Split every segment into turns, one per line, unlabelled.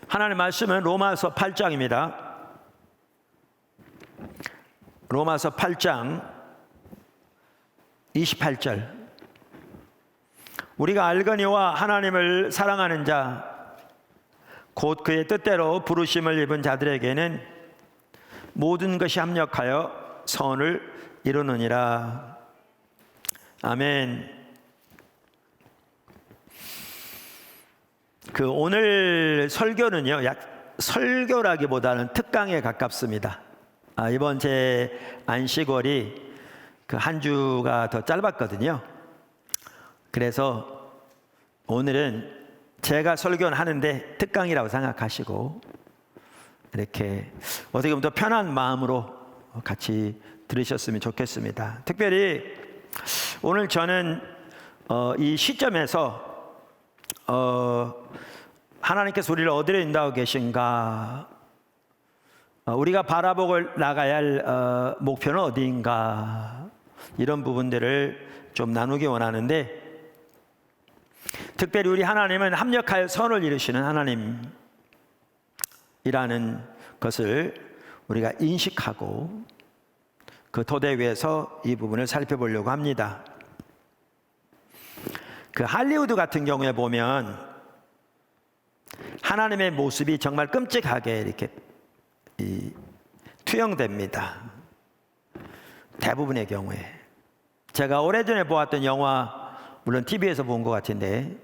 하나님 말씀은 로마서 8장입니다. 로마서 8장 28절. 우리가 알거니와 하나님을 사랑하는 자 곧 그의 뜻대로 부르심을 입은 자들에게는 모든 것이 합력하여 선을 이루느니라. 아멘. 오늘 설교는요, 설교라기보다는 특강에 가깝습니다. 이번 제 안식월이 한 주가 더 짧았거든요. 그래서 오늘은 제가 설교는 하는데 특강이라고 생각하시고 이렇게 어떻게 보면 더 편한 마음으로 같이 들으셨으면 좋겠습니다. 특별히 오늘 저는 이 시점에서 하나님께서 우리를 어디로 인도하고 계신가, 우리가 바라보고 나가야 할 목표는 어디인가, 이런 부분들을 좀 나누기 원하는데, 특별히 우리 하나님은 합력하여 선을 이루시는 하나님이라는 것을 우리가 인식하고 그 토대 위에서 이 부분을 살펴보려고 합니다. 할리우드 같은 경우에 보면 하나님의 모습이 정말 끔찍하게 이렇게 투영됩니다. 대부분의 경우에. 제가 오래전에 보았던 영화, 물론 TV에서 본 것 같은데,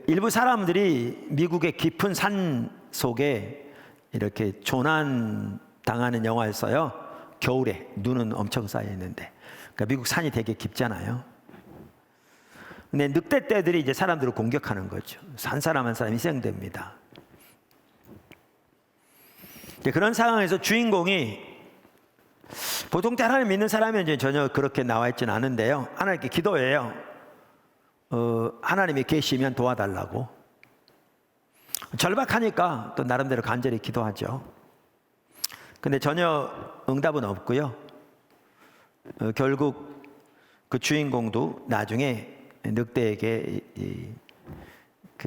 일부 사람들이 미국의 깊은 산 속에 이렇게 조난 당하는 영화였어요. 겨울에 눈은 엄청 쌓여 있는데, 그러니까 미국 산이 되게 깊잖아요. 근데 늑대떼들이 이제 사람들을 공격하는 거죠. 한 사람 한 사람이 희생됩니다. 그런 상황에서 주인공이, 보통 하나님 믿는 사람은 이제 전혀 그렇게 나와 있지는 않은데요, 하나님께 기도해요. 하나님이 계시면 도와달라고. 절박하니까 또 나름대로 간절히 기도하죠. 근데 전혀 응답은 없고요. 결국 그 주인공도 나중에 늑대에게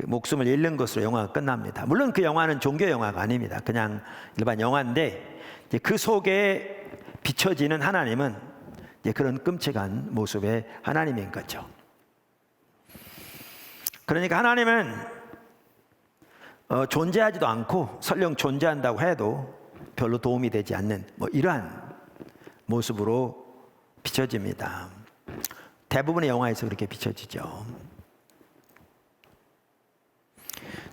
목숨을 잃는 것으로 영화가 끝납니다. 물론 그 영화는 종교 영화가 아닙니다. 그냥 일반 영화인데, 그 속에 비춰지는 하나님은 그런 끔찍한 모습의 하나님인 거죠. 그러니까 하나님은 존재하지도 않고 설령 존재한다고 해도 별로 도움이 되지 않는 이러한 모습으로 비춰집니다. 대부분의 영화에서 그렇게 비춰지죠.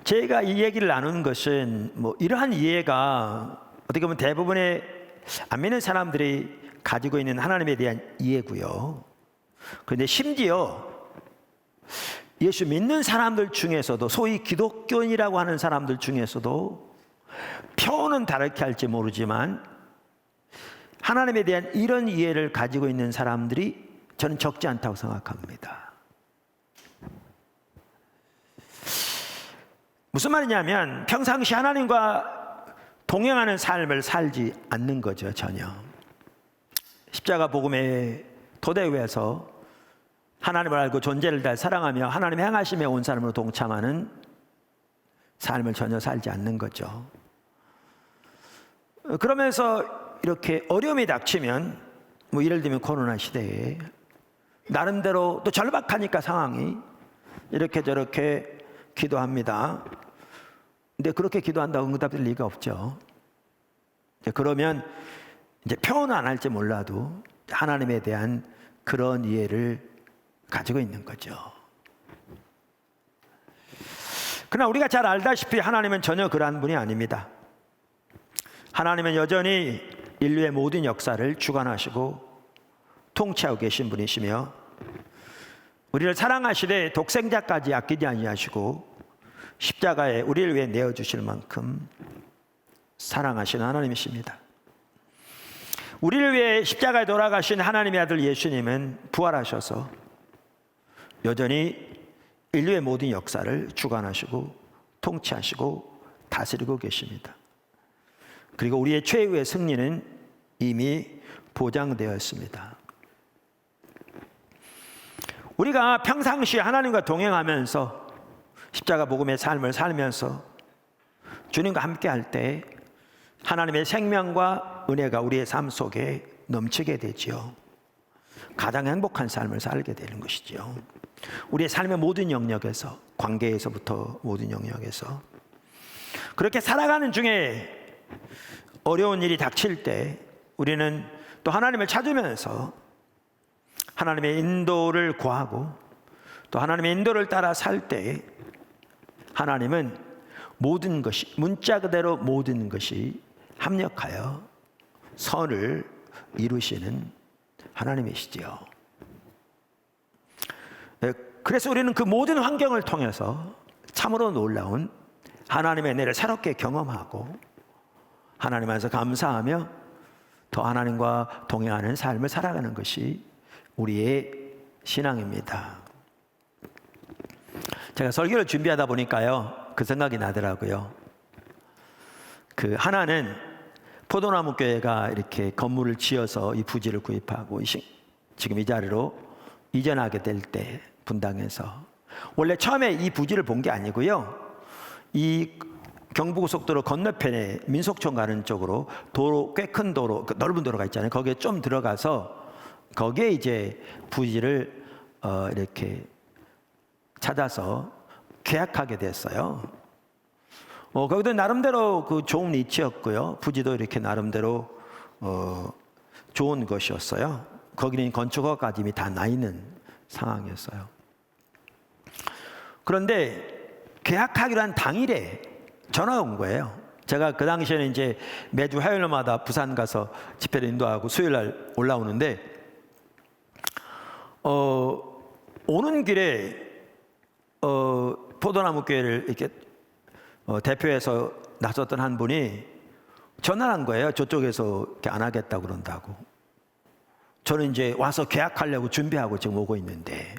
제가 이 얘기를 나누는 것은 이러한 이해가 어떻게 보면 대부분의 안 믿는 사람들이 가지고 있는 하나님에 대한 이해고요. 그런데 심지어 예수 믿는 사람들 중에서도, 소위 기독교인이라고 하는 사람들 중에서도 표현은 다르게 할지 모르지만 하나님에 대한 이런 이해를 가지고 있는 사람들이 저는 적지 않다고 생각합니다. 무슨 말이냐면 평상시 하나님과 동행하는 삶을 살지 않는 거죠. 전혀. 십자가 복음의 토대 위에서 하나님을 알고 존재를 다 사랑하며 하나님 행하심에 온 사람으로 동참하는 삶을 전혀 살지 않는 거죠. 그러면서 이렇게 어려움이 닥치면, 예를 들면 코로나 시대에 나름대로 또 절박하니까 상황이 이렇게 저렇게 기도합니다. 근데 그렇게 기도한다고 응답될 리가 없죠. 그러면 이제 표현은 안 할지 몰라도 하나님에 대한 그런 이해를 가지고 있는 거죠. 그러나 우리가 잘 알다시피 하나님은 전혀 그러한 분이 아닙니다. 하나님은 여전히 인류의 모든 역사를 주관하시고 통치하고 계신 분이시며, 우리를 사랑하시되 독생자까지 아끼지 아니하시고 십자가에 우리를 위해 내어주실 만큼 사랑하시는 하나님이십니다. 우리를 위해 십자가에 돌아가신 하나님의 아들 예수님은 부활하셔서 여전히 인류의 모든 역사를 주관하시고 통치하시고 다스리고 계십니다. 그리고 우리의 최후의 승리는 이미 보장되어 있습니다. 우리가 평상시에 하나님과 동행하면서 십자가 복음의 삶을 살면서 주님과 함께 할 때 하나님의 생명과 은혜가 우리의 삶 속에 넘치게 되지요. 가장 행복한 삶을 살게 되는 것이지요. 우리의 삶의 모든 영역에서, 관계에서부터 모든 영역에서 그렇게 살아가는 중에 어려운 일이 닥칠 때 우리는 또 하나님을 찾으면서 하나님의 인도를 구하고 또 하나님의 인도를 따라 살 때 하나님은 모든 것이, 문자 그대로 모든 것이 합력하여 선을 이루시는 하나님이시지요. 그래서 우리는 그 모든 환경을 통해서 참으로 놀라운 하나님의 은혜를 새롭게 경험하고 하나님 안에서 감사하며 더 하나님과 동행하는 삶을 살아가는 것이 우리의 신앙입니다. 제가 설교를 준비하다 보니까요, 그 생각이 나더라고요. 그 하나는 포도나무 교회가 이렇게 건물을 지어서 이 부지를 구입하고 지금 이 자리로 이전하게 될 때 분당에서 원래 처음에 이 부지를 본 게 아니고요. 이 경부고속도로 건너편에 민속촌 가는 쪽으로 도로, 꽤 큰 도로, 넓은 도로가 있잖아요. 거기에 좀 들어가서 거기에 이제 부지를 이렇게 찾아서 계약하게 됐어요. 거기도 나름대로 그 좋은 위치였고요. 부지도 이렇게 나름대로 좋은 것이었어요. 거기는 건축허가까지 이미 다 나 있는 상황이었어요. 그런데 계약하기로 한 당일에 전화가 온 거예요. 제가 그 당시에는 이제 매주 화요일마다 부산 가서 집회를 인도하고 수요일 날 올라오는데 오는 길에 포도나무 교회를 이렇게 대표해서 나섰던 한 분이 전화를 한 거예요. 저쪽에서 이렇게 안 하겠다고 그런다고. 저는 이제 와서 계약하려고 준비하고 지금 오고 있는데,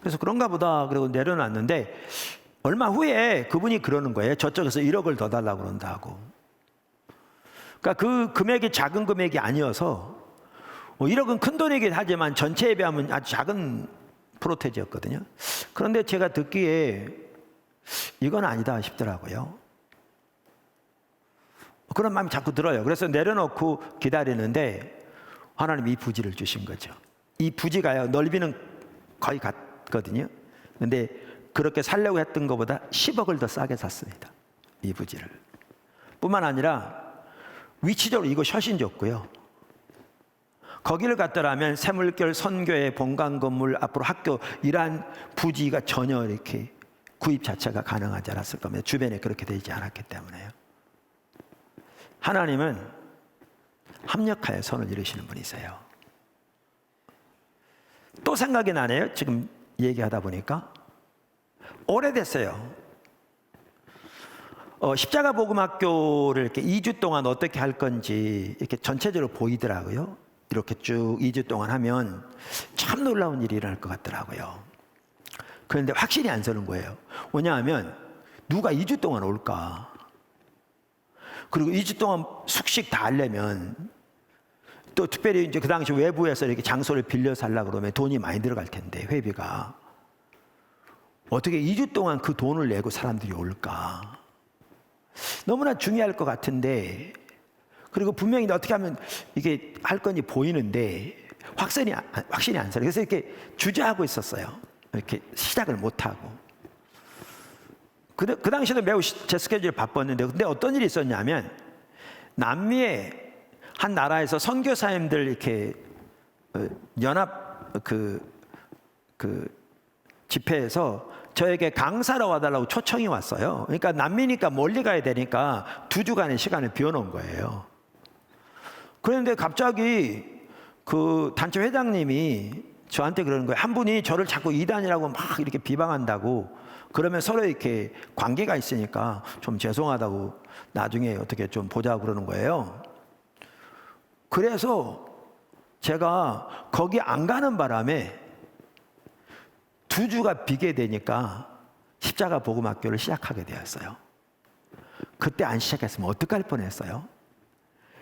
그래서 그런가 보다 그러고 내려놨는데 얼마 후에 그분이 그러는 거예요. 저쪽에서 1억을 더 달라고 그런다고. 그러니까 그 금액이 작은 금액이 아니어서 1억은 큰 돈이긴 하지만 전체에 비하면 아주 작은 프로테지였거든요. 그런데 제가 듣기에 이건 아니다 싶더라고요. 그런 마음이 자꾸 들어요. 그래서 내려놓고 기다리는데 하나님이 이 부지를 주신 거죠. 이 부지가요, 넓이는 거의 같거든요. 근데 그렇게 살려고 했던 것보다 10억을 더 싸게 샀습니다. 이 부지를. 뿐만 아니라 위치적으로 이것이 훨씬 좋고요. 거기를 갔더라면 새물결 선교회 본관 건물 앞으로 학교 이러한 부지가 전혀 이렇게 구입 자체가 가능하지 않았을 겁니다. 주변에 그렇게 되지 않았기 때문에요. 하나님은 합력하여 선을 이루시는 분이세요. 또 생각이 나네요. 지금 얘기하다 보니까 오래됐어요. 십자가 복음학교를 이렇게 2주 동안 어떻게 할 건지 이렇게 전체적으로 보이더라고요. 이렇게 쭉 2주 동안 하면 참 놀라운 일이 일어날 것 같더라고요. 그런데 확실히 안 서는 거예요. 왜냐하면 누가 2주 동안 올까? 그리고 2주 동안 숙식 다 하려면 또 특별히 이제 그 당시 외부에서 이렇게 장소를 빌려서 하려고 그러면 돈이 많이 들어갈 텐데, 회비가. 어떻게 2주 동안 그 돈을 내고 사람들이 올까? 너무나 중요할 것 같은데, 그리고 분명히 어떻게 하면 이게 할 건지 보이는데 확실히 안 서요. 그래서 이렇게 주저하고 있었어요. 이렇게 시작을 못하고. 그 당시에도 매우 제 스케줄이 바빴는데, 근데 어떤 일이 있었냐면 남미의 한 나라에서 선교사님들 이렇게 연합 집회에서 저에게 강사로 와달라고 초청이 왔어요. 그러니까 남미니까 멀리 가야 되니까 2주간의 시간을 비워놓은 거예요. 그런데 갑자기 그 단체 회장님이 저한테 그러는 거예요. 한 분이 저를 자꾸 이단이라고 막 이렇게 비방한다고, 그러면 서로 이렇게 관계가 있으니까 좀 죄송하다고 나중에 어떻게 좀 보자고 그러는 거예요. 그래서 제가 거기 안 가는 바람에 2주가 비게 되니까 십자가 복음학교를 시작하게 되었어요. 그때 안 시작했으면 어떡할 뻔했어요.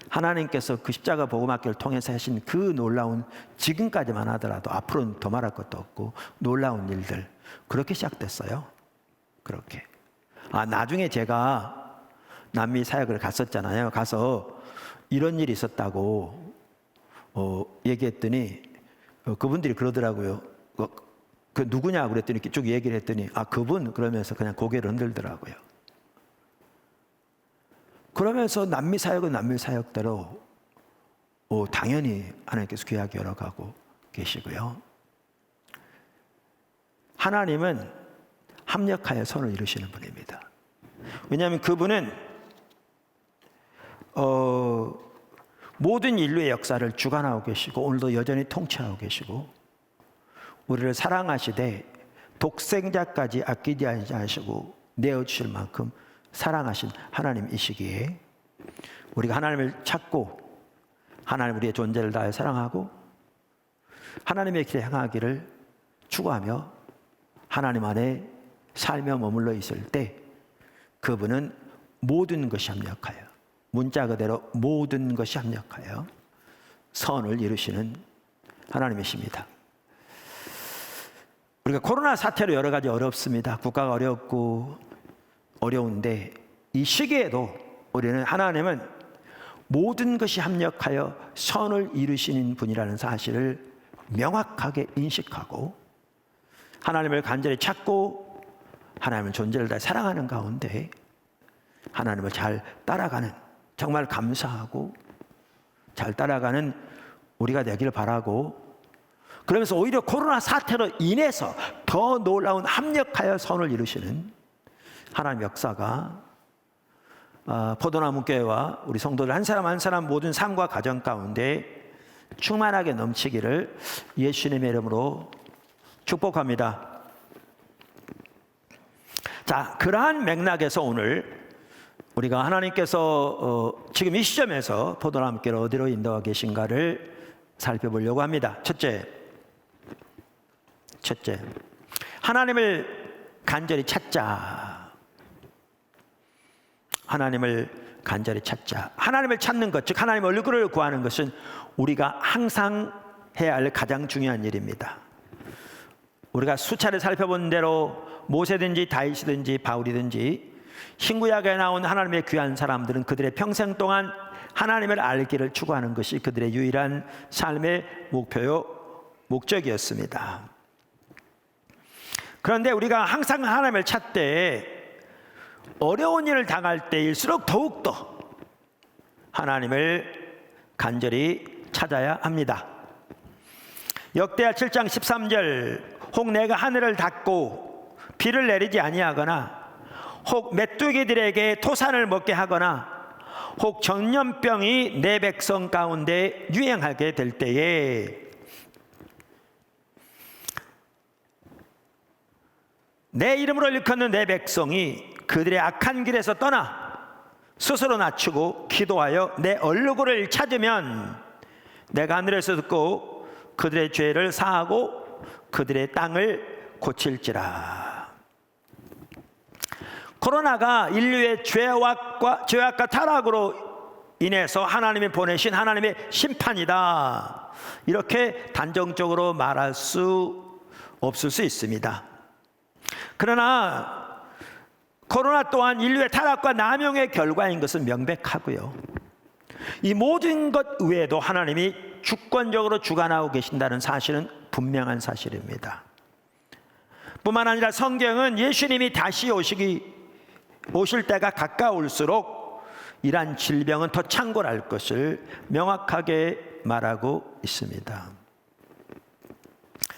하나님께서 그 십자가 복음학교를 통해서 하신 그 놀라운, 지금까지만 하더라도 앞으로는 더 말할 것도 없고 놀라운 일들, 그렇게 시작됐어요. 그렇게. 나중에 제가 남미 사역을 갔었잖아요. 가서 이런 일이 있었다고 얘기했더니 그분들이 그러더라고요. 그 누구냐 그랬더니 쭉 얘기를 했더니 그분 그러면서 그냥 고개를 흔들더라고요. 그러면서 남미 사역은 남미 사역대로 당연히 하나님께서 귀하게 열어가고 계시고요. 하나님은 합력하여 선을 이루시는 분입니다. 왜냐하면 그분은 모든 인류의 역사를 주관하고 계시고 오늘도 여전히 통치하고 계시고 우리를 사랑하시되 독생자까지 아끼지 않으시고 내어주실 만큼 사랑하신 하나님이시기에 우리가 하나님을 찾고 하나님 우리의 존재를 다해 사랑하고 하나님의 길에 향하기를 추구하며 하나님 안에 살며 머물러 있을 때 그분은 모든 것이 합력하여 문자 그대로 모든 것이 합력하여 선을 이루시는 하나님이십니다. 우리가 코로나 사태로 여러 가지 어렵습니다. 국가가 어렵고 어려운데 이 시기에도 우리는 하나님은 모든 것이 합력하여 선을 이루시는 분이라는 사실을 명확하게 인식하고 하나님을 간절히 찾고 하나님의 존재를 다 사랑하는 가운데 하나님을 잘 따라가는 정말 감사하고 잘 따라가는 우리가 되기를 바라고 그러면서 오히려 코로나 사태로 인해서 더 놀라운 합력하여 선을 이루시는 하나님의 역사가 포도나무 교회와 우리 성도들 한 사람 한 사람 모든 삶과 가정 가운데 충만하게 넘치기를 예수님의 이름으로 축복합니다. 자, 그러한 맥락에서 오늘 우리가 하나님께서 지금 이 시점에서 포도나무 교회를 어디로 인도하고 계신가를 살펴보려고 합니다. 첫째, 하나님을 간절히 찾자. 하나님을 간절히 찾자. 하나님을 찾는 것, 즉 하나님의 얼굴을 구하는 것은 우리가 항상 해야 할 가장 중요한 일입니다. 우리가 수차례 살펴본 대로 모세든지 다윗이든지 바울이든지 신구약에 나온 하나님의 귀한 사람들은 그들의 평생 동안 하나님을 알기를 추구하는 것이 그들의 유일한 삶의 목적이었습니다. 그런데 우리가 항상 하나님을 찾되 어려운 일을 당할 때일수록 더욱더 하나님을 간절히 찾아야 합니다. 역대하 7장 13절 혹 내가 하늘을 닫고 비를 내리지 아니하거나 혹 메뚜기들에게 토산을 먹게 하거나 혹 전염병이 내 백성 가운데 유행하게 될 때에 내 이름으로 일컫는 내 백성이 그들의 악한 길에서 떠나 스스로 낮추고 기도하여 내 얼굴을 찾으면 내가 하늘에서 듣고 그들의 죄를 사하고 그들의 땅을 고칠지라. 코로나가 인류의 죄악과 타락으로 인해서 하나님이 보내신 하나님의 심판이다. 이렇게 단정적으로 말할 수 없을 수 있습니다. 그러나 코로나 또한 인류의 타락과 남용의 결과인 것은 명백하고요. 이 모든 것 외에도 하나님이 주권적으로 주관하고 계신다는 사실은 분명한 사실입니다. 뿐만 아니라 성경은 예수님이 다시 오실 때가 가까울수록 이러한 질병은 더 창궐할 것을 명확하게 말하고 있습니다.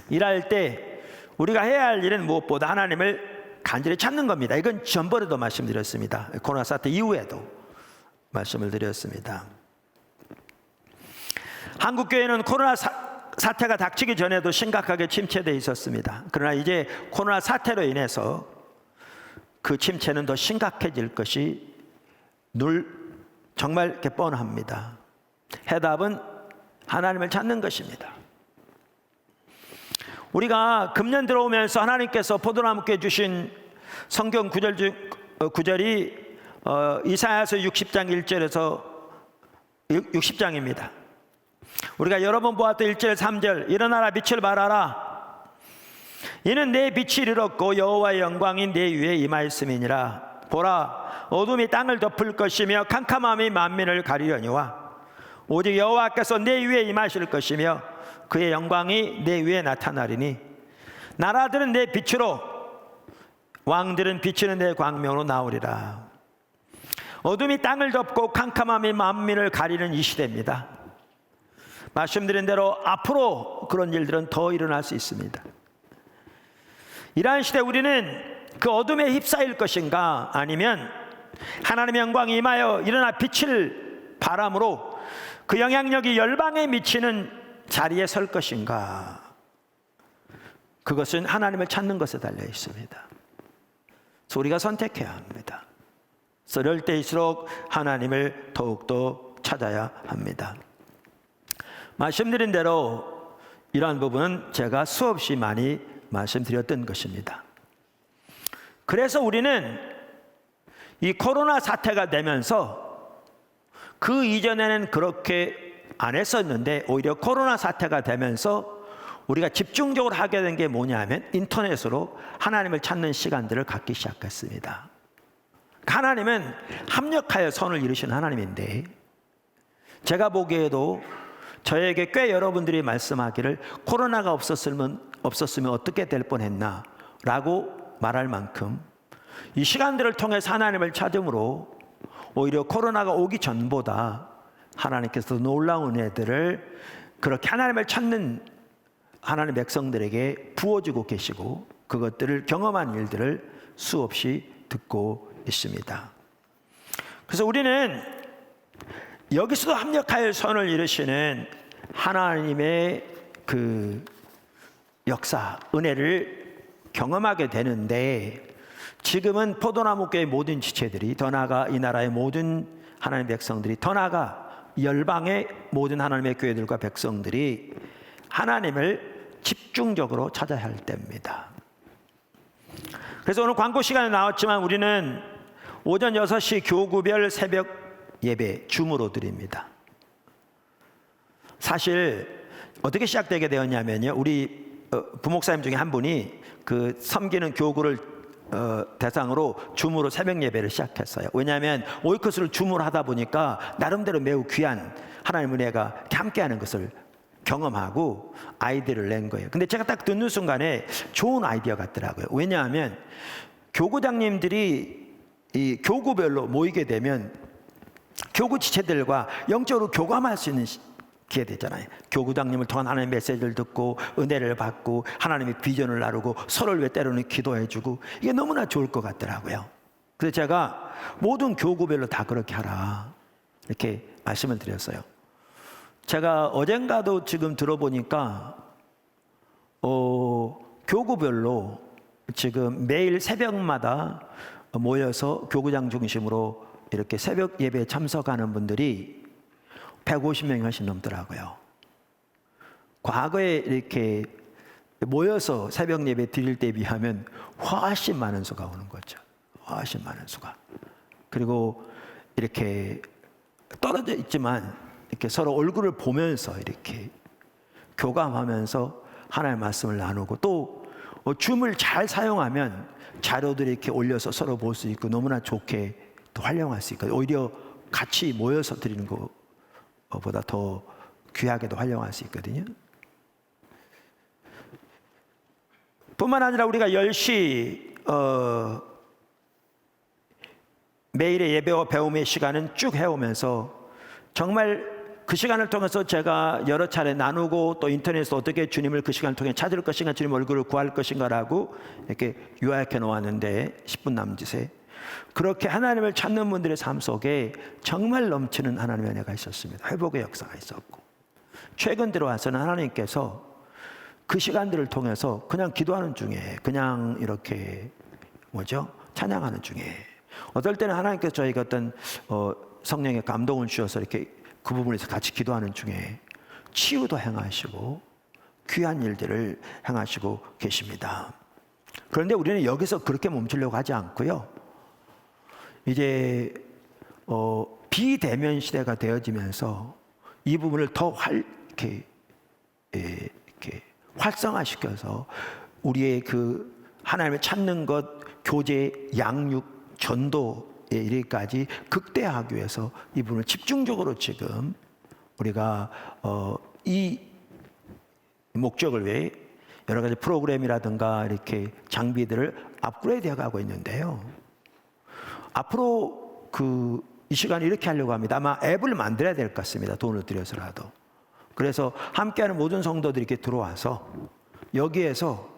이럴 때 우리가 해야 할 일은 무엇보다 하나님을 간절히 찾는 겁니다. 이건 전번에도 말씀드렸습니다. 코로나 사태 이후에도 말씀을 드렸습니다. 한국교회는 코로나 사태가 닥치기 전에도 심각하게 침체되어 있었습니다. 그러나 이제 코로나 사태로 인해서 그 침체는 더 심각해질 것이 정말 이렇게 뻔합니다. 해답은 하나님을 찾는 것입니다. 우리가 금년 들어오면서 하나님께서 포도나무께 주신 성경 구절이 이사야서 60장 1절에서 60장입니다. 우리가 여러 번 보았던 1절 3절 일어나라 빛을 발하라 이는 내 빛이 이르렀고 여호와의 영광이 내 위에 임하였음이니라. 보라, 어둠이 땅을 덮을 것이며 캄캄함이 만민을 가리려니와 오직 여호와께서 내 위에 임하실 것이며 그의 영광이 내 위에 나타나리니 나라들은 내 빛으로 왕들은 비치는 내 광명으로 나오리라. 어둠이 땅을 덮고 캄캄함이 만민을 가리는 이 시대입니다. 말씀드린 대로 앞으로 그런 일들은 더 일어날 수 있습니다. 이러한 시대 우리는 그 어둠에 휩싸일 것인가, 아니면 하나님의 영광이 임하여 일어나 빛을 바람으로 그 영향력이 열방에 미치는 자리에 설 것인가. 그것은 하나님을 찾는 것에 달려 있습니다. 그래서 우리가 선택해야 합니다. 그럴 때일수록 하나님을 더욱더 찾아야 합니다. 말씀드린 대로 이러한 부분은 제가 수없이 많이 말씀드렸던 것입니다. 그래서 우리는 이 코로나 사태가 되면서 그 이전에는 그렇게 안 했었는데 오히려 코로나 사태가 되면서 우리가 집중적으로 하게 된 게 뭐냐면 인터넷으로 하나님을 찾는 시간들을 갖기 시작했습니다. 하나님은 합력하여 선을 이루시는 하나님인데 제가 보기에도 저에게 꽤 여러분들이 말씀하기를 코로나가 없었으면 어떻게 될 뻔했나 라고 말할 만큼 이 시간들을 통해서 하나님을 찾음으로 오히려 코로나가 오기 전보다 하나님께서 놀라운 은혜들을 그렇게 하나님을 찾는 하나님의 백성들에게 부어주고 계시고 그것들을 경험한 일들을 수없이 듣고 있습니다. 그래서 우리는 여기서도 합력하여 선을 이루시는 하나님의 그 역사, 은혜를 경험하게 되는데 지금은 포도나무교의 모든 지체들이 더 나아가 이 나라의 모든 하나님의 백성들이 더 나아가 열방의 모든 하나님의 교회들과 백성들이 하나님을 집중적으로 찾아야 할 때입니다. 그래서 오늘 광고 시간에 나왔지만 우리는 오전 6시 교구별 새벽 예배 줌으로 드립니다. 사실 어떻게 시작되게 되었냐면요, 우리 부목사님 중에 한 분이 그 섬기는 교구를 대상으로 줌으로 새벽 예배를 시작했어요. 왜냐하면 오이커스를 줌으로 하다 보니까 나름대로 매우 귀한 하나님의 은혜가 함께하는 것을 경험하고 아이디어를 낸 거예요. 근데 제가 딱 듣는 순간에 좋은 아이디어 같더라고요. 왜냐하면 교구장님들이 이 교구별로 모이게 되면 교구 지체들과 영적으로 교감할 수 있는 기회 되잖아요. 교구장님을 통한 하나님의 메시지를 듣고 은혜를 받고 하나님의 비전을 나누고 서로를 위해 때로는 기도해주고 이게 너무나 좋을 것 같더라고요. 그래서 제가 모든 교구별로 다 그렇게 하라 이렇게 말씀을 드렸어요. 제가 어젠가도 지금 들어보니까 교구별로 지금 매일 새벽마다 모여서 교구장 중심으로 이렇게 새벽 예배에 참석하는 분들이 150명이 훨씬 넘더라고요. 과거에 이렇게 모여서 새벽 예배 드릴 때에 비하면 훨씬 많은 수가 오는 거죠. 훨씬 많은 수가. 그리고 이렇게 떨어져 있지만 이렇게 서로 얼굴을 보면서 이렇게 교감하면서 하나님의 말씀을 나누고 또 줌을 잘 사용하면 자료들이 이렇게 올려서 서로 볼 수 있고 너무나 좋게 또 활용할 수 있거든요. 오히려 같이 모여서 드리는 것보다 더 귀하게도 활용할 수 있거든요. 뿐만 아니라 우리가 10시 매일의 예배와 배움의 시간은 쭉 해오면서 정말 그 시간을 통해서 제가 여러 차례 나누고 또 인터넷에서 어떻게 주님을 그 시간을 통해 찾을 것인가, 주님 얼굴을 구할 것인가라고 이렇게 요약해 놓았는데 10분 남짓에 그렇게 하나님을 찾는 분들의 삶 속에 정말 넘치는 하나님의 은혜가 있었습니다. 회복의 역사가 있었고 최근 들어와서는 하나님께서 그 시간들을 통해서 그냥 기도하는 중에 그냥 이렇게 찬양하는 중에 어떨 때는 하나님께서 저희가 어떤 성령의 감동을 주셔서 이렇게 그 부분에서 같이 기도하는 중에 치유도 행하시고 귀한 일들을 행하시고 계십니다. 그런데 우리는 여기서 그렇게 멈추려고 하지 않고요. 이제 비대면 시대가 되어지면서 이 부분을 더 이렇게 활성화시켜서 우리의 그 하나님을 찾는 것, 교제, 양육, 전도에 이르기까지 극대화하기 위해서 이 부분을 집중적으로 지금 우리가 이 목적을 위해 여러 가지 프로그램이라든가 이렇게 장비들을 업그레이드해 가고 있는데요. 앞으로 이 시간에 이렇게 하려고 합니다. 아마 앱을 만들어야 될 것 같습니다. 돈을 들여서라도. 그래서 함께하는 모든 성도들이 이렇게 들어와서 여기에서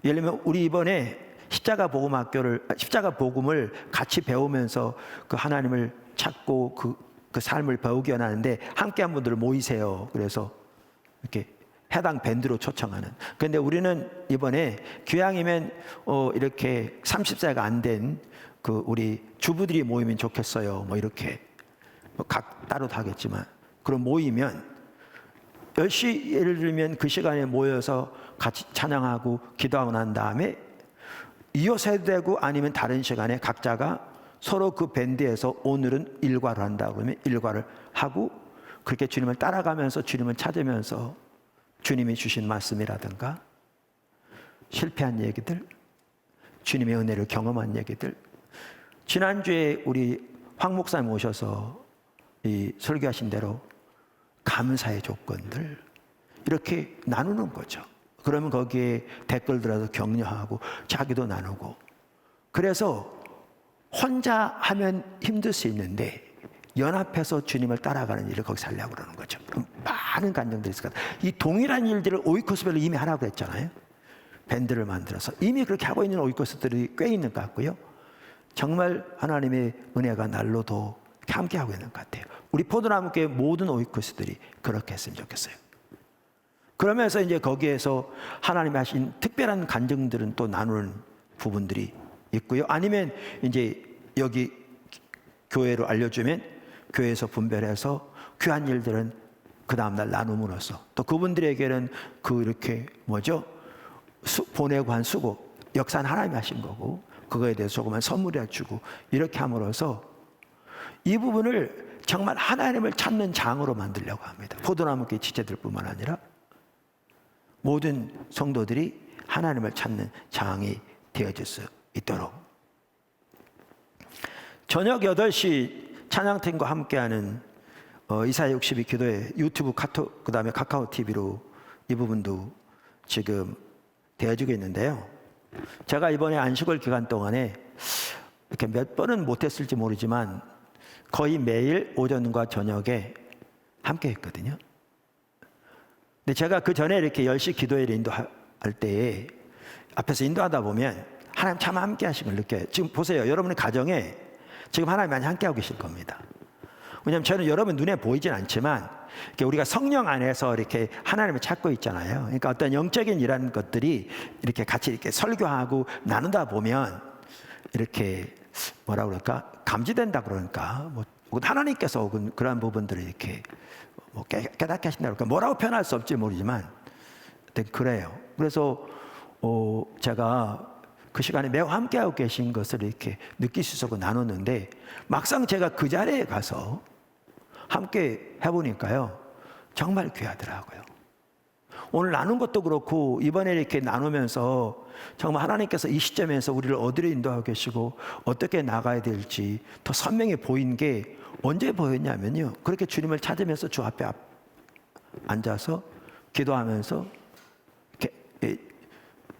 예를 들면 우리 이번에 십자가 복음을 같이 배우면서 그 하나님을 찾고 그 삶을 배우기 원하는데 함께한 분들 모이세요. 그래서 이렇게 해당 밴드로 초청하는. 그런데 우리는 이번에 기왕이면 이렇게 30세가 안 된 그 우리 주부들이 모이면 좋겠어요. 뭐 이렇게 각 따로도 하겠지만 그럼 모이면 10시 예를 들면 그 시간에 모여서 같이 찬양하고 기도하고 난 다음에 이어서 되고 아니면 다른 시간에 각자가 서로 그 밴드에서 오늘은 일과를 한다 그러면 일과를 하고 그렇게 주님을 따라가면서 주님을 찾으면서 주님이 주신 말씀이라든가 실패한 얘기들, 주님의 은혜를 경험한 얘기들. 지난주에 우리 황 목사님 오셔서 이 설교하신 대로 감사의 조건들 이렇게 나누는 거죠. 그러면 거기에 댓글 들어서 격려하고 자기도 나누고. 그래서 혼자 하면 힘들 수 있는데 연합해서 주님을 따라가는 일을 거기서 하려고 그러는 거죠. 많은 감정들이 있을 것 같아요. 이 동일한 일들을 오이코스별로 이미 하라고 했잖아요. 밴드를 만들어서 이미 그렇게 하고 있는 오이코스들이 꽤 있는 것 같고요. 정말 하나님의 은혜가 날로도 함께하고 있는 것 같아요. 우리 포도나무교회 모든 오이코스들이 그렇게 했으면 좋겠어요. 그러면서 이제 거기에서 하나님이 하신 특별한 간증들은 또 나누는 부분들이 있고요. 아니면 이제 여기 교회로 알려주면 교회에서 분별해서 귀한 일들은 그 다음날 나눔으로써 또 그분들에게는 이렇게 보내고 한 수고 역사는 하나님이 하신 거고 그거에 대해서 조그만 선물해 주고 이렇게 함으로써 이 부분을 정말 하나님을 찾는 장으로 만들려고 합니다. 포도나무교회 지체들뿐만 아니라 모든 성도들이 하나님을 찾는 장이 되어질 수 있도록. 저녁 8시 찬양팀과 함께하는 이사야 62 기도회 유튜브 카톡 그다음에 카카오 TV로 이 부분도 지금 되어지고 있는데요. 제가 이번에 안식월 기간 동안에 이렇게 몇 번은 못했을지 모르지만 거의 매일 오전과 저녁에 함께 했거든요. 근데 제가 그 전에 이렇게 10시 기도회를 인도할 때에 앞에서 인도하다 보면 하나님 참 함께 하신 걸 느껴요. 지금 보세요. 여러분의 가정에 지금 하나님 많이 함께 하고 계실 겁니다. 왜냐하면 저는 여러분 눈에 보이진 않지만 이렇게 우리가 성령 안에서 이렇게 하나님을 찾고 있잖아요. 그러니까 어떤 영적인 이런 것들이 이렇게 같이 이렇게 설교하고 나누다 보면 이렇게 뭐라 그럴까 감지된다 그러니까 하나님께서 혹은 그러한 부분들을 이렇게 깨닫게 하신다 그럴까 뭐라고 표현할 수 없지 모르지만 그래요. 그래서 제가 그 시간에 매우 함께하고 계신 것을 이렇게 느낄 수 있었고 나눴는데 막상 제가 그 자리에 가서 함께 해보니까요 정말 귀하더라고요. 오늘 나눈 것도 그렇고 이번에 이렇게 나누면서 정말 하나님께서 이 시점에서 우리를 어디로 인도하고 계시고 어떻게 나가야 될지 더 선명히 보인 게 언제 보였냐면요, 그렇게 주님을 찾으면서 주 앞에 앉아서 기도하면서 이렇게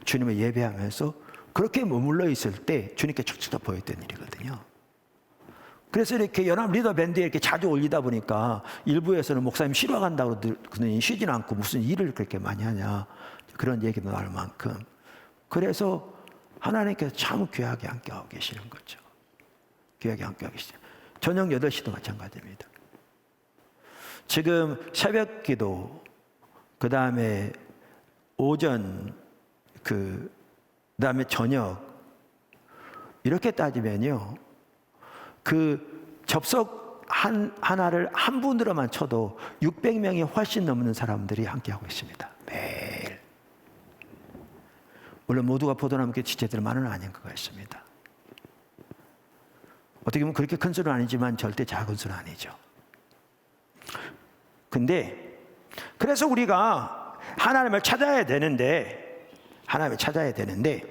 주님을 예배하면서 그렇게 머물러 있을 때 주님께 촉촉 보였던 일이거든요. 그래서 이렇게 연합 리더 밴드에 이렇게 자주 올리다 보니까 일부에서는 목사님 쉬러 간다고 그러더니 쉬진 않고 무슨 일을 그렇게 많이 하냐 그런 얘기도 나올 만큼. 그래서 하나님께서 참 귀하게 함께하고 계시는 거죠. 귀하게 함께하고 계시죠. 저녁 8시도 마찬가지입니다. 지금 새벽 기도, 그 다음에 오전, 그 다음에 저녁 이렇게 따지면요, 그 접속 하나를 한 분으로만 쳐도 600명이 훨씬 넘는 사람들이 함께하고 있습니다. 매일. 물론 모두가 포도나무교회 지체들만은 아닌 것 같습니다. 어떻게 보면 그렇게 큰 수는 아니지만 절대 작은 수는 아니죠. 근데 그래서 우리가 하나님을 찾아야 되는데 하나님을 찾아야 되는데,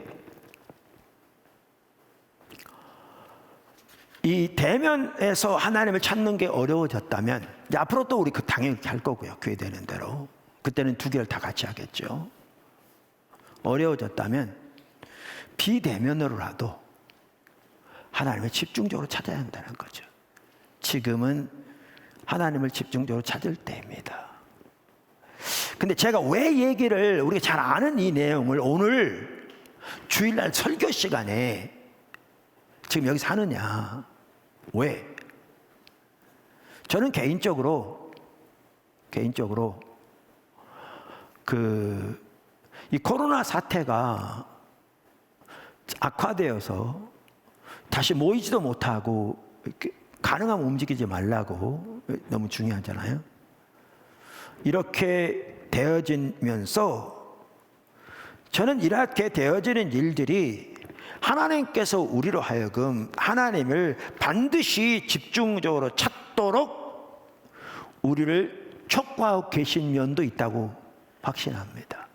이 대면에서 하나님을 찾는 게 어려워졌다면, 이제 앞으로 또 우리 당연히 할 거고요. 교회 되는 대로. 그때는 두 개를 다 같이 하겠죠. 어려워졌다면 비대면으로라도 하나님을 집중적으로 찾아야 한다는 거죠. 지금은 하나님을 집중적으로 찾을 때입니다. 근데 제가 왜 얘기를, 우리가 잘 아는 이 내용을 오늘 주일날 설교 시간에 지금 여기서 하느냐? 왜? 저는 개인적으로 이 코로나 사태가 악화되어서 다시 모이지도 못하고 가능하면 움직이지 말라고, 너무 중요하잖아요. 이렇게 되어지면서 저는 이렇게 되어지는 일들이 하나님께서 우리로 하여금 하나님을 반드시 집중적으로 찾도록 우리를 촉구하고 계신 면도 있다고 확신합니다.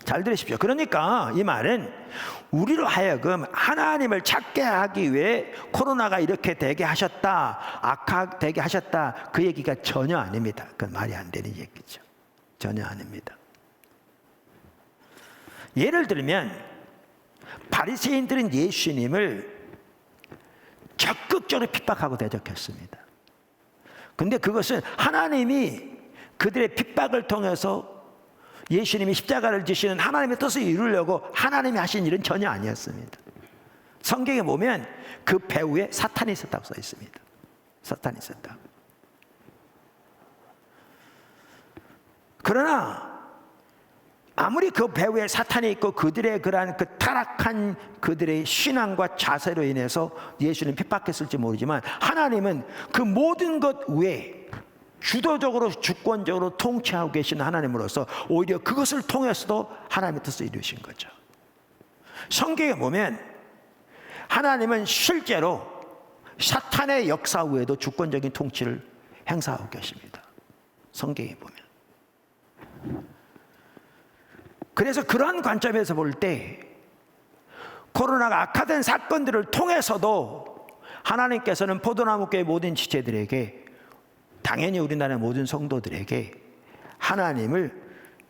잘 들으십시오. 그러니까 이 말은 우리로 하여금 하나님을 찾게 하기 위해 코로나가 이렇게 되게 하셨다, 악화되게 하셨다, 그 얘기가 전혀 아닙니다. 그건 말이 안 되는 얘기죠. 전혀 아닙니다. 예를 들면 바리새인들은 예수님을 적극적으로 핍박하고 대적했습니다. 근데 그것은 하나님이 그들의 핍박을 통해서 예수님이 십자가를 지시는 하나님의 뜻을 이루려고 하나님이 하신 일은 전혀 아니었습니다. 성경에 보면 그 배후에 사탄이 있었다고 써 있습니다. 사탄이 있었다. 그러나 아무리 그 배후에 사탄이 있고 그들의 그러한 그 타락한 그들의 신앙과 자세로 인해서 예수님 핍박했을지 모르지만, 하나님은 그 모든 것 외에 주도적으로 주권적으로 통치하고 계신 하나님으로서 오히려 그것을 통해서도 하나님의 뜻을 이루신 거죠. 성경에 보면 하나님은 실제로 사탄의 역사 외에도 주권적인 통치를 행사하고 계십니다. 성경에 보면. 그래서 그러한 관점에서 볼 때 코로나가 악화된 사건들을 통해서도 하나님께서는 포도나무교회 모든 지체들에게, 당연히 우리나라의 모든 성도들에게 하나님을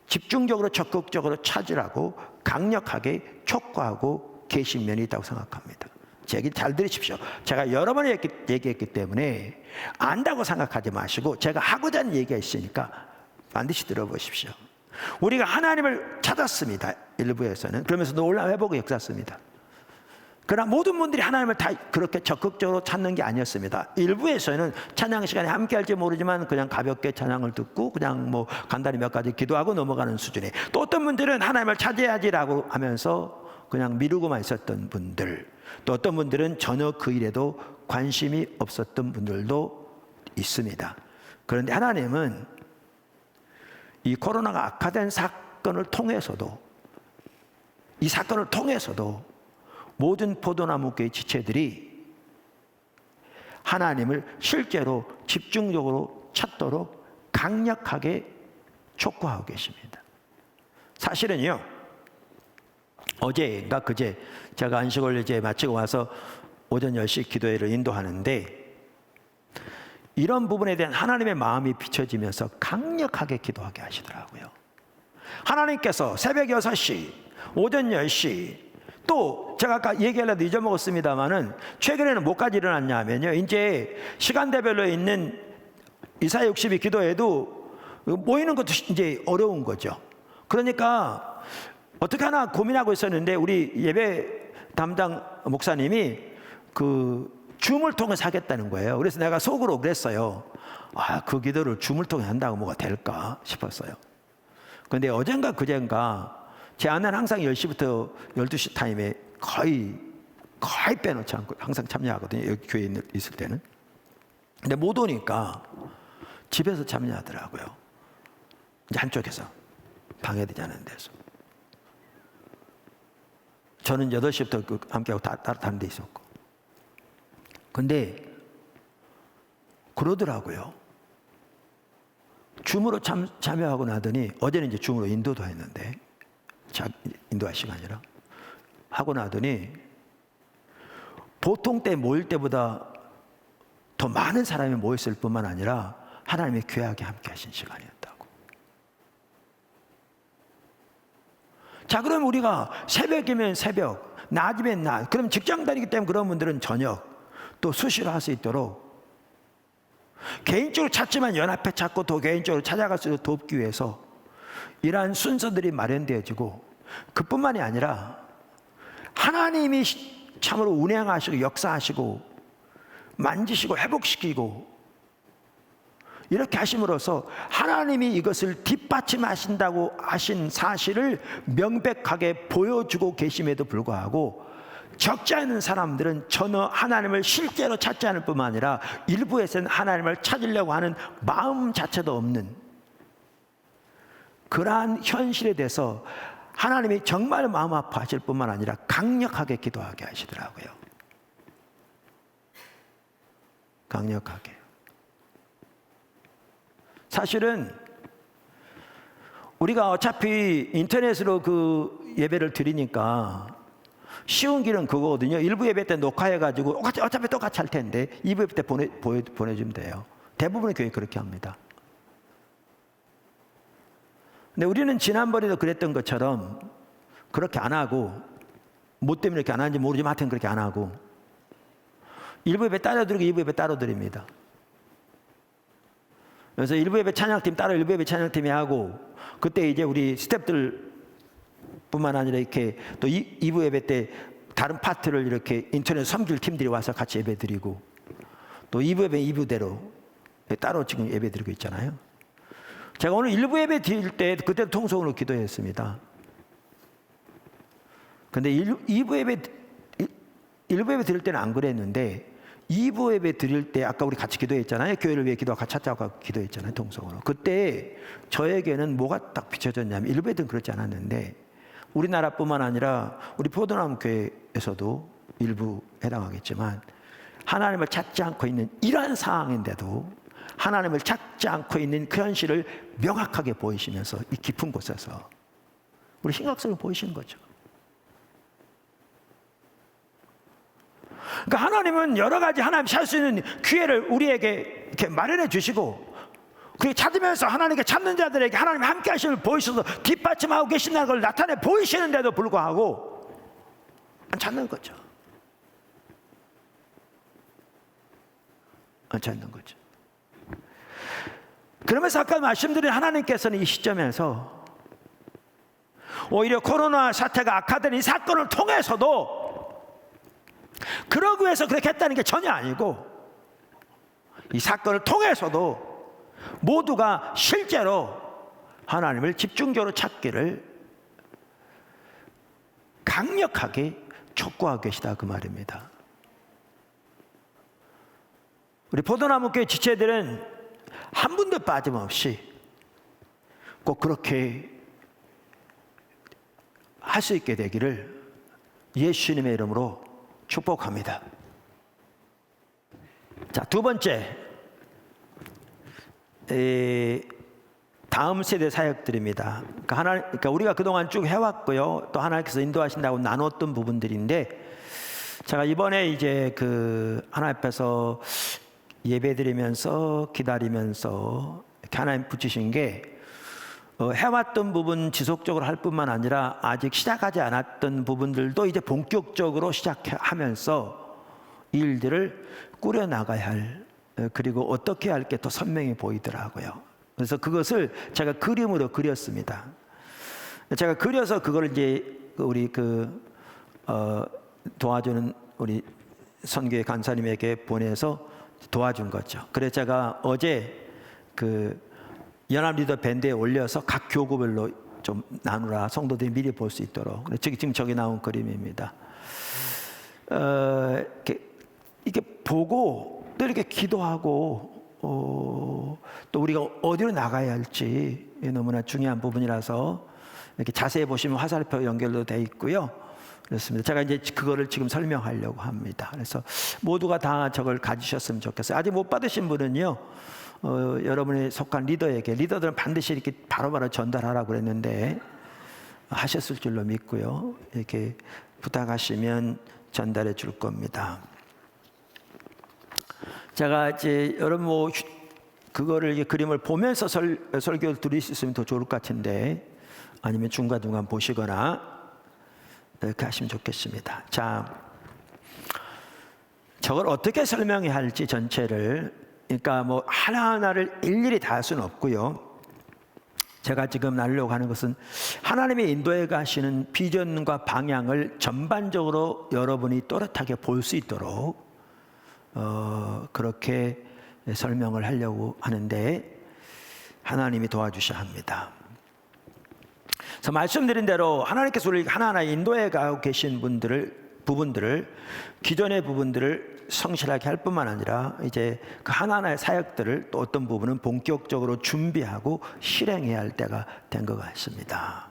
집중적으로 적극적으로 찾으라고 강력하게 촉구하고 계신 면이 있다고 생각합니다. 제 얘기 잘 들으십시오. 제가 여러 번 얘기했기 때문에 안다고 생각하지 마시고, 제가 하고자 하는 얘기가 있으니까 반드시 들어보십시오. 우리가 하나님을 찾았습니다. 일부에서는. 그러면서 놀라운 회복의 역사였습니다. 그러나 모든 분들이 하나님을 다 그렇게 적극적으로 찾는 게 아니었습니다. 일부에서는 찬양 시간에 함께 할지 모르지만 그냥 가볍게 찬양을 듣고 그냥 뭐 간단히 몇 가지 기도하고 넘어가는 수준에, 또 어떤 분들은 하나님을 찾아야지라고 하면서 그냥 미루고만 있었던 분들, 또 어떤 분들은 전혀 그 일에도 관심이 없었던 분들도 있습니다. 그런데 하나님은 이 코로나가 악화된 사건을 통해서도, 이 사건을 통해서도 모든 포도나무교회 지체들이 하나님을 실제로 집중적으로 찾도록 강력하게 촉구하고 계십니다. 사실은요, 어제인가 그제 제가 안식을 이제 마치고 와서 오전 10시 기도회를 인도하는데, 이런 부분에 대한 하나님의 마음이 비춰지면서 강력하게 기도하게 하시더라고요. 하나님께서 새벽 6시, 오전 10시, 또 제가 아까 얘기하려도 잊어먹었습니다만은 최근에는 뭐까지 일어났냐 하면요, 이제 시간대별로 있는 이사야 62 기도회도 모이는 것도 이제 어려운 거죠. 그러니까 어떻게 하나 고민하고 있었는데, 우리 예배 담당 목사님이 그 줌을 통해서 하겠다는 거예요. 그래서 내가 속으로 그랬어요. 그 기도를 줌을 통해 한다고 뭐가 될까 싶었어요. 그런데 어젠가 그젠가 제 아내는 항상 10시부터 12시 타임에 거의 빼놓지 않고 항상 참여하거든요. 여기 교회에 있을 때는. 근데 못 오니까 집에서 참여하더라고요. 이제 한쪽에서 방해되지 않은 데서. 저는 8시부터 함께하고 따로 다른 데 있었고. 근데 그러더라고요. 줌으로 참여하고 나더니, 어제는 이제 줌으로 인도도 했는데 인도할 시간이라 하고 나더니 보통 때 모일 때보다 더 많은 사람이 모였을 뿐만 아니라 하나님의 귀하게 함께 하신 시간이었다고. 자, 그럼 우리가 새벽이면 새벽, 낮이면 낮, 그럼 직장 다니기 때문에 그런 분들은 저녁 또 수시로 할 수 있도록 개인적으로 찾지만 연합해 찾고 또 개인적으로 찾아갈 수 있도록 돕기 위해서 이러한 순서들이 마련되어지고, 그뿐만이 아니라 하나님이 참으로 운행하시고 역사하시고 만지시고 회복시키고 이렇게 하심으로써 하나님이 이것을 뒷받침하신다고 하신 사실을 명백하게 보여주고 계심에도 불구하고 적지 않은 사람들은 전혀 하나님을 실제로 찾지 않을 뿐만 아니라 일부에서는 하나님을 찾으려고 하는 마음 자체도 없는 그러한 현실에 대해서 하나님이 정말 마음 아파하실 뿐만 아니라 강력하게 기도하게 하시더라고요. 강력하게. 사실은 우리가 어차피 인터넷으로 그 예배를 드리니까 쉬운 길은 그거거든요. 1부 예배 때 녹화해가지고 어차피 똑같이 할 텐데 2부 예배 때 보내주면 돼요. 대부분의 교회 그렇게 합니다. 근데 우리는 지난번에도 그랬던 것처럼 그렇게 안 하고, 뭐 때문에 이렇게 안 하는지 모르지만 하여튼 그렇게 안 하고 1부 예배 따로 드리고 2부 예배 따로 드립니다. 그래서 1부 예배 찬양팀 따로 1부 예배 찬양팀이 하고, 그때 이제 우리 스태프들 뿐만 아니라 이렇게 또 2부 예배 때 다른 파트를 이렇게 인터넷 섬길 팀들이 와서 같이 예배 드리고, 또 2부 예배 2부대로 따로 지금 예배 드리고 있잖아요. 제가 오늘 1부 예배 드릴 때 그때도 통성으로 기도했습니다. 근데 1부 예배 드릴 때는 안 그랬는데 2부 예배 드릴 때 아까 우리 같이 기도했잖아요. 교회를 위해 기도하고 같이 찾자고 기도했잖아요. 통성으로. 그때 저에게는 뭐가 딱 비춰졌냐면 1부 예배는 그렇지 않았는데 우리나라뿐만 아니라 우리 포도나무 교회에서도 일부 해당하겠지만 하나님을 찾지 않고 있는 이러한 상황인데도 하나님을 찾지 않고 있는 그 현실을 명확하게 보이시면서 이 깊은 곳에서 우리 심각성을 보이시는 거죠. 그러니까 하나님은 여러 가지 하나님 찾을 수 있는 기회를 우리에게 이렇게 마련해 주시고, 그게 찾으면서 하나님께 찾는 자들에게 하나님 함께 하심을 보이셔서 뒷받침하고 계신다는 걸 나타내 보이시는데도 불구하고 안 찾는 거죠. 안 찾는 거죠. 그러면서 아까 말씀드린 하나님께서는 이 시점에서 오히려 코로나 사태가 악화된 이 사건을 통해서도 그러기 위해서 그렇게 했다는 게 전혀 아니고, 이 사건을 통해서도 모두가 실제로 하나님을 집중적으로 찾기를 강력하게 촉구하고 계시다 그 말입니다. 우리 포도나무교회 지체들은 한 분도 빠짐없이 꼭 그렇게 할 수 있게 되기를 예수님의 이름으로 축복합니다. 자, 두 번째, 다음 세대 사역들입니다. 그러니까 우리가 그동안 쭉 해왔고요. 또 하나님께서 인도하신다고 나눴던 부분들인데, 제가 이번에 이제 그 하나님 앞에서 예배드리면서 기다리면서 이렇게 하나님 붙이신 게, 해왔던 부분 지속적으로 할 뿐만 아니라 아직 시작하지 않았던 부분들도 이제 본격적으로 시작하면서 일들을 꾸려나가야 할, 그리고 어떻게 할 게 더 선명해 보이더라고요. 그래서 그것을 제가 그림으로 그렸습니다. 제가 그려서 그걸 이제 우리 도와주는 우리 선교회 간사님에게 보내서 도와준 거죠. 그래서 제가 어제 연합 리더 밴드에 올려서 각 교구별로 좀 나누라, 성도들이 미리 볼 수 있도록. 지금 저기 나온 그림입니다. 이렇게 보고 또 이렇게 기도하고, 또 우리가 어디로 나가야 할지 너무나 중요한 부분이라서 이렇게 자세히 보시면 화살표 연결도 돼 있고요. 그렇습니다. 제가 이제 그거를 지금 설명하려고 합니다. 그래서 모두가 다 저걸 가지셨으면 좋겠어요. 아직 못 받으신 분은요, 여러분이 속한 리더에게, 리더들은 반드시 이렇게 바로바로 전달하라고 그랬는데, 하셨을 줄로 믿고요. 이렇게 부탁하시면 전달해 줄 겁니다. 제가 이제 여러분 그거를 그림을 보면서 설교를 들을 수 있으면 더 좋을 것 같은데, 아니면 중간중간 보시거나 이렇게 하시면 좋겠습니다. 자, 저걸 어떻게 설명해야 할지 전체를, 그러니까 하나하나를 일일이 다 할 수는 없고요. 제가 지금 나누려고 하는 것은 하나님의 인도해 가시는 비전과 방향을 전반적으로 여러분이 또렷하게 볼 수 있도록 그렇게 설명을 하려고 하는데, 하나님이 도와주셔야 합니다. 그래서 말씀드린 대로 하나님께서 우리 하나하나 인도해 가고 계신 부분들을, 기존의 부분들을 성실하게 할 뿐만 아니라 이제 그 하나하나의 사역들을 또 어떤 부분은 본격적으로 준비하고 실행해야 할 때가 된 것 같습니다.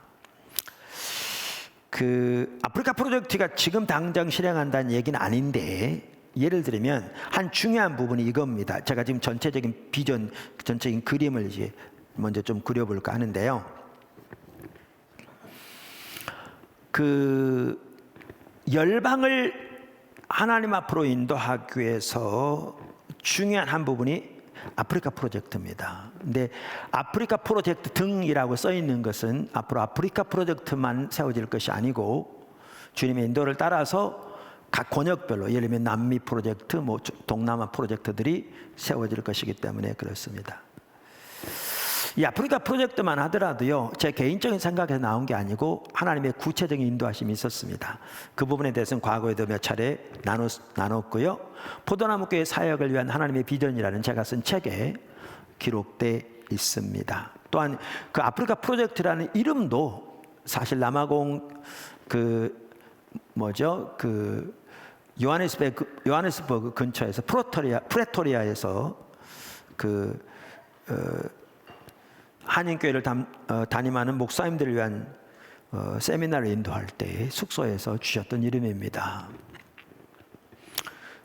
그 아프리카 프로젝트가 지금 당장 실행한다는 얘기는 아닌데, 예를 들면 한 중요한 부분이 이겁니다. 제가 지금 전체적인 비전, 전체적인 그림을 이제 먼저 좀 그려볼까 하는데요. 그 열방을 하나님 앞으로 인도하기 위해서 중요한 한 부분이 아프리카 프로젝트입니다. 근데 아프리카 프로젝트 등이라고 써 있는 것은 앞으로 아프리카 프로젝트만 세워질 것이 아니고, 주님의 인도를 따라서 각 권역별로, 예를 들면 남미 프로젝트, 동남아 프로젝트들이 세워질 것이기 때문에 그렇습니다. 이 아프리카 프로젝트만 하더라도요, 제 개인적인 생각에서 나온 게 아니고 하나님의 구체적인 인도하심이 있었습니다. 그 부분에 대해서는 과거에도 몇 차례 나눴고요. 포도나무 교회 사역을 위한 하나님의 비전이라는 제가 쓴 책에 기록돼 있습니다. 또한 그 아프리카 프로젝트라는 이름도 사실 남아공 요하네스버그 근처에서 프레토리아에서 한인교회를 담임하는 목사님들을 위한 세미나를 인도할 때 숙소에서 주셨던 이름입니다.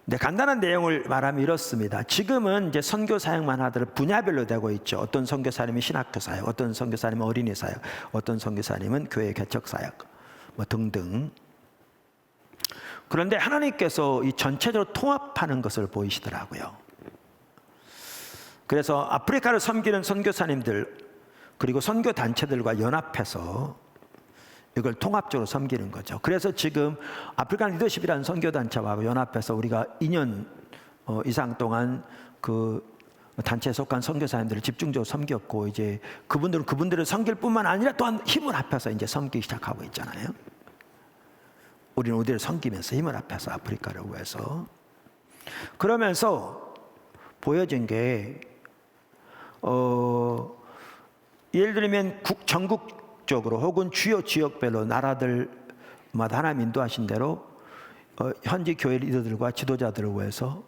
네, 간단한 내용을 말하면 이렇습니다. 지금은 이제 선교 사역만 하더라도 분야별로 되고 있죠. 어떤 선교사님이 신학교 사역, 어떤 선교사님은 어린이 사역, 어떤 선교사님은 교회 개척 사역, 등등. 그런데 하나님께서 이 전체적으로 통합하는 것을 보이시더라고요. 그래서 아프리카를 섬기는 선교사님들, 그리고 선교 단체들과 연합해서 이걸 통합적으로 섬기는 거죠. 그래서 지금 아프리칸 리더십이라는 선교 단체와 연합해서 우리가 2년 이상 동안 그 단체에 속한 선교사님들을 집중적으로 섬겼고, 이제 그분들을 섬길 뿐만 아니라 또한 힘을 합해서 이제 섬기기 시작하고 있잖아요. 우리는 우리를 섬기면서 힘을 합해서 아프리카를 위해서. 그러면서 보여진 게 예를 들면 전국적으로 혹은 주요 지역별로 나라들마다 하나님 인도하신 대로 현지 교회 리더들과 지도자들을 위해서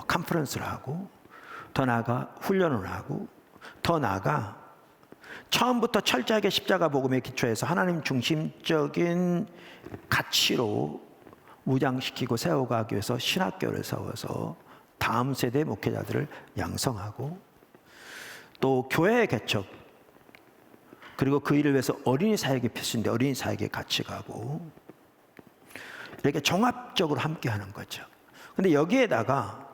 컨퍼런스를 하고, 더 나아가 훈련을 하고, 더 나아가 처음부터 철저하게 십자가 복음에 기초해서 하나님 중심적인 가치로 무장시키고 세워가기 위해서 신학교를 세워서 다음 세대 목회자들을 양성하고, 또 교회 개척, 그리고 그 일을 위해서 어린이 사역이 필수인데 어린이 사역에 같이 가고, 이렇게 종합적으로 함께 하는 거죠. 근데 여기에다가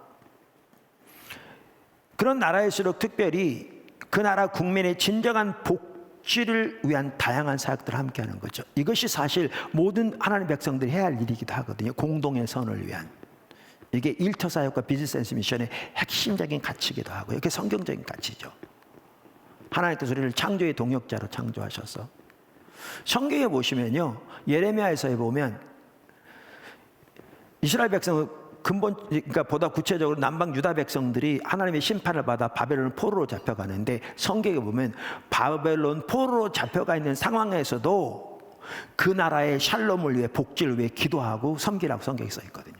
그런 나라일수록 특별히 그 나라 국민의 진정한 복지를 위한 다양한 사역들을 함께 하는 거죠. 이것이 사실 모든 하나님의 백성들이 해야 할 일이기도 하거든요. 공동의 선을 위한. 이게 일터 사역과 비즈니스 앤 미션의 핵심적인 가치이기도 하고, 이렇게 성경적인 가치죠. 하나님께서 우리를 창조의 동역자로 창조하셔서, 성경에 보시면요, 예레미야에서 보면 이스라엘 백성은 그러니까 보다 구체적으로 남방 유다 백성들이 하나님의 심판을 받아 바벨론 포로로 잡혀가는데, 성경에 보면 바벨론 포로로 잡혀가 있는 상황에서도 그 나라의 샬롬을 위해, 복지를 위해 기도하고 섬기라고 성경에 써 있거든요.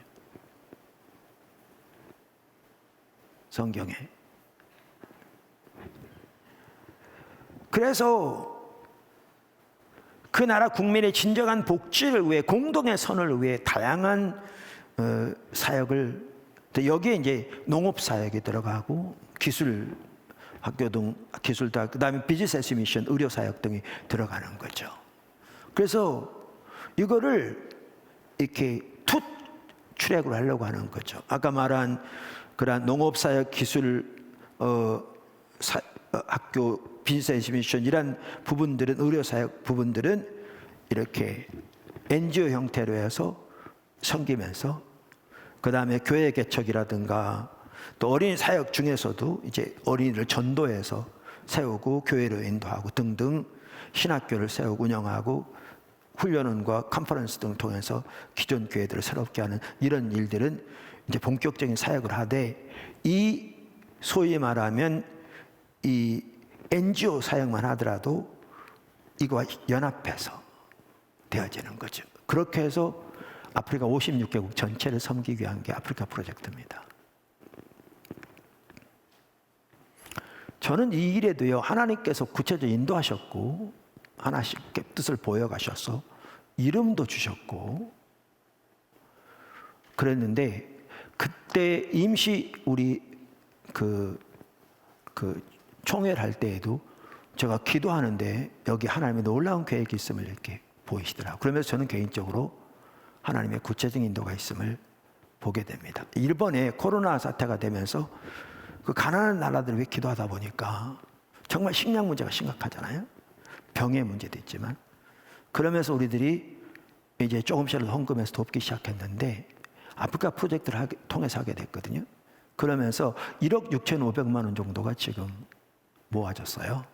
성경에. 그래서 그 나라 국민의 진정한 복지를 위해, 공동의 선을 위해 다양한 사역을, 여기에 이제 농업 사역이 들어가고, 기술 학교 등 기술다, 그다음에 비즈니스 미션, 의료 사역 등이 들어가는 거죠. 그래서 이거를 이렇게 투 트랙으로 하려고 하는 거죠. 아까 말한 그러한 농업사역 기술 학교 비즈니스 미션 이런 부분들은, 의료사역 부분들은 이렇게 NGO 형태로 해서 섬기면서, 그 다음에 교회 개척이라든가 또 어린이 사역 중에서도 이제 어린이를 전도해서 세우고 교회로 인도하고 등등 신학교를 세우고 운영하고 훈련원과 컨퍼런스 등을 통해서 기존 교회들을 새롭게 하는 이런 일들은 이제 본격적인 사역을 하되, 이 소위 말하면 이 NGO 사역만 하더라도 이거와 연합해서 되어지는 거죠. 그렇게 해서 아프리카 56개국 전체를 섬기기 위한 게 아프리카 프로젝트입니다. 저는 이 일에도요, 하나님께서 구체적으로 인도하셨고 하나씩 뜻을 보여가셔서 이름도 주셨고 그랬는데, 그때 임시 우리 그 총회를 할 때에도 제가 기도하는데 여기 하나님의 놀라운 계획이 있음을 이렇게 보이시더라고요. 그러면서 저는 개인적으로 하나님의 구체적인 인도가 있음을 보게 됩니다. 일본에 코로나 사태가 되면서 그 가난한 나라들을 왜 기도하다 보니까 정말 식량 문제가 심각하잖아요. 병의 문제도 있지만. 그러면서 우리들이 이제 조금씩이라도 헌금해서 돕기 시작했는데 아프리카 프로젝트를 통해서 하게 됐거든요. 그러면서 1억 6,500만 원 정도가 지금 모아졌어요.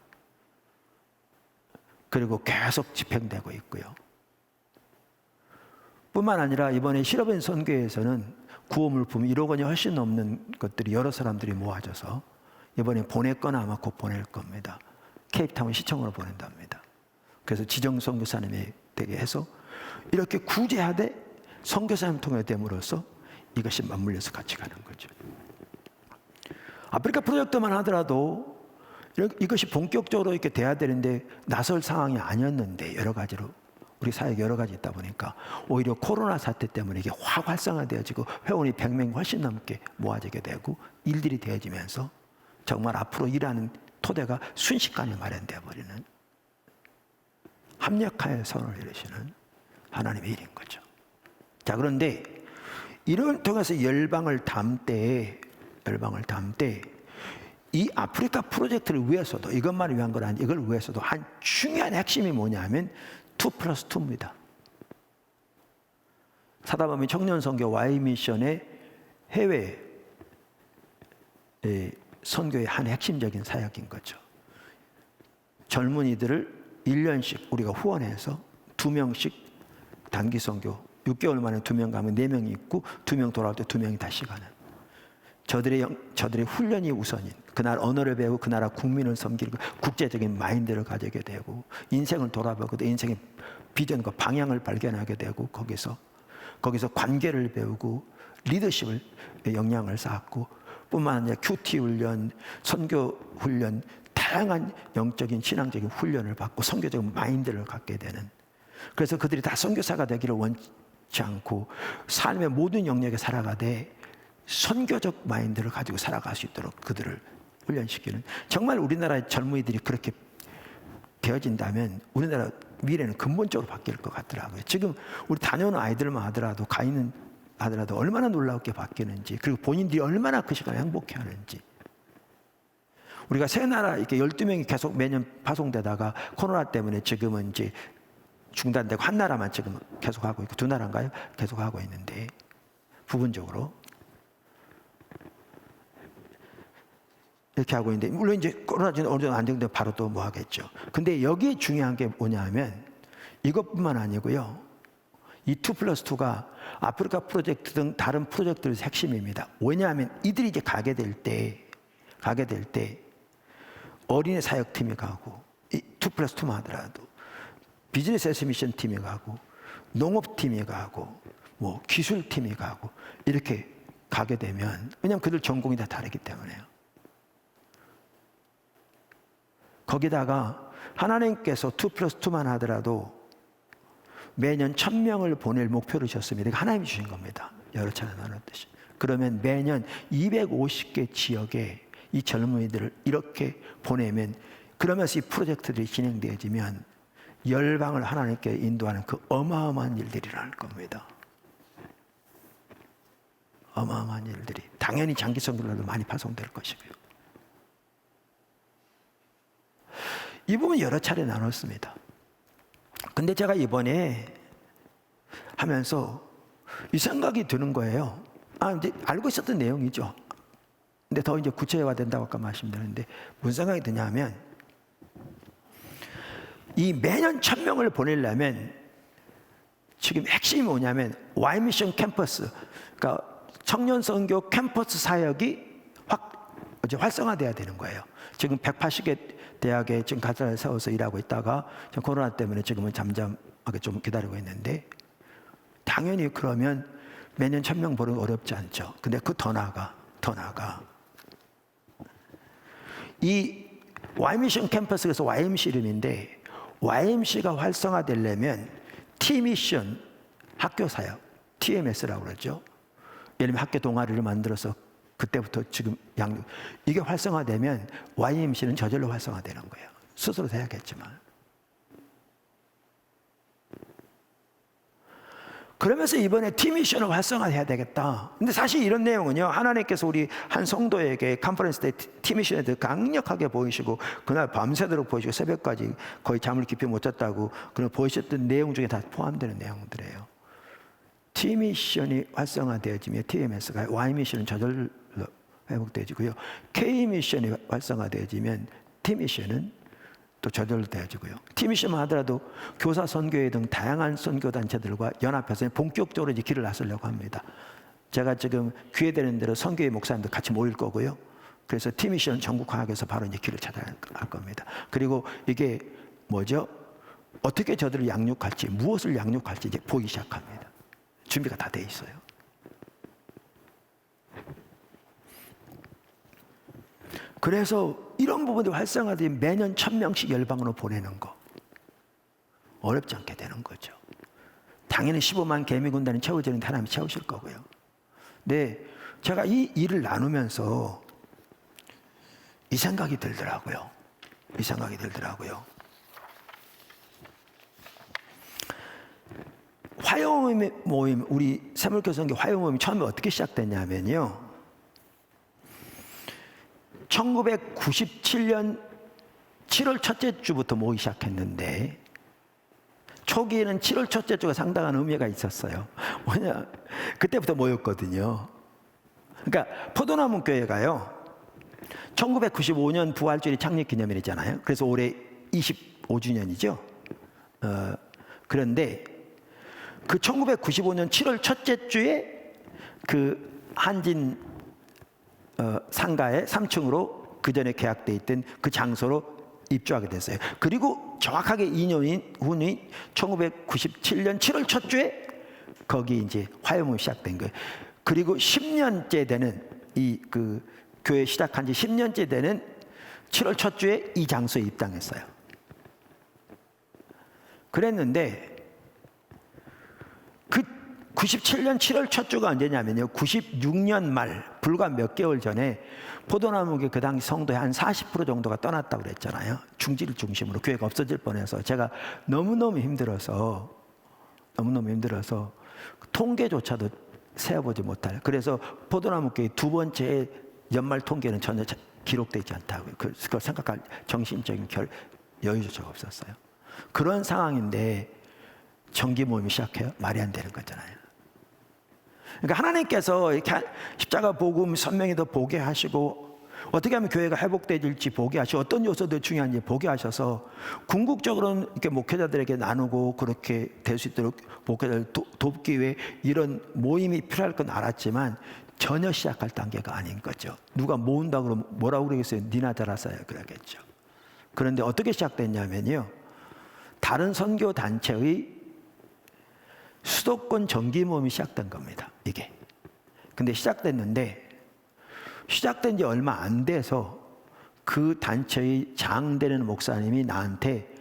그리고 계속 집행되고 있고요. 뿐만 아니라 이번에 실업인 선교에서는 구호물품 1억 원이 훨씬 넘는 것들이 여러 사람들이 모아져서 이번에 보냈거나 아마 곧 보낼 겁니다. 케이프타운 시청으로 보낸답니다. 그래서 지정 선교사님이 되게 해서 이렇게 구제하되 선교사님 통해 됨으로써 이것이 맞물려서 같이 가는 거죠. 아프리카 프로젝트만 하더라도 이것이 본격적으로 이렇게 돼야 되는데 나설 상황이 아니었는데, 여러 가지로 우리 사회에 여러 가지 있다 보니까 오히려 코로나 사태 때문에 이게 확 활성화되어지고 회원이 100명 훨씬 넘게 모아지게 되고 일들이 되어지면서 정말 앞으로 일하는 토대가 순식간에 마련되어 버리는, 합력하여 선을 이루시는 하나님의 일인 거죠. 자, 그런데 이를 통해서 열방을 담되 이 아프리카 프로젝트를 위해서도, 이것만을 위한 건 아니고 이걸 위해서도 한 중요한 핵심이 뭐냐면 2+2입니다. 사다보면 청년선교 Y미션의 해외 선교의 한 핵심적인 사역인 거죠. 젊은이들을 1년씩 우리가 후원해서 2명씩 단기 선교, 6개월 만에 2명 가면 4명이 있고 2명 돌아올 때 2명이 다시 가는, 저들의 훈련이 우선인, 그 나라 언어를 배우고 그 나라 국민을 섬기고 국제적인 마인드를 가지게 되고 인생을 돌아보고 인생의 비전과 방향을 발견하게 되고 거기서 관계를 배우고 리더십을 역량을 쌓고, 뿐만 아니라 큐티 훈련, 선교 훈련, 다양한 영적인 신앙적인 훈련을 받고 선교적인 마인드를 갖게 되는, 그래서 그들이 다 선교사가 되기를 원치 않고 삶의 모든 영역에 살아가되 선교적 마인드를 가지고 살아갈 수 있도록 그들을 훈련시키는, 정말 우리나라의 젊은이들이 그렇게 되어진다면 우리나라 미래는 근본적으로 바뀔 것 같더라고요. 지금 우리 다녀오는 아이들만 하더라도, 가 있는 하더라도 얼마나 놀랍게 바뀌는지, 그리고 본인들이 얼마나 그 시간을 행복해하는지. 우리가 세 나라 이렇게 12명이 계속 매년 파송되다가 코로나 때문에 지금은 이제 중단되고 한 나라만 지금 계속 하고 있고, 2나라인가요? 계속 하고 있는데, 부분적으로 이렇게 하고 있는데, 물론 이제 코로나 어느 정도 안정되면 바로 또 뭐 하겠죠. 근데 여기에 중요한 게 뭐냐면 이것뿐만 아니고요, 이 2+2가 아프리카 프로젝트 등 다른 프로젝트의 핵심입니다. 왜냐하면 이들이 이제 가게 될 때 어린이 사역팀이 가고, 이 2+2만 하더라도 비즈니스 애스미션 팀이 가고, 농업팀이 가고, 뭐 기술팀이 가고, 이렇게 가게 되면, 왜냐하면 그들 전공이 다 다르기 때문에요. 거기다가 하나님께서 2+2만 하더라도 매년 1,000명을 보낼 목표를 주셨습니다. 이거 하나님이 주신 겁니다. 여러 차례 나눴듯이. 그러면 매년 250개 지역에 이 젊은이들을 이렇게 보내면, 그러면서 이 프로젝트들이 진행되어지면 열방을 하나님께 인도하는 그 어마어마한 일들이 일어날 겁니다. 어마어마한 일들이 당연히 장기 선교로도 많이 파송될 것이고요. 이 부분 여러 차례 나눴습니다. 근데 제가 이번에 하면서 이 생각이 드는 거예요. 이제 알고 있었던 내용이죠. 근데 더 이제 구체화된다고 아까 말씀드렸는데 무슨 생각이 드냐면, 이 매년 1000명을 보내려면 지금 핵심이 뭐냐면 Y미션 캠퍼스, 그러니까 청년 선교 캠퍼스 사역이 활성화돼야 되는 거예요. 지금 180개 대학에 지금 가사를 세워서 일하고 있다가 코로나 때문에 지금은 잠잠하게 좀 기다리고 있는데, 당연히 그러면 매년 1000명 보는 거 어렵지 않죠. 근데 그 더 나아가 이 Y미션 캠퍼스, 그래서 YMC 이름인데, YMC가 활성화되려면 T미션 학교 사역, TMS라고 그러죠. 예를 들면 학교 동아리를 만들어서 그때부터 지금 이게 활성화되면 YMC는 저절로 활성화되는 거예요. 스스로 해야겠지만. 그러면서 이번에 T미션을 활성화해야 되겠다. 근데 사실 이런 내용은요, 하나님께서 우리 한 성도에게 컨퍼런스 때 T미션에 대해 강력하게 보이시고, 그날 밤새도록 보이시고, 새벽까지 거의 잠을 깊이 못 잤다고 그런 보이셨던 내용 중에 다 포함되는 내용들이에요. T미션이 활성화되어지면 TMS가, Y미션은 저절로 회복되어지고요. K미션이 활성화되어지면 T미션은 또 저절로 되어지고요. T미션만 하더라도 교사 선교회 등 다양한 선교 단체들과 연합해서 본격적으로 이제 길을 나서려고 합니다. 제가 지금 기회되는 대로 선교회 목사님들 같이 모일 거고요. 그래서 T미션 전국화하게해서 바로 이제 길을 찾아갈 겁니다. 그리고 이게 뭐죠? 어떻게 저들을 양육할지, 무엇을 양육할지 이제 보기 시작합니다. 준비가 다 돼 있어요. 그래서 이런 부분들이 활성화되면 매년 1000명씩 열방으로 보내는 거 어렵지 않게 되는 거죠. 당연히 15만 개미군단이 채워지는데 하나님이 채우실 거고요. 근데 제가 이 일을 나누면서 이 생각이 들더라고요. 화요 모임, 우리 새물교선교 화요 모임이 처음에 어떻게 시작됐냐면요, 1997년 7월 첫째 주부터 모이기 시작했는데, 초기에는 7월 첫째 주가 상당한 의미가 있었어요. 뭐냐, 그때부터 모였거든요. 그러니까 포도나무 교회가요, 1995년 부활주일이 창립 기념일이잖아요. 그래서 올해 25주년이죠. 그런데 그 1995년 7월 첫째 주에 그 한진 상가의 3층으로 그 전에 계약돼 있던 그 장소로 입주하게 됐어요. 그리고 정확하게 2년 후인 1997년 7월 첫 주에 거기 이제 화요모임이 시작된 거예요. 그리고 10년째 되는 이 그 교회 시작한 지 10년째 되는 7월 첫 주에 이 장소에 입당했어요. 그랬는데 그 97년 7월 첫 주가 언제냐면요, 96년 말, 불과 몇 개월 전에 포도나무교 그 당시 성도의 한 40% 정도가 떠났다고 그랬잖아요. 중지를 중심으로 교회가 없어질 뻔해서 제가 너무너무 힘들어서 통계조차도 세어보지 못할, 그래서 포도나무교의 두 번째 연말 통계는 전혀 기록되지 않다고요. 그걸 생각할 정신적인 여유조차가 없었어요. 그런 상황인데 정기 모임이 시작해요? 말이 안 되는 거잖아요. 그러니까 하나님께서 이렇게 십자가 복음 선명히도 보게 하시고, 어떻게 하면 교회가 회복될지 보게 하시고, 어떤 요소들이 중요한지 보게 하셔서 궁극적으로는 이렇게 목회자들에게 나누고 그렇게 될 수 있도록 목회자를 돕기 위해 이런 모임이 필요할 건 알았지만 전혀 시작할 단계가 아닌 거죠. 누가 모은다고 그러면 뭐라고 그러겠어요? 니나 잘하세요 그러겠죠. 그런데 어떻게 시작됐냐면요, 다른 선교 단체의 수도권 정기 모임이 시작된 겁니다. 이게. 근데 시작됐는데 시작된 지 얼마 안 돼서 그 단체의 장되는 목사님이 나한테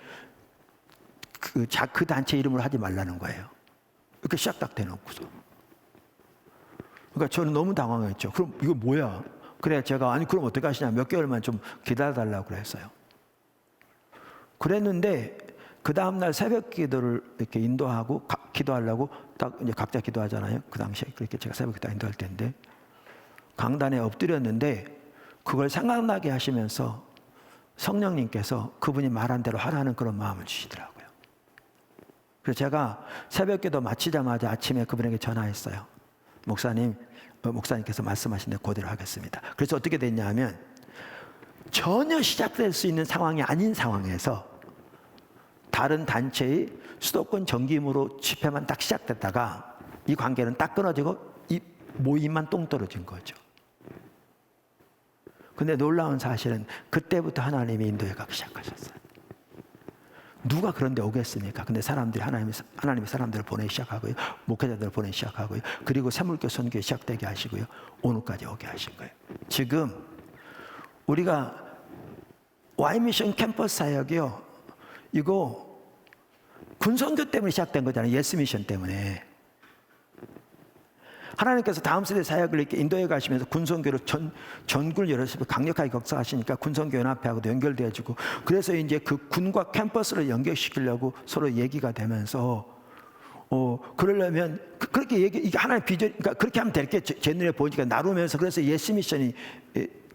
그 단체 이름을 하지 말라는 거예요. 이렇게 시작 딱 대놓고서. 그러니까 저는 너무 당황했죠. 그럼 이거 뭐야? 그래 제가 아니 그럼 어떻게 하시냐, 몇 개월만 좀 기다려달라고 그랬어요. 그랬는데 그 다음날 새벽 기도를 이렇게 인도하고 기도하려고 딱 이제 각자 기도하잖아요. 그 당시에 그렇게 제가 새벽 기도 인도할 때인데 강단에 엎드렸는데 그걸 생각나게 하시면서 성령님께서 그분이 말한 대로 하라는 그런 마음을 주시더라고요. 그래서 제가 새벽 기도 마치자마자 아침에 그분에게 전화했어요. 목사님께서 말씀하신 대로 그대로 하겠습니다. 그래서 어떻게 됐냐 하면 전혀 시작될 수 있는 상황이 아닌 상황에서 다른 단체의 수도권 정기임으로 집회만 딱 시작됐다가 이 관계는 딱 끊어지고 이 모임만 똥 떨어진 거죠. 근데 놀라운 사실은 그때부터 하나님이 인도해 가기 시작하셨어요. 누가 그런 데 오겠습니까? 근데 하나님이 사람들을 보내기 시작하고요. 목회자들을 보내기 시작하고요. 그리고 새물교 선교에 시작되게 하시고요. 오늘까지 오게 하신 거예요. 지금 우리가 Y미션 캠퍼스 사역이요. 이거 군선교 때문에 시작된 거잖아요. 예스미션 때문에. 하나님께서 다음 세대 사역을 이렇게 인도해 가시면서 군선교로 전국을 열어서 강력하게 역사하시니까 군선교 연합회하고도 연결되어지고 그래서 이제 그 군과 캠퍼스를 연결시키려고 서로 얘기가 되면서 그러려면 그렇게 이게 하나의 비전, 그러니까 그렇게 하면 될 게 제 눈에 보이니까 나누면서 그래서 예스 미션이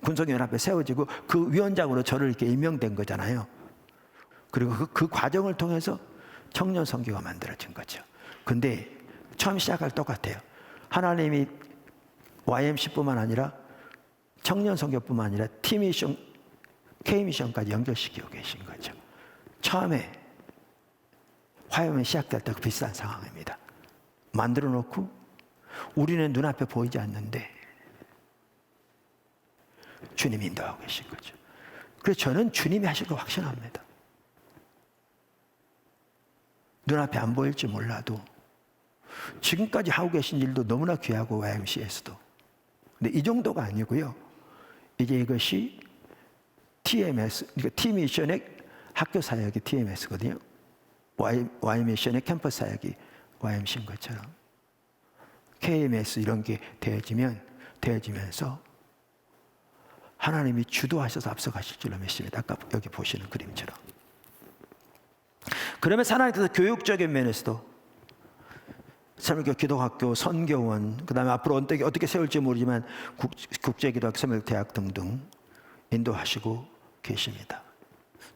군선교 연합회 세워지고 그 위원장으로 저를 이렇게 임명된 거잖아요. 그리고 그 과정을 통해서 청년 선교가 만들어진 거죠. 근데 처음 시작할 똑같아요. 하나님이 YMC뿐만 아니라 청년 선교뿐만 아니라 T미션, K미션까지 연결시키고 계신 거죠. 처음에 화염이 시작될 때 그 비슷한 상황입니다. 만들어 놓고 우리는 눈앞에 보이지 않는데 주님이 인도하고 계신 거죠. 그래서 저는 주님이 하실 거 확신합니다. 눈앞에 안 보일지 몰라도 지금까지 하고 계신 일도 너무나 귀하고 YMCA에서도. 근데 이 정도가 아니고요. 이제 이것이 TMS, 그러니까 T미션의 학교 사역이 TMS거든요. Y미션의 캠퍼스 사역이 YMC인 것처럼 KMS 이런 게 되어지면서 하나님이 주도하셔서 앞서가실 줄로 믿습니다. 아까 여기 보시는 그림처럼. 그러면서 하나님께서 교육적인 면에서도 새물교 기도학교, 선교원, 그 다음에 앞으로 어떻게 세울지 모르지만 국제기도학교, 새물대학 등등 인도하시고 계십니다.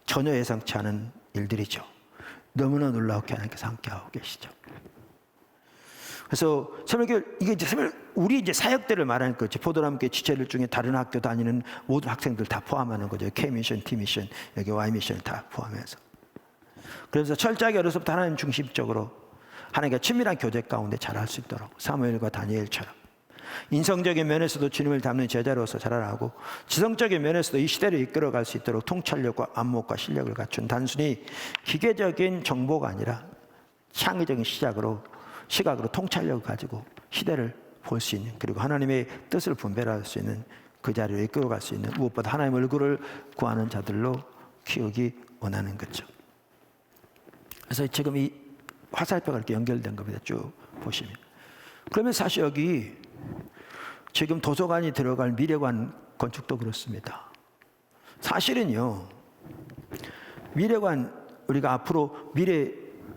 전혀 예상치 않은 일들이죠. 너무나 놀라웠게 하나님께서 함께하고 계시죠. 그래서 새물교, 우리 이제 사역대를 말하는 거죠. 포도나무교회 지체들 중에 다른 학교 다니는 모든 학생들 다 포함하는 거죠. K미션, T미션, 여기 Y미션을 다 포함해서. 그래서 철저하게 어려서부터 하나님 중심적으로 하나님과 친밀한 교제 가운데 자랄 수 있도록 사무엘과 다니엘처럼 인성적인 면에서도 주님을 닮는 제자로서 자라나고 지성적인 면에서도 이 시대를 이끌어갈 수 있도록 통찰력과 안목과 실력을 갖춘 단순히 기계적인 정보가 아니라 창의적인 시각으로 통찰력을 가지고 시대를 볼 수 있는 그리고 하나님의 뜻을 분별할 수 있는 그 자리를 이끌어갈 수 있는 무엇보다 하나님의 얼굴을 구하는 자들로 키우기 원하는 거죠. 그래서 지금 이 화살표가 이렇게 연결된 겁니다. 쭉 보시면. 그러면 사실 여기 지금 도서관이 들어갈 미래관 건축도 그렇습니다. 사실은요, 미래관, 우리가 앞으로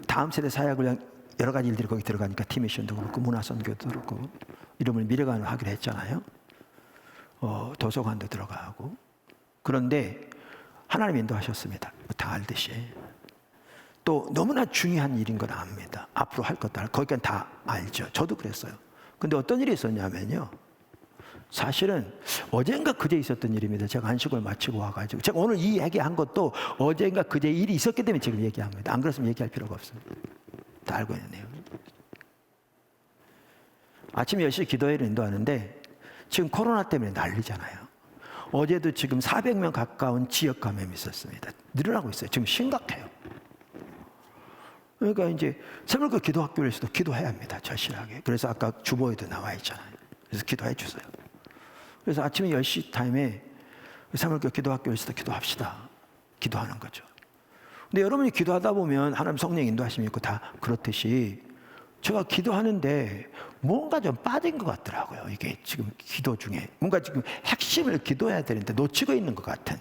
다음 세대 사역을 위한 여러 가지 일들이 거기 들어가니까 T미션도 그렇고 문화선교도 그렇고 이름을 미래관을 하기로 했잖아요. 도서관도 들어가고. 그런데 하나님 인도하셨습니다. 다 알듯이. 또 너무나 중요한 일인 건 압니다. 앞으로 할 것들 거기까지 다 알죠. 저도 그랬어요. 근데 어떤 일이 있었냐면요. 사실은 어젠가 그제 있었던 일입니다. 제가 안식을 마치고 와가지고 제가 오늘 이 얘기한 것도 어젠가 그제 일이 있었기 때문에 지금 얘기합니다. 안 그랬으면 얘기할 필요가 없습니다. 다 알고 있는 내용. 아침 10시 기도회를 인도하는데 지금 코로나 때문에 난리잖아요. 어제도 지금 400명 가까운 지역 감염이 있었습니다. 늘어나고 있어요. 지금 심각해요. 그러니까 이제 새물교 기도학교에서도 기도해야 합니다. 절실하게. 그래서 아까 주보에도 나와 있잖아요. 그래서 기도해 주세요. 그래서 아침에 10시 타임에 새물교 기도학교에서도 기도합시다. 기도하는 거죠. 근데 여러분이 기도하다 보면 하나님 성령 인도하심이 있고 다 그렇듯이 제가 기도하는데 뭔가 좀 빠진 것 같더라고요. 이게 지금 기도 중에 뭔가 지금 핵심을 기도해야 되는데 놓치고 있는 것 같은.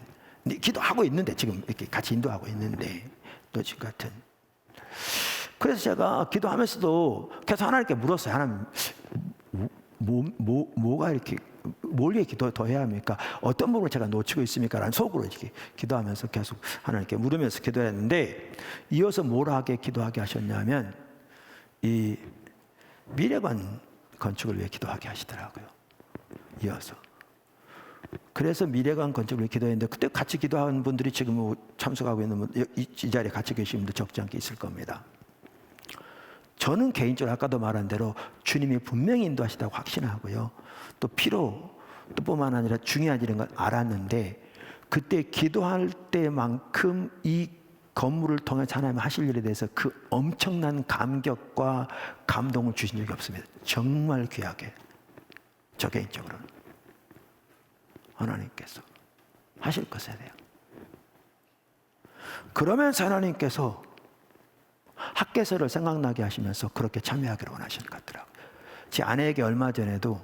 기도하고 있는데 지금 이렇게 같이 인도하고 있는데 놓친 것 같은. 그래서 제가 기도하면서도 계속 하나님께 물었어요. 하나님, 뭐가 이렇게, 뭘 이렇게 더 해야 합니까? 어떤 부분을 제가 놓치고 있습니까? 라는 속으로 이렇게 기도하면서 계속 하나님께 물으면서 기도했는데, 이어서 뭘 하게 기도하게 하셨냐면, 이 미래관 건축을 위해 기도하게 하시더라고요. 이어서. 그래서 미래관 건축을 위해 기도했는데, 그때 같이 기도한 분들이 지금 참석하고 있는 분, 이 자리에 같이 계신 분들 적지 않게 있을 겁니다. 저는 개인적으로 아까도 말한 대로 주님이 분명히 인도하시다고 확신하고요. 또 또뿐만 아니라 중요한 일인 걸 알았는데, 그때 기도할 때만큼 이 건물을 통해서 하나님 하실 일에 대해서 그 엄청난 감격과 감동을 주신 적이 없습니다. 정말 귀하게, 저 개인적으로는 하나님께서 하실 것에 대해. 그러면서 하나님께서 학개서를 생각나게 하시면서 그렇게 참여하기를 원하시는 것 같더라고요. 제 아내에게 얼마 전에도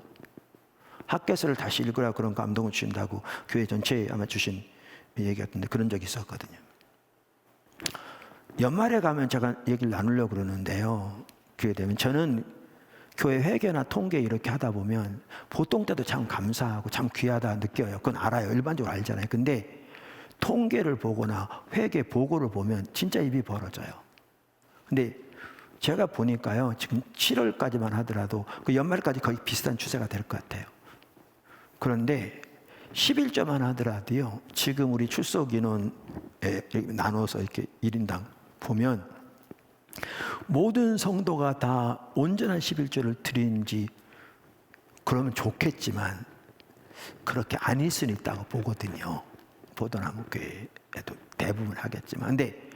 학개서를 다시 읽으라 그런 감동을 주신다고 교회 전체에 아마 주신 얘기였는데, 그런 적이 있었거든요. 연말에 가면 제가 얘기를 나누려고 그러는데요. 기회 되면 저는 교회 회계나 통계 이렇게 하다 보면 보통 때도 참 감사하고 참 귀하다 느껴요. 그건 알아요. 일반적으로 알잖아요. 근데 통계를 보거나 회계 보고를 보면 진짜 입이 벌어져요. 근데 제가 보니까요, 지금 7월까지만 하더라도 그 연말까지 거의 비슷한 추세가 될 것 같아요. 그런데 11조만 하더라도요, 지금 우리 출석 인원에 나눠서 이렇게 1인당 보면 모든 성도가 다 온전한 11조를 드리는지 그러면 좋겠지만 그렇게 아닐 수는 있다고 보거든요. 보도나무 교회에도 대부분 하겠지만. 근데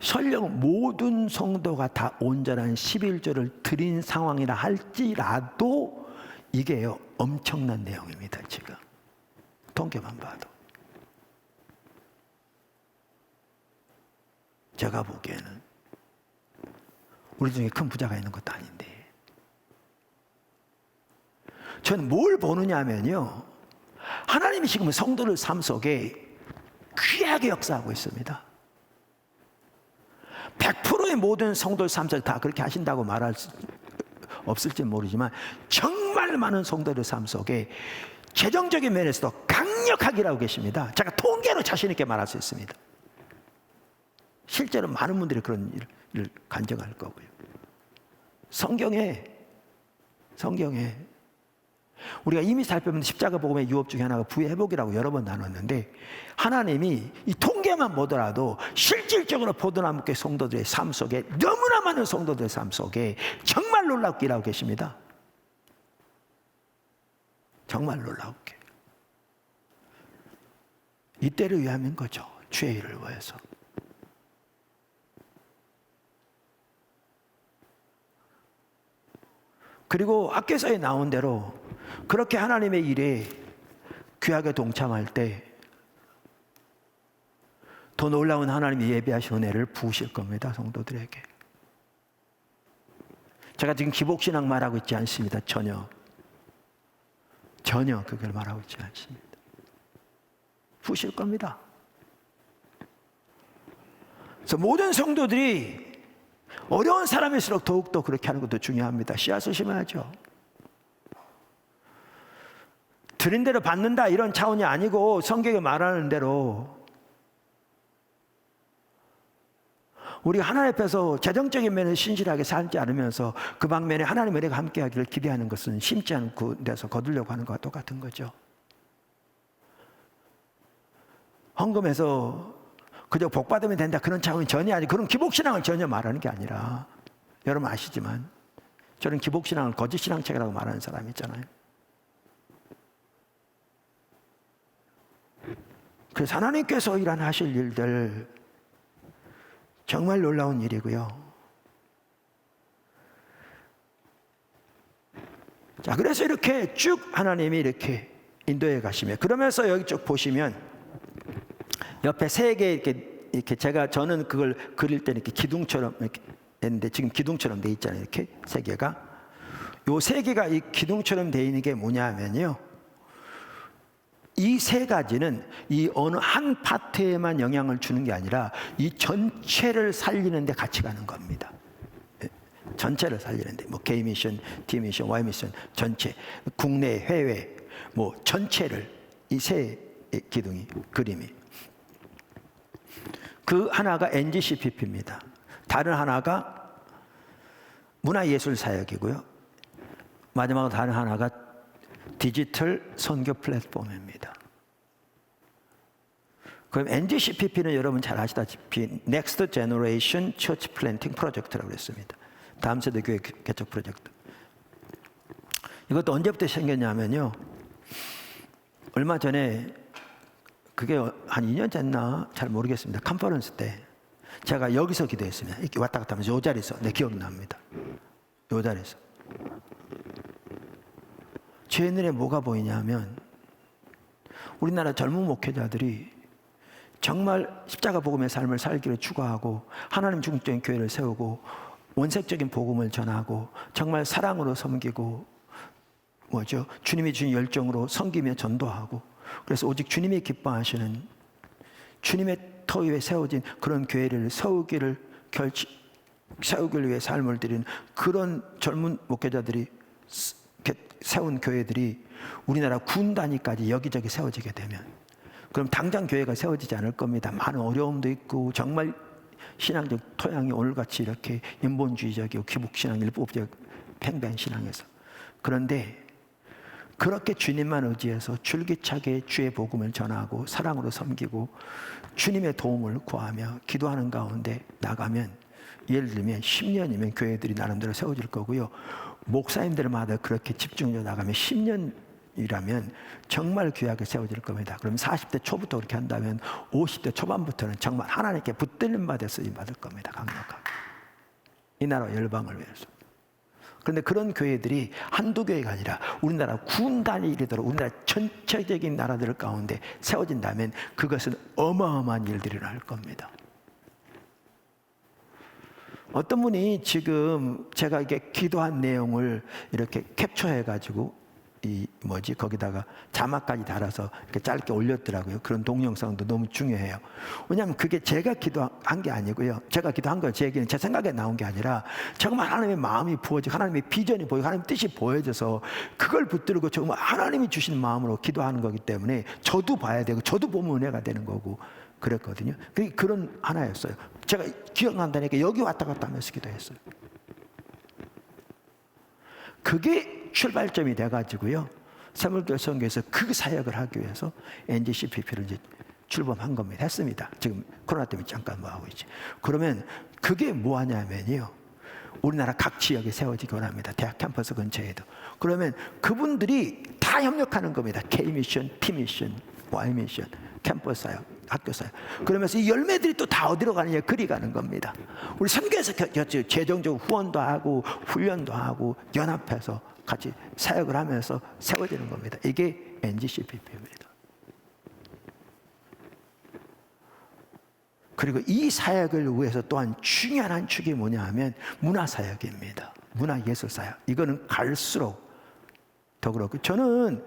설령 모든 성도가 다 온전한 11조를 드린 상황이라 할지라도 이게요, 엄청난 내용입니다. 지금 통계만 봐도. 제가 보기에는 우리 중에 큰 부자가 있는 것도 아닌데, 저는 뭘 보느냐 하면요, 하나님이 지금 성도들 삶 속에 귀하게 역사하고 있습니다. 100%의 모든 성도들 삶 속에 다 그렇게 하신다고 말할 수 없을지 모르지만, 정말 많은 성도들 삶 속에 재정적인 면에서도 강력하게 일하고 계십니다. 제가 통계로 자신 있게 말할 수 있습니다. 실제로 많은 분들이 그런 일을 간증할 거고요. 성경에 우리가 이미 살펴본 십자가 복음의 유업 중에 하나가 부의 회복이라고 여러 번 나눴는데, 하나님이 이 통계만 보더라도 실질적으로 포도나무교회 성도들의 삶 속에, 너무나 많은 성도들의 삶 속에 정말 놀랍게 일하고 계십니다. 정말 놀랍게. 이때를 위함인 거죠. 주의 일을 위해서. 그리고 학개서에 나온 대로 그렇게 하나님의 일에 귀하게 동참할 때 더 놀라운 하나님이 예비하신 은혜를 부으실 겁니다. 성도들에게. 제가 지금 기복신앙 말하고 있지 않습니다. 전혀 그걸 말하고 있지 않습니다. 부으실 겁니다. 그래서 모든 성도들이 어려운 사람일수록 더욱더 그렇게 하는 것도 중요합니다. 씨앗을 심어야죠. 드린 대로 받는다 이런 차원이 아니고, 성경이 말하는 대로 우리가 하나님 앞에서 재정적인 면에 신실하게 살지 않으면서 그 방면에 하나님의 은혜가 함께하기를 기대하는 것은 심지 않고 데서 거두려고 하는 것과 똑같은 거죠. 헌금해서 그저 복 받으면 된다 그런 차원이 전혀 아니고, 그런 기복신앙을 전혀 말하는 게 아니라, 여러분 아시지만 저는 기복신앙을 거짓신앙책이라고 말하는 사람이 있잖아요. 그래서 하나님께서 일하실 일들 정말 놀라운 일이고요. 자, 그래서 이렇게 쭉 하나님이 이렇게 인도해 가시며, 그러면서 여기 쭉 보시면 옆에 세 개 이렇게 저는 그걸 그릴 때는 이렇게 기둥처럼 이렇게 했는데, 지금 기둥처럼 돼 있잖아요. 이렇게 세 개가. 요 세 개가 이 기둥처럼 돼 있는 게 뭐냐면요, 이 세 가지는 이 어느 한 파트에만 영향을 주는 게 아니라 이 전체를 살리는 데 같이 가는 겁니다. 전체를 살리는데 뭐 K 미션, T 미션, Y 미션 전체, 국내, 해외 뭐 전체를 이 세 기둥이 그림이 그 하나가 NGCPP입니다. 다른 하나가 문화예술 사역이고요. 마지막으로 다른 하나가 디지털 선교 플랫폼입니다. 그럼 NGCPP는 여러분 잘 아시다시피 Next Generation Church Planting Project라고 했습니다. 다음 세대 교회 개척 프로젝트. 이것도 언제부터 생겼냐면요. 얼마 전에 그게 한 2년 됐나 잘 모르겠습니다. 컨퍼런스 때 제가 여기서 기도했습니다. 이렇게 왔다 갔다 하면서 이 자리에서 내 기억이 납니다. 이 자리에서 제 눈에 뭐가 보이냐면 우리나라 젊은 목회자들이 정말 십자가 복음의 삶을 살기를 추구하고 하나님 중심적인 교회를 세우고 원색적인 복음을 전하고 정말 사랑으로 섬기고 주님이 주신 열정으로 섬기며 전도하고 그래서 오직 주님이 기뻐하시는 주님의 터 위에 세워진 그런 교회를 세우기를 위해 삶을 드리는 그런 젊은 목회자들이 세운 교회들이 우리나라 군 단위까지 여기저기 세워지게 되면 그럼 당장 교회가 세워지지 않을 겁니다. 많은 어려움도 있고 정말 신앙적 토양이 오늘같이 이렇게 인본주의적이고 기복신앙, 일부업적 팽배한 신앙에서 그런데 그렇게 주님만 의지해서 줄기차게 주의 복음을 전하고 사랑으로 섬기고 주님의 도움을 구하며 기도하는 가운데 나가면 예를 들면 10년이면 교회들이 나름대로 세워질 거고요. 목사님들마다 그렇게 집중적으로 나가면 10년이라면 정말 귀하게 세워질 겁니다. 그럼 40대 초부터 그렇게 한다면 50대 초반부터는 정말 하나님께 붙들림 받아 쓰임 받을 겁니다. 강력하게. 이 나라 열방을 위해서. 그런데 그런 교회들이 한두 교회가 아니라 우리나라 군 단위 이르도록 우리나라 전체적인 나라들 가운데 세워진다면 그것은 어마어마한 일들이 일어날 겁니다. 어떤 분이 지금 제가 이게 기도한 내용을 이렇게 캡처해가지고 거기다가 자막까지 달아서 이렇게 짧게 올렸더라고요. 그런 동영상도 너무 중요해요. 왜냐하면 그게 제가 기도한 게 아니고요. 제가 기도한 건 제 얘기는 제 생각에 나온 게 아니라 정말 하나님의 마음이 부어지고 하나님의 비전이 보이고 하나님의 뜻이 보여져서 그걸 붙들고 정말 하나님이 주신 마음으로 기도하는 거기 때문에 저도 봐야 되고 저도 보면 은혜가 되는 거고 그랬거든요. 그게 그런 하나였어요. 제가 기억난다니까 여기 왔다 갔다 하면서 기도했어요. 그게 출발점이 돼가지고요. 세물교회 선교에서 그 사역을 하기 위해서 NGCPP를 이제 출범한 겁니다. 했습니다. 지금 코로나 때문에 잠깐 뭐 하고 있지. 그러면 그게 뭐 하냐면요. 우리나라 각 지역에 세워지기 원합니다. 대학 캠퍼스 근처에도. 그러면 그분들이 다 협력하는 겁니다. K미션, T미션, Y미션, 캠퍼스 사역, 학교 사역. 그러면서 이 열매들이 또 다 어디로 가느냐 그리 가는 겁니다. 우리 선교에서 재정적 후원도 하고 훈련도 하고 연합해서 같이 사역을 하면서 세워지는 겁니다. 이게 NGCPP입니다. 그리고 이 사역을 위해서 또한 중요한 한 축이 뭐냐 하면 문화사역입니다. 문화예술사역. 이거는 갈수록 더 그렇고 저는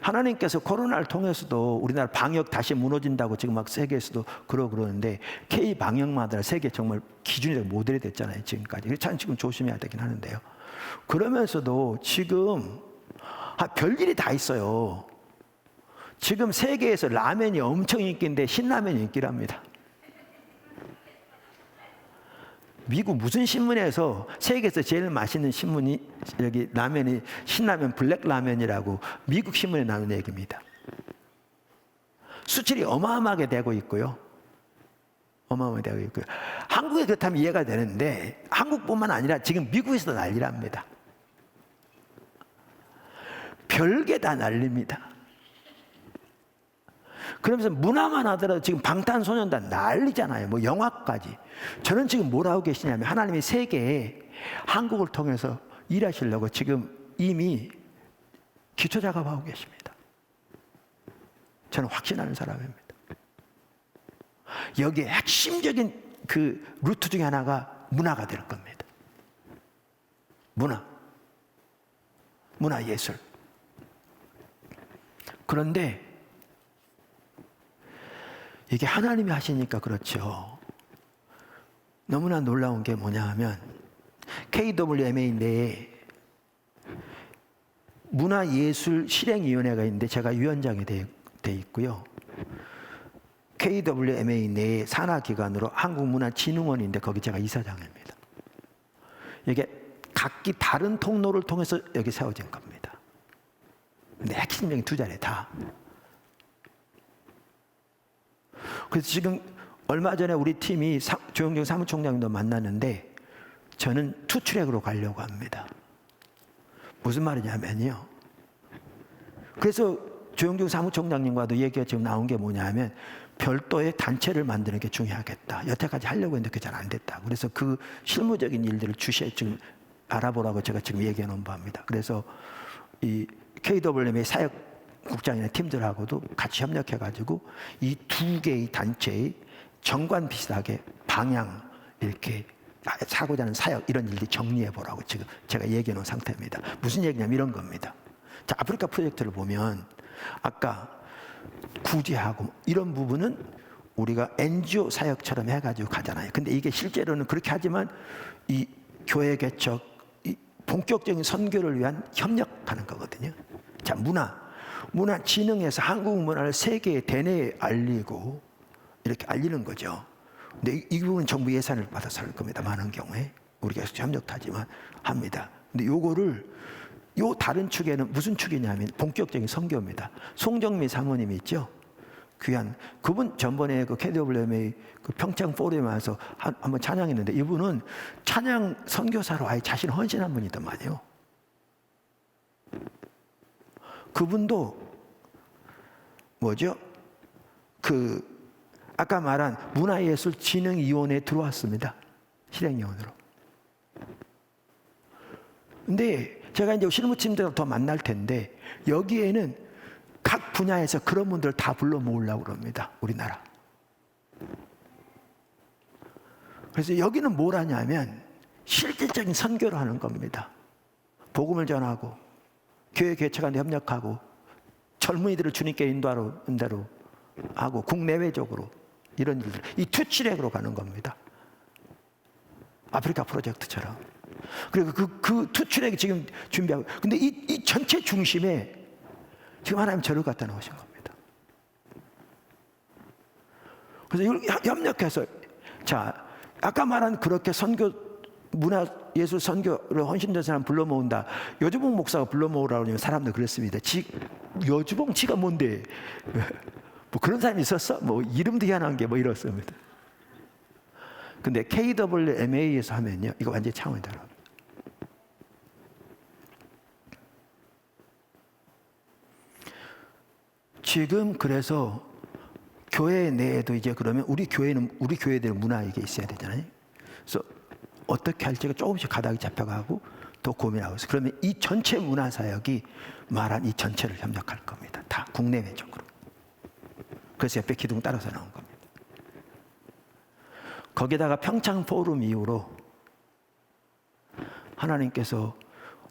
하나님께서 코로나를 통해서도 우리나라 방역 다시 무너진다고 지금 막 세계에서도 그러는데 K 방역마다 세계 정말 기준이 모델이 됐잖아요. 지금까지. 참 지금 조심해야 되긴 하는데요. 그러면서도 지금 별일이 다 있어요. 지금 세계에서 라면이 엄청 인기인데 신라면이 인기랍니다. 미국 무슨 신문에서 세계에서 제일 맛있는 신문이 여기 라면이 신라면 블랙 라면이라고 미국 신문에 나오는 얘기입니다. 수출이 어마어마하게 되고 있고요. 어마어마하게 되고 있고요. 한국에 그렇다면 이해가 되는데 한국뿐만 아니라 지금 미국에서도 난리랍니다. 별게 다 난립니다. 그러면서 문화만 하더라도 지금 방탄소년단 난리잖아요. 뭐 영화까지. 저는 지금 뭘 하고 계시냐면 하나님이 세계에 한국을 통해서 일하시려고 지금 이미 기초 작업하고 계십니다. 저는 확신하는 사람입니다. 여기에 핵심적인 그 루트 중에 하나가 문화가 될 겁니다. 문화 예술. 그런데 이게 하나님이 하시니까 그렇죠. 너무나 놀라운 게 뭐냐 하면 KWMA 내에 문화예술실행위원회가 있는데 제가 위원장이 돼 있고요. KWMA 내에 산하기관으로 한국문화진흥원인데 거기 제가 이사장입니다. 이게 각기 다른 통로를 통해서 여기 세워진 겁니다. 근데 핵심적인 두 자리 다. 그래서 지금 얼마 전에 우리 팀이 조영정 사무총장도 만났는데 저는 투트랙으로 가려고 합니다. 무슨 말이냐면요. 그래서 조영정 사무총장님과도 얘기가 지금 나온 게 뭐냐면 별도의 단체를 만드는 게 중요하겠다. 여태까지 하려고 했는데 그게 잘 안 됐다. 그래서 그 실무적인 일들을 주시에 지금 알아보라고 제가 지금 얘기해 놓은 바입니다. 그래서 이 KWM의 사역국장이나 팀들하고도 같이 협력해가지고 이 두 개의 단체의 정관 비슷하게 방향 이렇게 하고자 하는 사역 이런 일들 정리해 보라고 지금 제가 얘기해 놓은 상태입니다. 무슨 얘기냐면 이런 겁니다. 자, 아프리카 프로젝트를 보면 아까 구제하고 이런 부분은 우리가 NGO 사역처럼 해가지고 가잖아요. 근데 이게 실제로는 그렇게 하지만 이 교회 개척, 이 본격적인 선교를 위한 협력하는 거거든요. 자, 문화진흥에서 한국 문화를 세계에 대내에 알리고 이렇게 알리는 거죠. 근데 이 부분은 정부 예산을 받아서 할 겁니다. 많은 경우에 우리가 협력도 하지만 합니다. 근데 요거를 요 다른 축에는 무슨 축이냐면 본격적인 선교입니다. 송정미 사모님이 있죠. 귀한 그분 전번에 그 KWMA 그 평창 포럼에 와서 한번 찬양했는데 이분은 찬양 선교사로 아예 자신 헌신한 분이더만요. 그분도 뭐죠? 그 아까 말한 문화예술진흥위원회에 들어왔습니다. 실행위원으로. 근데 제가 이제 실무팀들하고 더 만날 텐데 여기에는 각 분야에서 그런 분들 다 불러 모으려고 그럽니다. 우리나라. 그래서 여기는 뭘 하냐면 실질적인 선교를 하는 겁니다. 복음을 전하고 교회 개척하는 데 협력하고 젊은이들을 주님께 인도하는 대로 하고 국내외적으로 이런 일들 이 투트랙으로 가는 겁니다. 아프리카 프로젝트처럼. 그리고 그 투트랙이 지금 준비하고 근데 이 전체 중심에 지금 하나님 저를 갖다 놓으신 겁니다. 그래서 이걸 협력해서 자 아까 말한 그렇게 선교 문화예술 선교를 헌신된 사람 불러 모은다. 여주봉 목사가 불러 모으라고 하면 사람들 그랬습니다. 여주봉 지가 뭔데? 뭐 그런 사람이 있었어? 뭐 이름도 희한한 게 뭐 이렇습니다. 근데 KWMA에서 하면요 이거 완전히 차원이 다릅니다. 지금 그래서 교회 내에도 이제 그러면 우리 교회들 문화 이게 있어야 되잖아요. 그래서 어떻게 할지가 조금씩 가닥이 잡혀가고 더 고민하고 있어요. 그러면 이 전체 문화 사역이 말한 이 전체를 협력할 겁니다. 다 국내외적으로. 그래서 옆에 기둥 따라서 나온 겁니다. 거기다가 평창 포럼 이후로 하나님께서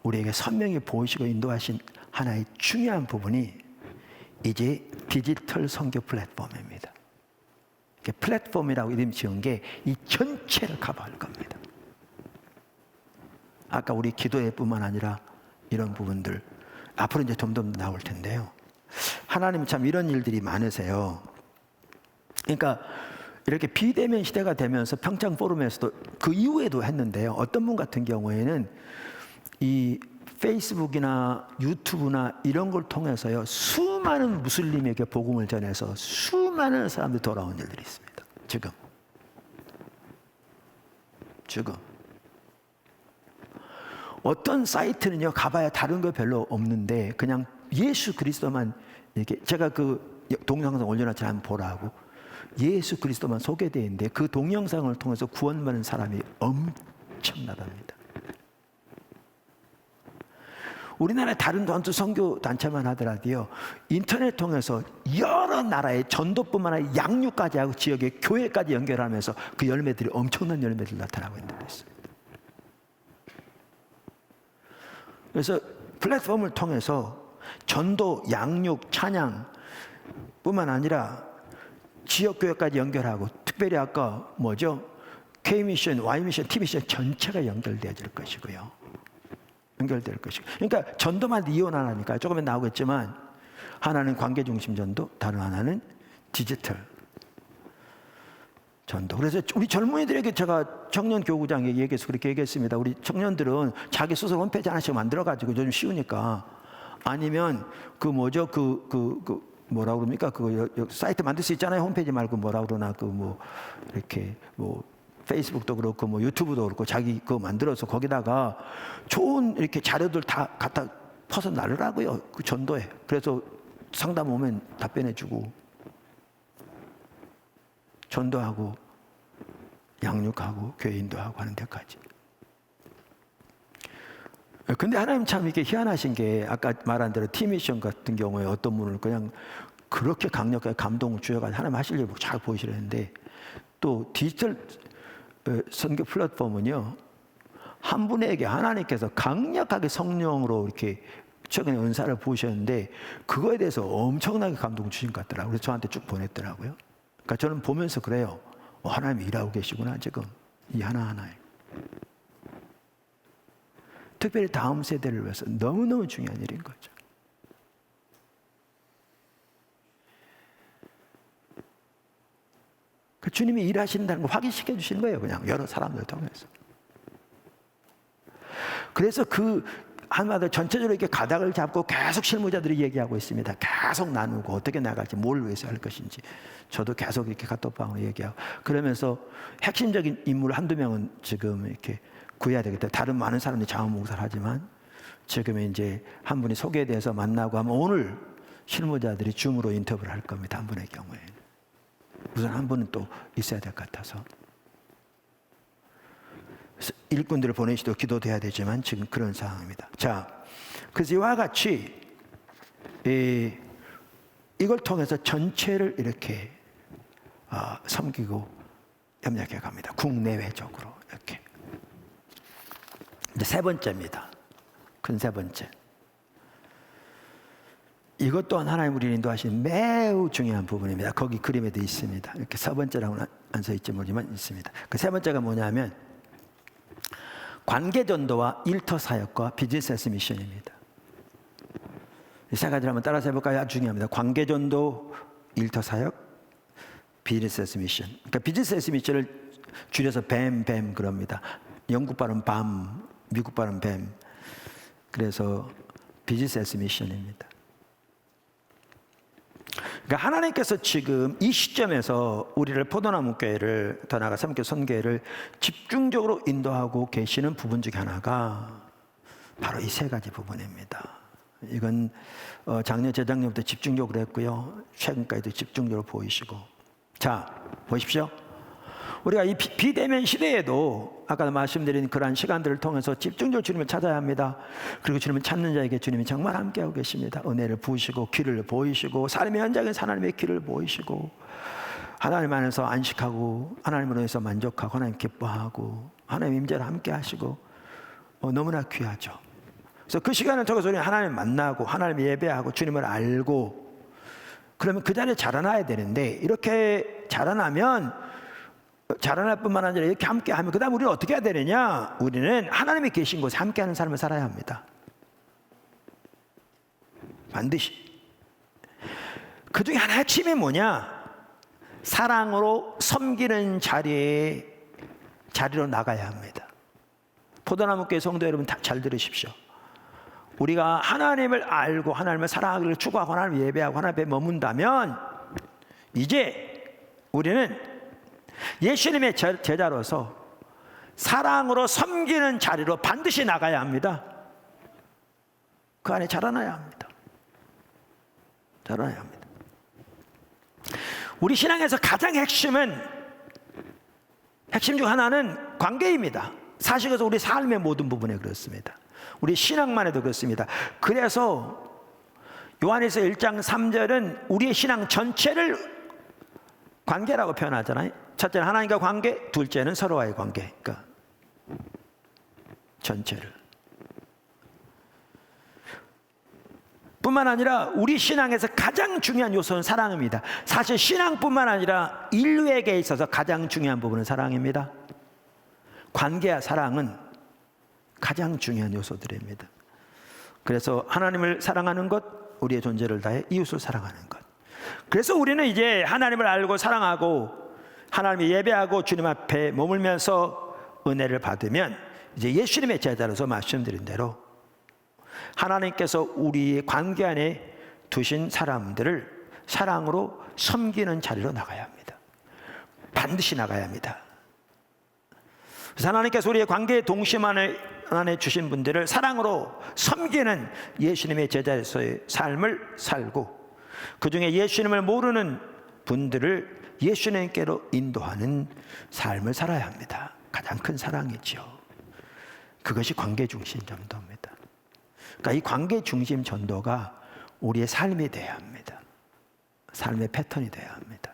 우리에게 선명히 보이시고 인도하신 하나의 중요한 부분이 이제 디지털 선교 플랫폼입니다. 플랫폼이라고 이름 지은 게 이 전체를 커버할 겁니다. 아까 우리 기도회뿐만 아니라 이런 부분들 앞으로 이제 점점 나올 텐데요. 하나님 참 이런 일들이 많으세요. 그러니까 이렇게 비대면 시대가 되면서 평창 포럼에서도 그 이후에도 했는데요. 어떤 분 같은 경우에는 이 페이스북이나 유튜브나 이런 걸 통해서요 수많은 무슬림에게 복음을 전해서 수많은 사람들이 돌아온 일들이 있습니다. 지금 어떤 사이트는요 가봐야 다른 거 별로 없는데 그냥 예수 그리스도만 이렇게 제가 그 동영상 올려놨지 한번 보라고 예수 그리스도만 소개되어 있는데 그 동영상을 통해서 구원받는 사람이 엄청나답니다. 우리나라 다른 전투 선교 단체만 하더라도요 인터넷 통해서 여러 나라의 전도뿐만 아니라 양육까지 하고 지역의 교회까지 연결하면서 그 열매들이 엄청난 열매들 나타나고 있는 데 있습니다. 그래서 플랫폼을 통해서 전도, 양육, 찬양 뿐만 아니라 지역교회까지 연결하고, 특별히 아까 뭐죠? K미션, Y미션, T미션 전체가 연결되어질 것이고요. 연결될 것이고. 그러니까 전도만 이혼 안 하니까 조금은 나오겠지만, 하나는 관계중심 전도, 다른 하나는 디지털 전도. 그래서 우리 젊은이들에게 제가 청년 교구장에 얘기해서 그렇게 얘기했습니다. 우리 청년들은 자기 스스로 홈페이지 하나씩 만들어가지고 좀 쉬우니까, 아니면 그 뭐죠? 뭐라 그럽니까? 사이트 만들 수 있잖아요. 홈페이지 말고 뭐라 그러나 이렇게 페이스북도 그렇고 유튜브도 그렇고 자기 그거 만들어서 거기다가 좋은 이렇게 자료들 다 갖다 퍼서 나르라고요. 그 전도에. 그래서 상담 오면 답변해주고 전도하고 양육하고 교회 인도하고 하는 데까지. 근데 하나님 참 이렇게 희한하신 게, 아까 말한 대로 T미션 같은 경우에 어떤 분을 그냥 그렇게 강력하게 감동을 주셔가지고 하나님 하실 일을 잘 보이시려는데, 또 디지털 선교 플랫폼은요, 한 분에게 하나님께서 강력하게 성령으로 이렇게 최근에 은사를 보셨는데, 그거에 대해서 엄청나게 감동을 주신 것 같더라고요. 그래서 저한테 쭉 보냈더라고요. 그러니까 저는 보면서 그래요. 하나님이 일하고 계시구나, 지금. 이 하나하나에. 특별히 다음 세대를 위해서 너무너무 중요한 일인 거죠. 그 주님이 일하신다는 걸 확인시켜 주시는 거예요. 그냥 여러 사람들 통해서. 그래서 한마디로 전체적으로 이렇게 가닥을 잡고 계속 실무자들이 얘기하고 있습니다. 계속 나누고 어떻게 나갈지, 뭘 위해서 할 것인지. 저도 계속 이렇게 카톡방으로 얘기하고, 그러면서 핵심적인 인물 한두 명은 지금 이렇게 구해야 되겠다. 다른 많은 사람들이 자원봉사를 하지만 지금 이제 한 분이 소개에 대해서 만나고 하면 오늘 실무자들이 줌으로 인터뷰를 할 겁니다. 한 분의 경우에. 우선 한 분은 또 있어야 될 것 같아서. 일꾼들을 보내시도 기도돼야 되지만 지금 그런 상황입니다. 자, 그래서 이와 같이 이걸 통해서 전체를 이렇게 섬기고 협력해 갑니다. 국내외적으로 이렇게. 이제 세 번째입니다. 큰 세 번째. 이것 또한 하나님 우리를 인도하시는 매우 중요한 부분입니다. 거기 그림에도 있습니다. 이렇게 세 번째라고는 안 써 있지 모르지만 있습니다. 그 세 번째가 뭐냐면 관계전도와 일터 사역과 비즈니스 미션입니다. 이 세 가지를 한번 따라서 해볼까요? 아주 중요합니다. 관계전도, 일터 사역, 비즈니스 미션. 그러니까 비즈니스 미션을 줄여서 뱀 그럽니다. 영국 발음 밤, 미국 발음 뱀. 그래서 비즈니스 미션입니다. 그러니까 하나님께서 지금 이 시점에서 우리를 포도나무 교회를, 더 나아가 삼교 선교회를 집중적으로 인도하고 계시는 부분 중에 하나가 바로 이 세 가지 부분입니다. 이건 작년, 재작년부터 집중적으로 했고요. 최근까지도 집중적으로 보이시고. 자, 보십시오. 우리가 이 비대면 시대에도 아까 말씀드린 그러한 시간들을 통해서 집중적으로 주님을 찾아야 합니다. 그리고 주님을 찾는 자에게 주님이 정말 함께하고 계십니다. 은혜를 부으시고 길을 보이시고 삶의 현장에서 하나님의 길을 보이시고 하나님 안에서 안식하고 하나님으로 해서 만족하고 하나님 기뻐하고 하나님 임재를 함께하시고 너무나 귀하죠. 그래서 그 시간을 통해서 우리는 하나님 만나고 하나님 예배하고 주님을 알고 그러면 그 자리에 자라나야 되는데 이렇게 자라나면 자라날 뿐만 아니라 이렇게 함께하면 그 다음 우리는 어떻게 해야 되느냐? 우리는 하나님이 계신 곳에 함께하는 삶을 살아야 합니다. 반드시. 그 중에 하나 핵심이 뭐냐? 사랑으로 섬기는 자리로 나가야 합니다. 포도나무교회 성도 여러분 잘 들으십시오. 우리가 하나님을 알고 하나님을 사랑하기를 추구하고 하나님을 예배하고 하나님 앞에 머문다면 이제 우리는 예수님의 제자로서 사랑으로 섬기는 자리로 반드시 나가야 합니다. 그 안에 자라나야 합니다. 자라나야 합니다. 우리 신앙에서 가장 핵심 중 하나는 관계입니다. 사실에서 우리 삶의 모든 부분에 그렇습니다. 우리 신앙만 해도 그렇습니다. 그래서 요한일서 1장 3절은 우리의 신앙 전체를 관계라고 표현하잖아요. 첫째는 하나님과 관계, 둘째는 서로와의 관계. 그러니까 전체를. 뿐만 아니라 우리 신앙에서 가장 중요한 요소는 사랑입니다. 사실 신앙뿐만 아니라 인류에게 있어서 가장 중요한 부분은 사랑입니다. 관계와 사랑은 가장 중요한 요소들입니다. 그래서 하나님을 사랑하는 것, 우리의 존재를 다해 이웃을 사랑하는 것. 그래서 우리는 이제 하나님을 알고 사랑하고 하나님을 예배하고 주님 앞에 머물면서 은혜를 받으면 이제 예수님의 제자로서 말씀드린 대로 하나님께서 우리의 관계 안에 두신 사람들을 사랑으로 섬기는 자리로 나가야 합니다. 반드시 나가야 합니다. 그래서 하나님께서 우리의 관계의 동심 안에 주신 분들을 사랑으로 섬기는 예수님의 제자로서의 삶을 살고, 그 중에 예수님을 모르는 분들을 예수님께로 인도하는 삶을 살아야 합니다. 가장 큰 사랑이죠. 그것이 관계 중심 전도입니다. 그러니까 이 관계 중심 전도가 우리의 삶이 돼야 합니다. 삶의 패턴이 돼야 합니다.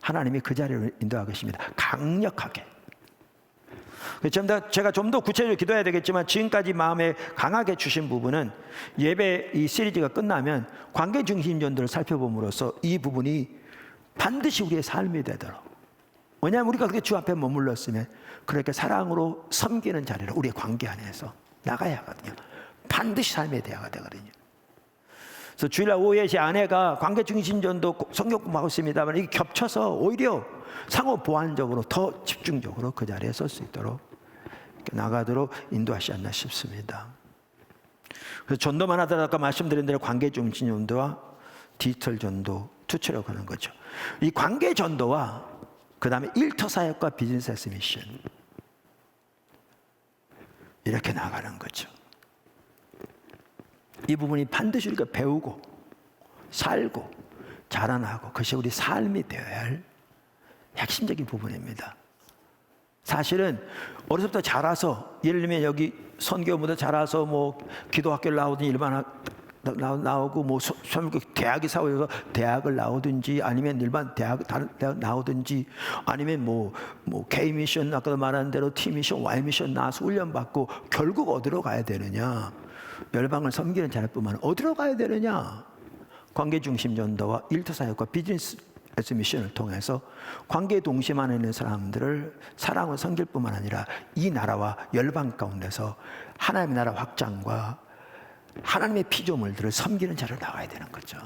하나님이 그 자리를 인도하고 계십니다. 강력하게. 제가 좀 더 구체적으로 기도해야 되겠지만, 지금까지 마음에 강하게 주신 부분은 예배 이 시리즈가 끝나면 관계 중심 전도를 살펴봄으로써 이 부분이 반드시 우리의 삶이 되도록, 왜냐하면 우리가 그렇게 주 앞에 머물렀으면 그렇게 사랑으로 섬기는 자리를 우리의 관계 안에서 나가야 하거든요. 반드시 삶의 대화가 되거든요. 그래서 주일날 오후에 제 아내가 관계 중심 전도 성경 공부하고 있습니다만 이게 겹쳐서 오히려 상호 보완적으로 더 집중적으로 그 자리에 설 수 있도록 나가도록 인도하시지 않나 싶습니다. 그래서 전도만 하더라도 아까 말씀드린 대로 관계 중심 전도와 디지털 전도 투철하고 하는 거죠. 이 관계 전도와 그 다음에 일터 사역과 비즈니스 미션, 이렇게 나가는 거죠. 이 부분이 반드시 우리가 배우고 살고 자라나고, 그것이 우리 삶이 되어야 할 핵심적인 부분입니다. 사실은 어려서부터 자라서, 예를 들면 여기 선교부터 자라서 뭐 기도학교를 나오든지 일반 나오고 뭐 대학이 사회에서 대학을 나오든지, 아니면 일반 다른 대학 나오든지, 아니면 뭐 K 미션, 아까 말한 대로 T 미션, Y 미션 나와서 훈련 받고 결국 어디로 가야 되느냐? 열방을 섬기는 자리뿐만 아니라 어디로 가야 되느냐? 관계 중심 전도와 일터 사역과 비즈니스 미션을 통해서 관계 동심 안에 있는 사람들을 사랑으로 섬길 뿐만 아니라 이 나라와 열방 가운데서 하나님의 나라 확장과 하나님의 피조물들을 섬기는 자리로 나가야 되는 거죠.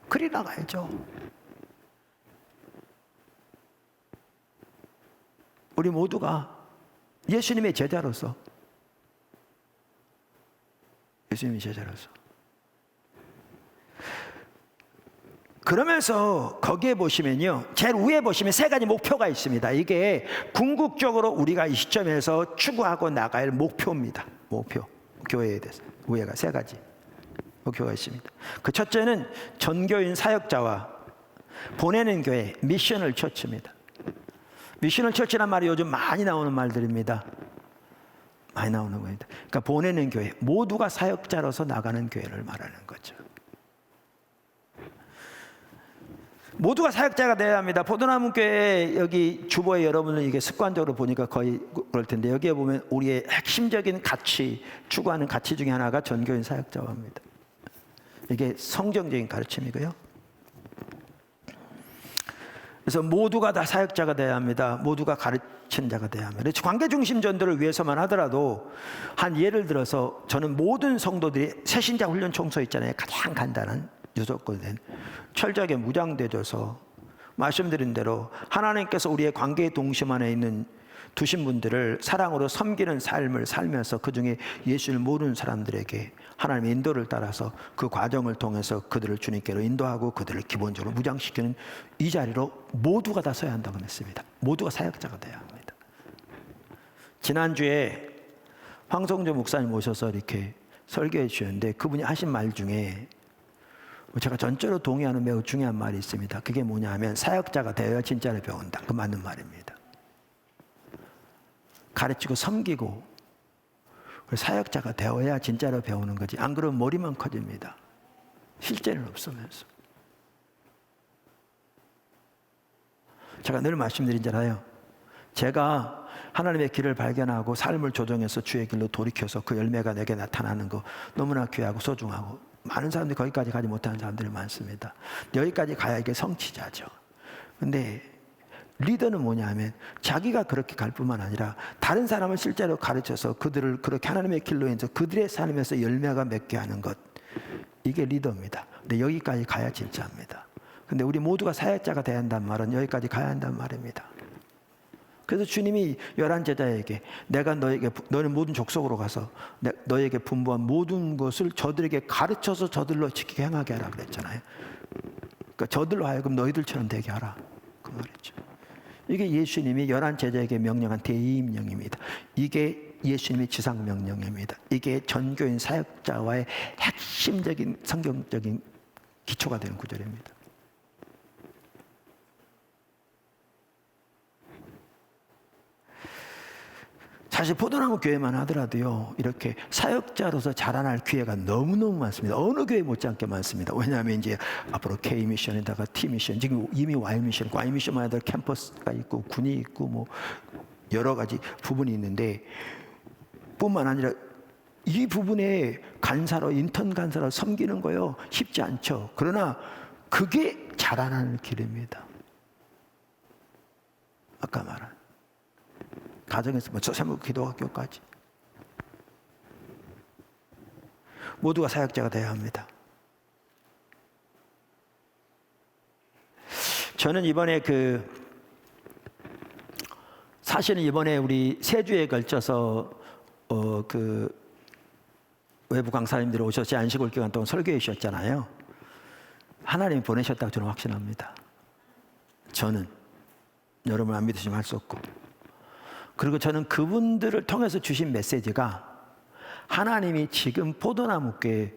그리 나가야죠. 우리 모두가 예수님의 제자로서, 예수님의 제자로서, 그러면서 거기에 보시면요, 제일 위에 보시면 세 가지 목표가 있습니다. 이게 궁극적으로 우리가 이 시점에서 추구하고 나가야 할 목표입니다. 목표, 교회에 대해서 위에가 세 가지 목표가 있습니다. 그 첫째는 전교인 사역자와 보내는 교회, 미셔널 처치입니다. 미셔널 처치란 말이 요즘 많이 나오는 말들입니다. 많이 나오는 겁니다. 그러니까 보내는 교회, 모두가 사역자로서 나가는 교회를 말하는 거죠. 모두가 사역자가 되어야 합니다. 포도나무 교회 여기 주보에 여러분은 이게 습관적으로 보니까 거의 그럴 텐데, 여기에 보면 우리의 핵심적인 가치, 추구하는 가치 중에 하나가 전교인 사역자와 합니다. 이게 성경적인 가르침이고요. 그래서 모두가 다 사역자가 되어야 합니다. 모두가 가르치는 자가 되어야 합니다. 관계 중심 전도를 위해서만 하더라도, 한 예를 들어서 저는 모든 성도들이 새신자 훈련 총소 있잖아요. 가장 간단한 요소권이 된 철저하게 무장되어서 말씀드린 대로 하나님께서 우리의 관계의 동심 안에 있는 두신 분들을 사랑으로 섬기는 삶을 살면서 그 중에 예수를 모르는 사람들에게 하나님의 인도를 따라서 그 과정을 통해서 그들을 주님께로 인도하고 그들을 기본적으로 무장시키는 이 자리로 모두가 다 서야 한다고 했습니다. 모두가 사역자가 되어야 합니다. 지난주에 황성조 목사님 오셔서 이렇게 설교해 주셨는데, 그분이 하신 말 중에 제가 전적으로 동의하는 매우 중요한 말이 있습니다. 그게 뭐냐 하면, 사역자가 되어야 진짜를 배운다. 그 맞는 말입니다. 가르치고 섬기고 사역자가 되어야 진짜로 배우는 거지, 안 그러면 머리만 커집니다. 실제는 없으면서. 제가 늘 말씀드리잖아요. 제가 하나님의 길을 발견하고 삶을 조정해서 주의 길로 돌이켜서 그 열매가 내게 나타나는 거 너무나 귀하고 소중하고, 많은 사람들이 거기까지 가지 못하는 사람들이 많습니다. 여기까지 가야 이게 성취자죠. 근데 리더는 뭐냐 하면 자기가 그렇게 갈 뿐만 아니라 다른 사람을 실제로 가르쳐서 그들을 그렇게 하나님의 길로 해서 그들의 삶에서 열매가 맺게 하는 것, 이게 리더입니다. 근데 여기까지 가야 진짜입니다. 근데 우리 모두가 사역자가 돼야 한다는 말은 여기까지 가야 한다는 말입니다. 그래서 주님이 11 제자에게 내가 너는 모든 족속으로 가서 너에게 분부한 모든 것을 저들에게 가르쳐서 저들로 지키게 행하게 하라 그랬잖아요. 그러니까 저들로 하여금 너희들처럼 되게 하라, 그 말이죠. 이게 예수님이 11 제자에게 명령한 대의임령입니다. 이게 예수님의 지상 명령입니다. 이게 전교인 사역자와의 핵심적인 성경적인 기초가 되는 구절입니다. 사실 포도나무 교회만 하더라도요, 이렇게 사역자로서 자라날 기회가 너무너무 많습니다. 어느 교회 못지않게 많습니다. 왜냐하면 이제 앞으로 K미션에다가 T미션, 지금 이미 Y미션, Y미션만 해도 캠퍼스가 있고 군이 있고 뭐 여러 가지 부분이 있는데, 뿐만 아니라 이 부분에 간사로, 인턴 간사로 섬기는 거요, 쉽지 않죠. 그러나 그게 자라나는 길입니다. 아까 말한 가정에서 세무 기도학교까지 모두가 사역자가 되어야 합니다. 저는 이번에 사실은 이번에 우리 3주에 걸쳐서 외부 강사님들이 오셔서 안식월 기간 동안 설교해 주셨잖아요. 하나님이 보내셨다고 저는 확신합니다. 저는 여러분 안 믿으시면 할 수 없고, 그리고 저는 그분들을 통해서 주신 메시지가 하나님이 지금 포도나무교에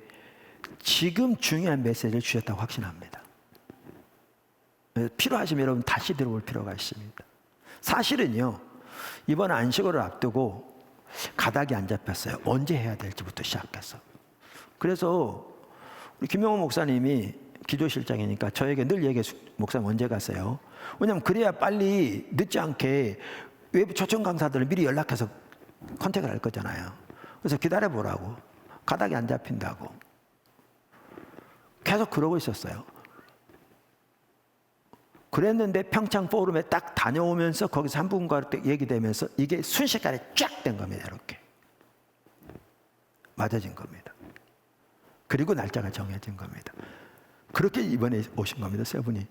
지금 중요한 메시지를 주셨다고 확신합니다. 필요하시면 여러분 다시 들어볼 필요가 있습니다. 사실은요, 이번 안식월을 앞두고 가닥이 안 잡혔어요. 언제 해야 될지부터 시작해서. 그래서 우리 김영호 목사님이 기도실장이니까 저에게 늘 얘기해서, 목사님 언제 가세요? 왜냐하면 그래야 빨리 늦지 않게 외부 초청 강사들을 미리 연락해서 컨택을 할 거잖아요. 그래서 기다려보라고, 가닥이 안 잡힌다고 계속 그러고 있었어요. 그랬는데 평창 포럼에 딱 다녀오면서 거기서 한 분과 얘기되면서 이게 순식간에 쫙 된 겁니다. 이렇게 맞아진 겁니다. 그리고 날짜가 정해진 겁니다. 그렇게 이번에 오신 겁니다, 세 분이.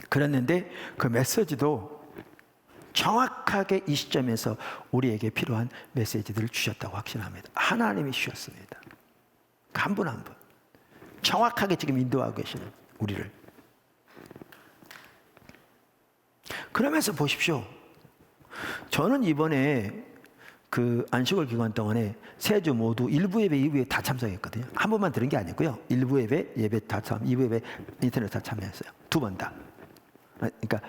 그랬는데 그 메시지도 정확하게 이 시점에서 우리에게 필요한 메시지들을 주셨다고 확신합니다. 하나님이 주셨습니다. 한 분 한 분 정확하게 지금 인도하고 계시는 우리를. 그러면서 보십시오. 저는 이번에 그 안식월 기간 동안에 3주 모두 1부 예배, 2부 예배 다 참석했거든요. 한 번만 들은 게 아니고요. 1부 예배 다 2부 예배 인터넷 다 참여했어요. 2번 다. 그러니까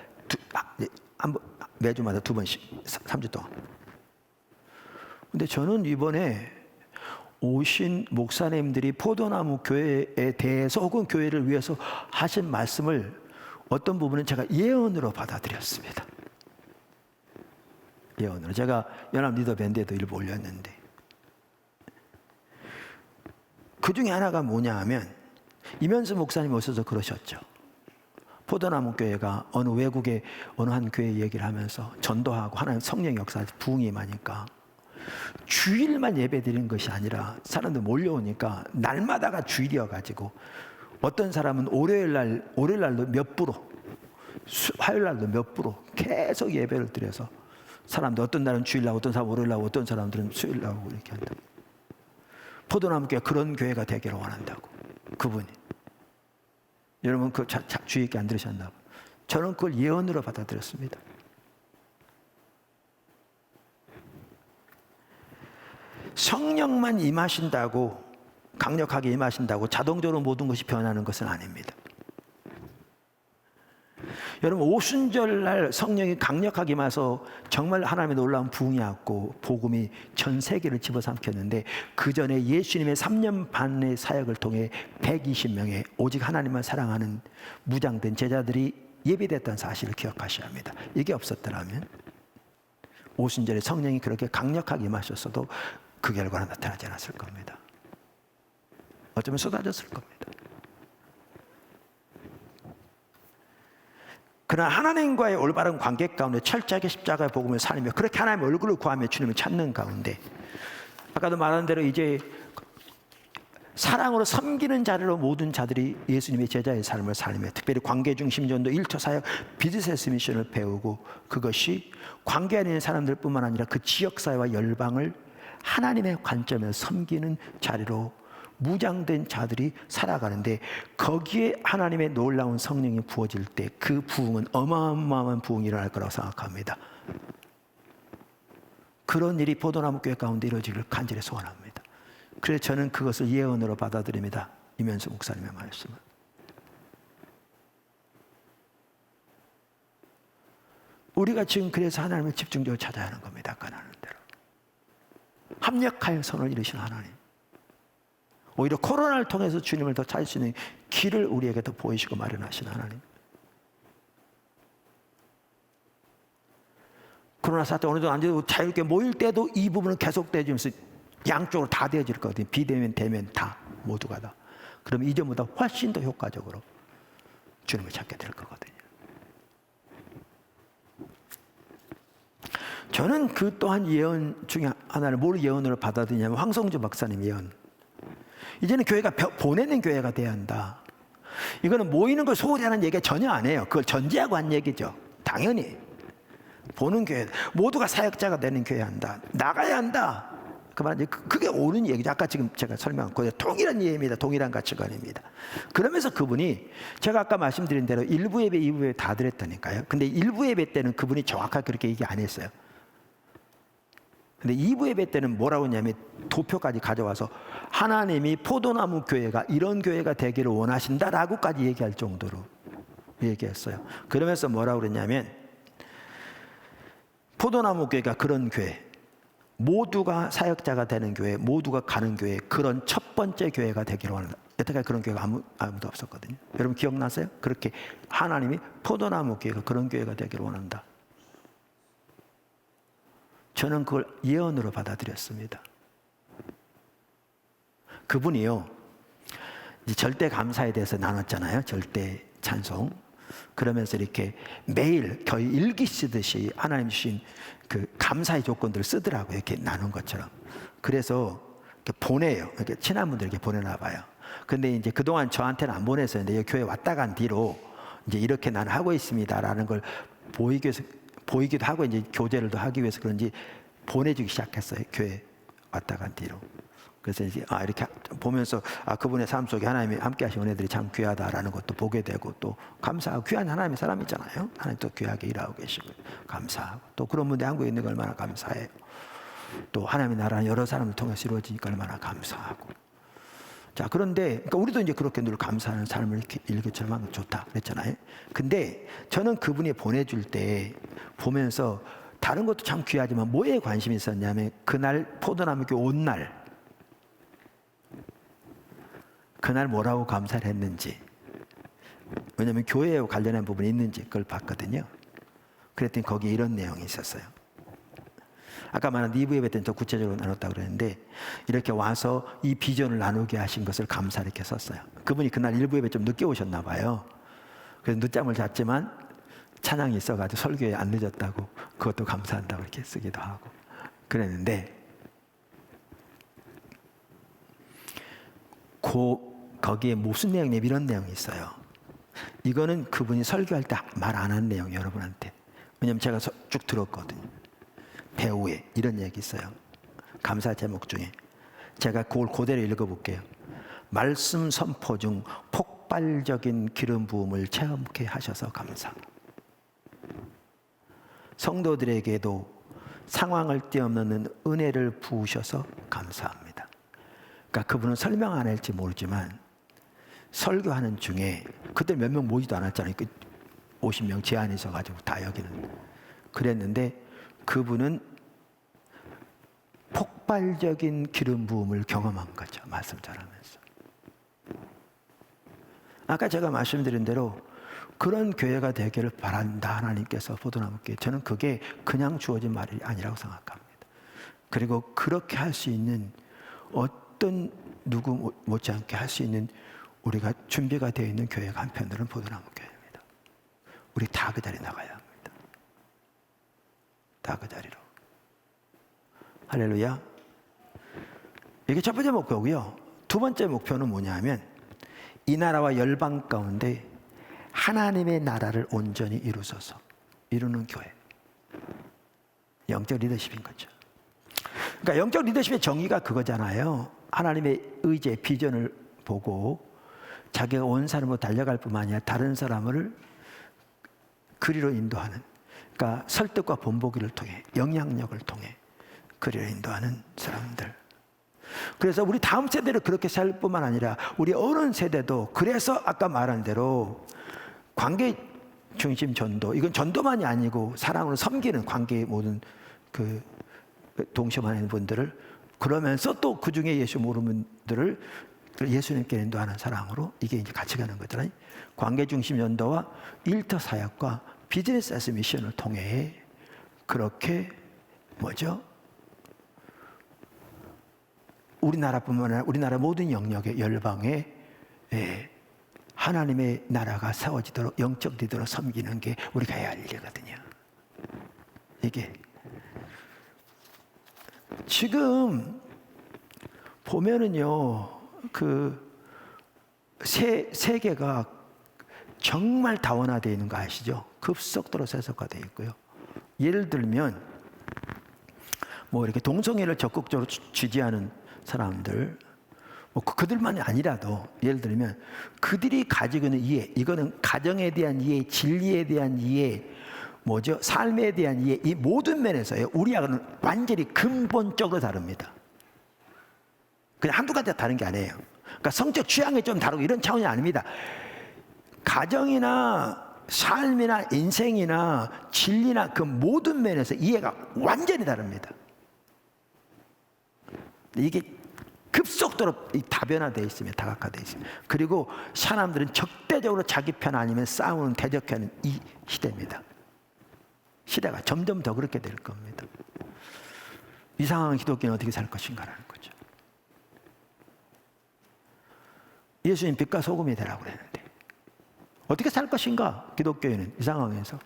한 번, 매주마다 2번씩 3주 동안. 근데 저는 이번에 오신 목사님들이 포도나무 교회에 대해서 혹은 교회를 위해서 하신 말씀을 어떤 부분은 제가 예언으로 받아들였습니다. 예언으로. 제가 연합 리더 밴드에도 일부 올렸는데, 그 중에 하나가 뭐냐 하면 이면수 목사님이 오셔서 그러셨죠. 포도나무 교회가 어느 외국의 어느 한 교회 얘기를 하면서 전도하고 하나님 성령 역사 부흥이 임하니까 주일만 예배 드리는 것이 아니라 사람들 몰려오니까 날마다가 주일이어가지고 어떤 사람은 월요일 날도 몇 프로, 화요일 날도 몇 프로 계속 예배를 드려서 사람들 어떤 날은 주일 나고 어떤 사람은 월요일 나고 어떤 사람들은 수요일 나고 이렇게 한다고. 포도나무 교회가 그런 교회가 되기를 원한다고, 그분이. 여러분 그 주의 있게 안 들으셨나 봐. 저는 그걸 예언으로 받아들였습니다. 성령만 임하신다고, 강력하게 임하신다고 자동적으로 모든 것이 변하는 것은 아닙니다. 여러분 오순절날 성령이 강력하게 임해서 정말 하나님의 놀라운 부흥이 왔고 복음이 전 세계를 집어삼켰는데, 그 전에 예수님의 3년 반의 사역을 통해 120명의 오직 하나님만 사랑하는 무장된 제자들이 예비됐다는 사실을 기억하셔야 합니다. 이게 없었더라면 오순절에 성령이 그렇게 강력하게 임하셨어도 그 결과는 나타나지 않았을 겁니다. 어쩌면 쏟아졌을 겁니다. 그러나 하나님과의 올바른 관계 가운데 철저하게 십자가의 복음을 살며 그렇게 하나님의 얼굴을 구하며 주님을 찾는 가운데 아까도 말한 대로 이제 사랑으로 섬기는 자리로 모든 자들이 예수님의 제자의 삶을 살며 특별히 관계중심전도 1초 사역 비즈니스 미션을 배우고 그것이 관계 안에 있는 사람들뿐만 아니라 그 지역사회와 열방을 하나님의 관점에서 섬기는 자리로 무장된 자들이 살아가는데 거기에 하나님의 놀라운 성령이 부어질 때 그 부흥은 어마어마한 부흥이 일어날 거라고 생각합니다. 그런 일이 포도나무 교회 가운데 이루어지기를 간절히 소원합니다. 그래서 저는 그것을 예언으로 받아들입니다. 이면수 목사님의 말씀을. 우리가 지금 그래서 하나님을 집중적으로 찾아야 하는 겁니다. 아까 나눈 대로. 합력하여 선을 이루신 하나님. 오히려 코로나를 통해서 주님을 더 찾을 수 있는 길을 우리에게 더 보이시고 마련하신 하나님. 코로나 사태 어느 정도 안 돼도 자유롭게 모일 때도 이 부분은 계속 되어지면서 양쪽으로 다 되어질 거거든요. 비대면, 대면 다 모두가 다. 그럼 이전보다 훨씬 더 효과적으로 주님을 찾게 될 거거든요. 저는 그 또한 예언 중에 하나를 뭘 예언으로 받아들이냐면 황성주 박사님 예언. 이제는 교회가 보내는 교회가 돼야 한다. 이거는 모이는 걸 소홀히 하는 얘기가 전혀 안 해요. 그걸 전제하고 한 얘기죠. 당연히 보는 교회, 모두가 사역자가 되는 교회 한다. 나가야 한다. 그 말은 그게 옳은 얘기죠. 아까 지금 제가 설명한 거예요. 동일한 이해입니다. 동일한 가치관입니다. 그러면서 그분이 제가 아까 말씀드린 대로 1부 예배, 2부 예배 다 드렸다니까요. 근데 1부 예배 때는 그분이 정확하게 그렇게 얘기 안 했어요. 근데 2부 예배 때는 뭐라고 했냐면 도표까지 가져와서 하나님이 포도나무 교회가 이런 교회가 되기를 원하신다라고까지 얘기할 정도로 얘기했어요. 그러면서 뭐라고 그랬냐면 포도나무 교회가 그런 교회, 모두가 사역자가 되는 교회, 모두가 가는 교회, 그런 첫 번째 교회가 되기를 원한다. 여태까지 그런 교회가 아무도 없었거든요. 여러분 기억나세요? 그렇게 하나님이 포도나무 교회가 그런 교회가 되기를 원한다. 저는 그걸 예언으로 받아들였습니다. 그분이요, 이제 절대 감사에 대해서 나눴잖아요. 절대 찬송. 그러면서 이렇게 매일 거의 일기 쓰듯이 하나님 주신 그 감사의 조건들을 쓰더라고요. 이렇게 나눈 것처럼. 그래서 이렇게 보내요. 이렇게 친한 분들에게 보내나 봐요. 근데 이제 그동안 저한테는 안 보내서 이제 교회 왔다 간 뒤로 이제 이렇게 나는 하고 있습니다라는 걸 보이기도 하고 이제 교제를 더 하기 위해서 그런지 보내주기 시작했어요. 교회 왔다 간 뒤로. 그래서 이제 이렇게 보면서 그분의 삶 속에 하나님이 함께 하신 은혜들이 참 귀하다라는 것도 보게 되고 또 감사하고 귀한 하나님의 사람이잖아요. 하나님 또 귀하게 일하고 계시고 감사하고 또 그런 분들이 한국에 있는 걸 얼마나 감사해요. 또 하나님의 나라는 여러 사람을 통해서 이루어지니까 얼마나 감사하고. 자, 그런데 그러니까 우리도 이제 그렇게 늘 감사하는 삶을 이렇게 일기처럼 하는 거 좋다 그랬잖아요. 근데 저는 그분이 보내줄 때 보면서 다른 것도 참 귀하지만 뭐에 관심이 있었냐면 그날 포도나무 교회 온 날 그날 뭐라고 감사를 했는지, 왜냐하면 교회에 관련한 부분이 있는지 그걸 봤거든요. 그랬더니 거기에 이런 내용이 있었어요. 아까 말한 2부 예배 때는 더 구체적으로 나눴다고 그랬는데 이렇게 와서 이 비전을 나누게 하신 것을 감사를 이렇게 썼어요. 그분이 그날 1부 예배 좀 늦게 오셨나 봐요. 그래서 늦잠을 잤지만 찬양이 있어가지고 설교에 안 늦었다고 그것도 감사한다고 이렇게 쓰기도 하고 그랬는데 거기에 무슨 내용이냐면 이런 내용이 있어요. 이거는 그분이 설교할 때 말 안 한 내용 여러분한테. 왜냐면 제가 쭉 들었거든요. 배우에 이런 얘기 있어요. 감사 제목 중에 제가 그걸 그대로 읽어볼게요. 말씀 선포 중 폭발적인 기름 부음을 체험케 하셔서 감사. 성도들에게도 상황을 뛰어넘는 은혜를 부으셔서 감사합니다. 그러니까 그분은 설명 안 할지 모르지만 설교하는 중에 그때 몇 명 모이지도 않았잖아요. 50명 제한이 있어가지고 다 여기는 그랬는데 그분은 폭발적인 기름 부음을 경험한 거죠. 말씀 전하면서. 아까 제가 말씀드린 대로 그런 교회가 되기를 바란다. 하나님께서 포도나무께. 저는 그게 그냥 주어진 말이 아니라고 생각합니다. 그리고 그렇게 할 수 있는 어떤 누구 못지않게 할 수 있는 우리가 준비가 되어 있는 교회가 한편으로는 포도나무 교회입니다. 우리 다 그 자리에 나가야 합니다. 다 그 자리로. 할렐루야. 이게 첫 번째 목표고요. 두 번째 목표는 뭐냐면 이 나라와 열방 가운데 하나님의 나라를 온전히 이루는 교회. 영적 리더십인 거죠. 그러니까 영적 리더십의 정의가 그거잖아요. 하나님의 의지의 비전을 보고 자기가 온 사람으로 달려갈 뿐만 아니라 다른 사람을 그리로 인도하는, 그러니까 설득과 본보기를 통해, 영향력을 통해 그리로 인도하는 사람들. 그래서 우리 다음 세대를 그렇게 살 뿐만 아니라 우리 어른 세대도, 그래서 아까 말한 대로 관계 중심 전도, 이건 전도만이 아니고 사랑으로 섬기는 관계의 모든 그 동심하는 분들을, 그러면서 또 그 중에 예수 모르는 분들을 예수님께 인도하는 사랑으로, 이게 이제 같이 가는 거잖아요. 관계 중심 전도와 일터 사역과 비즈니스 에스 미션을 통해 그렇게 뭐죠? 우리나라뿐만 아니라 우리나라 모든 영역의 열방에 하나님의 나라가 세워지도록 영적 리더로 섬기는 게 우리가 해야 할 일이거든요. 이게 지금 보면은요, 그 세계가 정말 다원화되어 있는 거 아시죠? 급속도로 세속화되어 있고요. 예를 들면 뭐 이렇게 동성애를 적극적으로 지지하는 사람들, 뭐 그들만이 아니라도 예를 들면 그들이 가지고 있는 이해, 이거는 가정에 대한 이해, 진리에 대한 이해, 뭐죠? 삶에 대한 이해, 이 모든 면에서요, 우리하고는 완전히 근본적으로 다릅니다. 그냥 한두 가지가 다른 게 아니에요. 그러니까 성적 취향이 좀 다르고 이런 차원이 아닙니다. 가정이나 삶이나 인생이나 진리나 그 모든 면에서 이해가 완전히 다릅니다. 이게 급속도로 다변화되어 있으면, 다각화되어 있으면, 그리고 사람들은 적대적으로 자기 편 아니면 싸우는, 대적하는 이 시대입니다. 시대가 점점 더 그렇게 될 겁니다. 이 상황은 기독교는 어떻게 살 것인가라는 거죠. 예수님 빛과 소금이 되라고 그랬는데 어떻게 살 것인가? 기독교인은 이 상황에서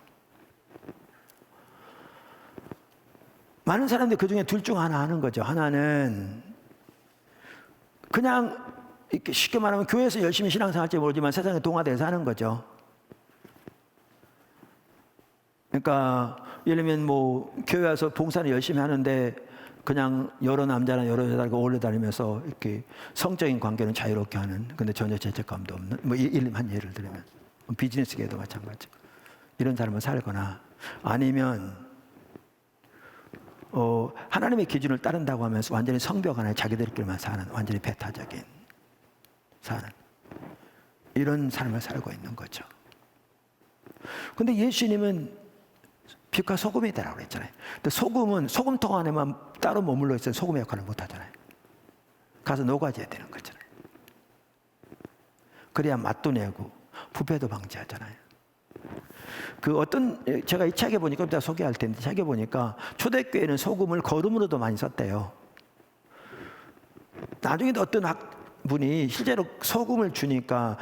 많은 사람들이 그 중에 둘 중 하나 하는 거죠. 하나는 그냥 이렇게 쉽게 말하면 교회에서 열심히 신앙생활할지 모르지만 세상에 동화돼서 하는 거죠. 그러니까 예를 들면 뭐 교회 와서 봉사를 열심히 하는데 그냥 여러 남자나 여러 여자들과 어울려 다니면서 이렇게 성적인 관계는 자유롭게 하는, 근데 전혀 죄책감도 없는, 뭐 한 예를 들면 비즈니스계도 마찬가지고 이런 삶을 살거나, 아니면 하나님의 기준을 따른다고 하면서 완전히 성벽 안에 자기들끼리만 사는, 완전히 배타적인 사는 이런 삶을 살고 있는 거죠. 근데 예수님은 빛과 소금이 되라고 그랬잖아요. 근데 소금은 소금통 안에만 따로 머물러 있어서 소금의 역할을 못 하잖아요. 가서 녹아져야 되는 거잖아요. 그래야 맛도 내고 부패도 방지하잖아요. 그 어떤, 제가 이 책에 보니까 이따 소개할 텐데, 책에 보니까 초대교회는 소금을 거름으로도 많이 썼대요. 나중에 어떤 분이 실제로 소금을 주니까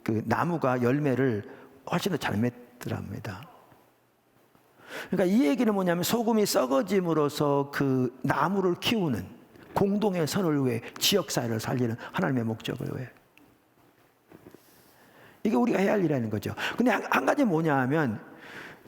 그 나무가 열매를 훨씬 더 잘 맺더랍니다. 그러니까 이 얘기는 뭐냐면 소금이 썩어짐으로써 그 나무를 키우는 공동의 선을 위해, 지역사회를 살리는 하나님의 목적을 위해, 이게 우리가 해야 할 일이라는 거죠. 근데 한 가지 뭐냐 하면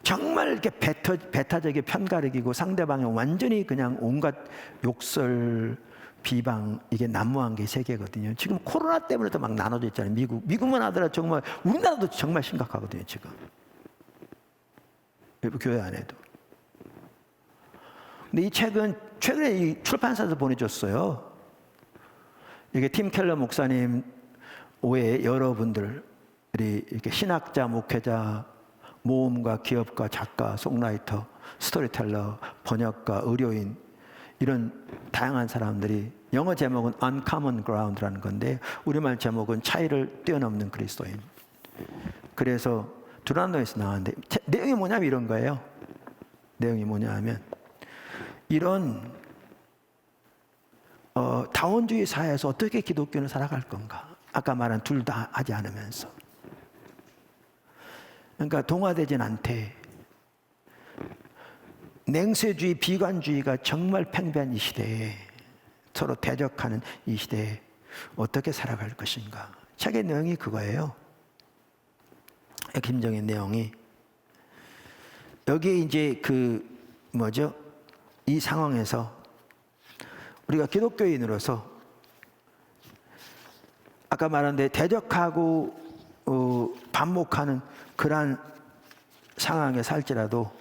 정말 이렇게 배타적인 편가르기고 상대방에 완전히 그냥 온갖 욕설, 비방, 이게 난무한 게 세계거든요. 지금 코로나 때문에도 막 나눠져 있잖아요. 미국만 하더라도 정말, 우리나라도 정말 심각하거든요, 지금. 교회 안에도. 근데 이 책은 최근에 이 출판사에서 보내줬어요. 이게 팀 켈러 목사님 외에 여러분들이 이렇게 신학자, 목회자, 모험가, 기업가, 작가, 송라이터, 스토리텔러, 번역가, 의료인, 이런 다양한 사람들이, 영어 제목은 Uncommon Ground라는 건데 우리말 제목은 차이를 뛰어넘는 그리스도인. 그래서 두란노에서 나왔는데 내용이 뭐냐면 이런 거예요. 내용이 뭐냐 하면 이런 다원주의 사회에서 어떻게 기독교는 살아갈 건가. 아까 말한 둘 다 하지 않으면서. 그러니까 동화되진 않대. 냉세주의, 비관주의가 정말 팽배한 이 시대에, 서로 대적하는 이 시대에 어떻게 살아갈 것인가. 책의 내용이 그거예요. 핵심적인 내용이. 여기에 이제 이 상황에서 우리가 기독교인으로서 아까 말한 데 대적하고 반목하는 그러한 상황에 살지라도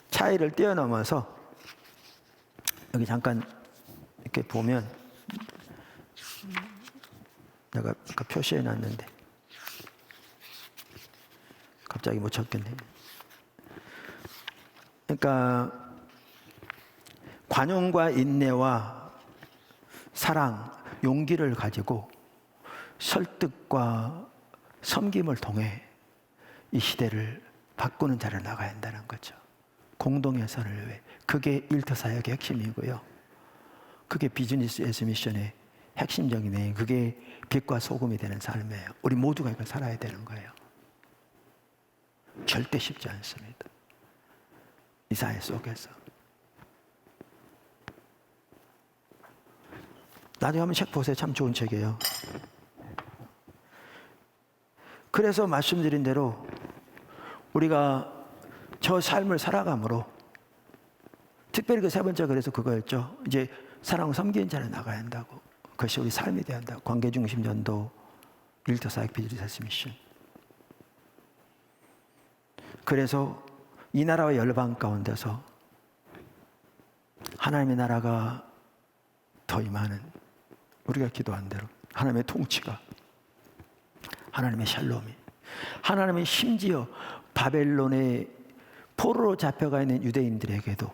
차이를 뛰어넘어서 여기 잠깐 이렇게 보면 내가 아까 표시해 놨는데 갑자기 못 찾겠네. 그러니까 관용과 인내와 사랑, 용기를 가지고 설득과 섬김을 통해 이 시대를 바꾸는 자를 나가야 한다는 거죠. 공동의 선을 위해. 그게 일터사역의 핵심이고요. 그게 비즈니스 에즈 미션의 핵심적인 내용. 그게 빛과 소금이 되는 삶이에요. 우리 모두가 이걸 살아야 되는 거예요. 절대 쉽지 않습니다. 이 사회 속에서. 나중에 한번 책 보세요. 참 좋은 책이에요. 그래서 말씀드린 대로 우리가 저 삶을 살아감으로, 특별히 그 세 번째 그래서 그거였죠. 이제 사랑을 섬기는 자를 나가야 한다고. 그것이 우리 삶이 되어야 한다고. 관계중심 전도, 일터사역 비즈니스 미션. 그래서 이 나라와 열방 가운데서 하나님의 나라가 더 임하는, 우리가 기도한 대로 하나님의 통치가, 하나님의 샬롬이, 하나님의 심지어 바벨론의 포로로 잡혀가 있는 유대인들에게도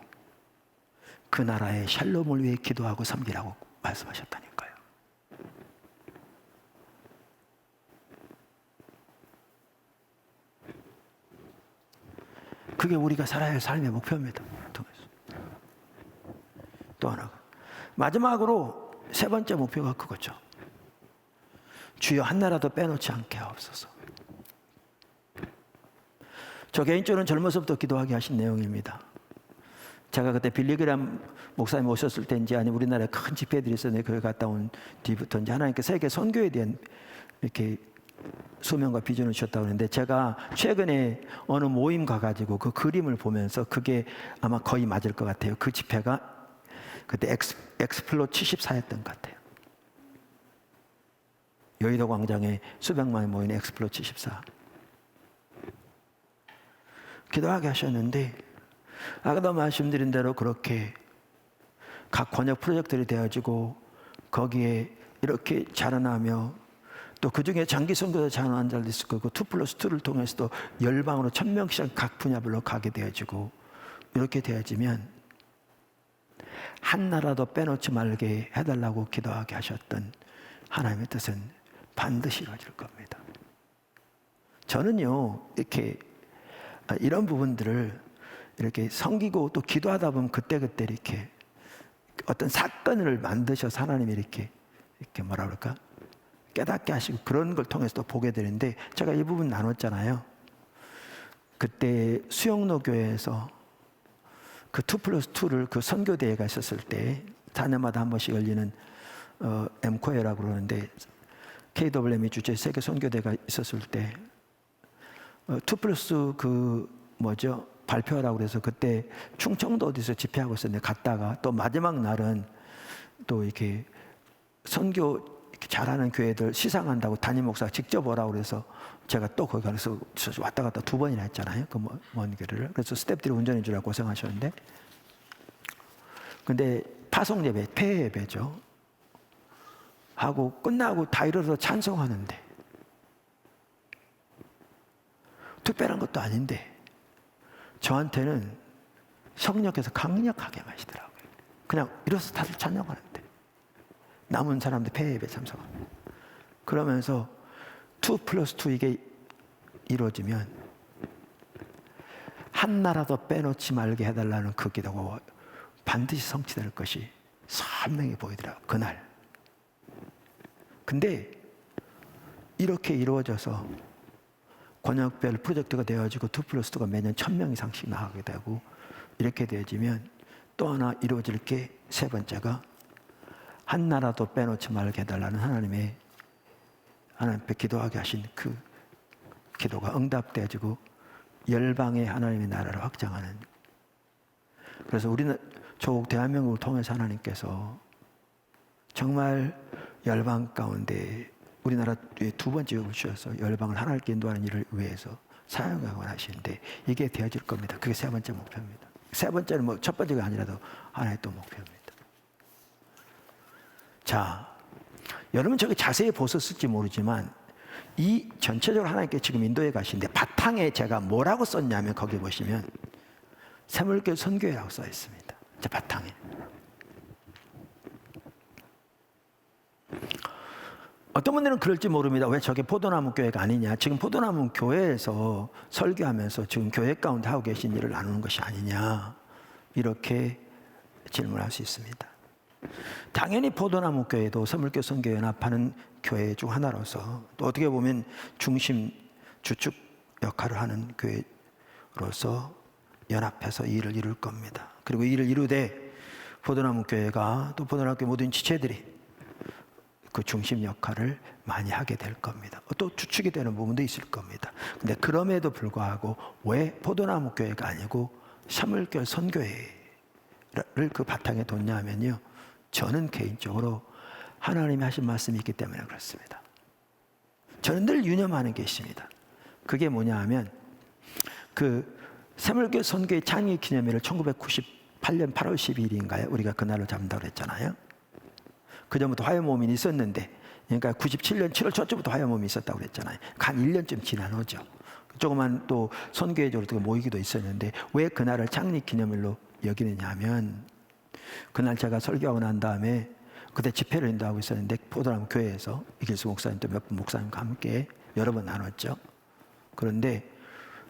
그 나라의 샬롬을 위해 기도하고 섬기라고 말씀하셨다니까요. 그게 우리가 살아야 할 삶의 목표입니다. 또 하나가 마지막으로 세 번째 목표가 그거죠. 주여 한 나라도 빼놓지 않게 하옵소서. 저 개인적으로는 젊어서부터 기도하게 하신 내용입니다. 제가 그때 빌리그람 목사님 오셨을 때인지 아니면 우리나라에 큰 집회들이 있었는데 거기 갔다 온 뒤부터 이제 하나님께 세계 선교에 대한 이렇게 소명과 비전을 주셨다고 하는데, 제가 최근에 어느 모임 가가지고 그 그림을 보면서 그게 아마 거의 맞을 것 같아요. 그 집회가 그때 엑스플로 74였던 것 같아요. 여의도 광장에 수백만이 모인 엑스플로 74. 기도하게 하셨는데, 아까도 말씀드린 대로 그렇게 각 권역 프로젝트들이 되어지고 거기에 이렇게 자라나며, 또 그 중에 장기 선교사 자라난 자도 있을 거고 2+2를 통해서도 열방으로 1000명씩 각 분야별로 가게 되어지고, 이렇게 되어지면 한 나라도 빼놓지 말게 해달라고 기도하게 하셨던 하나님의 뜻은 반드시 이루어질 겁니다. 저는요, 이렇게 이런 부분들을 이렇게 섬기고 또 기도하다 보면 그때그때 이렇게 어떤 사건을 만드셔서 하나님이 이렇게 뭐라 그럴까? 깨닫게 하시고 그런 걸 통해서 또 보게 되는데, 제가 이 부분 나눴잖아요. 그때 수영로 교회에서 그 2+2를 그 선교대회가 있었을 때 4년마다 한 번씩 열리는 엠코에라고 그러는데, KWM이 주최 세계 선교대회가 있었을 때 2+2 발표하라고 그래서 그때 충청도 어디서 집회하고 있었는데 갔다가, 또 마지막 날은 또 이렇게 선교 이렇게 잘하는 교회들 시상한다고 담임 목사가 직접 오라고 그래서 제가 또 거기 가서 왔다 갔다 2번이나 했잖아요. 그 먼 길을. 그래서 스태프들이 운전해 주라고 고생하셨는데, 근데 파송 예배, 폐회 예배죠. 하고 끝나고 다 일어서 찬송하는데, 특별한 것도 아닌데 저한테는 성령께서 강력하게 마시더라고요. 그냥 일어서 다들 찬양하는데 남은 사람들 폐회 예배 참석합니다. 그러면서 2+2 이게 이루어지면 한 나라도 빼놓지 말게 해달라는 그 기도가 반드시 성취될 것이 선명히 보이더라고요. 그날. 근데 이렇게 이루어져서 권역별 프로젝트가 되어지고 2+2가 매년 1,000명 이상씩 나가게 되고 이렇게 되어지면 또 하나 이루어질 게 세 번째가 한 나라도 빼놓지 말게 해달라는 하나님의 하나님 앞에 기도하게 하신 그 기도가 응답되어지고 열방의 하나님의 나라를 확장하는. 그래서 우리는 조국 대한민국을 통해서 하나님께서 정말 열방 가운데 우리나라의 두 번째 유업을 주셔서 열방을 하나님께 인도하는 일을 위해서 사용하고 하시는데 이게 되어질 겁니다. 그게 세 번째 목표입니다. 세 번째는 뭐 첫 번째가 아니라도 하나의 또 목표입니다. 자, 여러분 저기 자세히 보셨을지 모르지만 이 전체적으로 하나님께 지금 인도해 가시는데 바탕에 제가 뭐라고 썼냐면 거기 보시면 새물교 선교회라고 써 있습니다. 저 바탕에. 어떤 분들은 그럴지 모릅니다. 왜 저게 포도나무 교회가 아니냐. 지금 포도나무 교회에서 설교하면서 지금 교회 가운데 하고 계신 일을 나누는 것이 아니냐. 이렇게 질문할 수 있습니다. 당연히 포도나무 교회도 새물교 선교연합하는 교회 중 하나로서 또 어떻게 보면 중심 주축 역할을 하는 교회로서 연합해서 이 일을 이룰 겁니다. 그리고 이 일을 이루되 포도나무 교회가 또 포도나무 교회 모든 지체들이 그 중심 역할을 많이 하게 될 겁니다. 또 주축이 되는 부분도 있을 겁니다. 근데 그럼에도 불구하고 왜 포도나무 교회가 아니고 새물교 선교회를 그 바탕에 뒀냐 하면요. 저는 개인적으로 하나님이 하신 말씀이 있기 때문에 그렇습니다. 저는 늘 유념하는 게 있습니다. 그게 뭐냐 하면 그 새물교 선교회 창립 기념일을 1998년 8월 12일인가요? 우리가 그날로 잡는다고 그랬잖아요. 그전부터 화요모임이 있었는데 그러니까 97년 7월 초쯤부터 화요모임이 있었다고 그랬잖아요. 한 1년쯤 지난 후죠. 조그만 또 선교회적으로 모이기도 있었는데 왜 그날을 창립 기념일로 여기느냐 하면 그날 제가 설교하고 난 다음에 그때 집회를 인도하고 있었는데 포도나무 교회에서 이길수 목사님 또 몇 분 목사님과 함께 여러 번 나눴죠. 그런데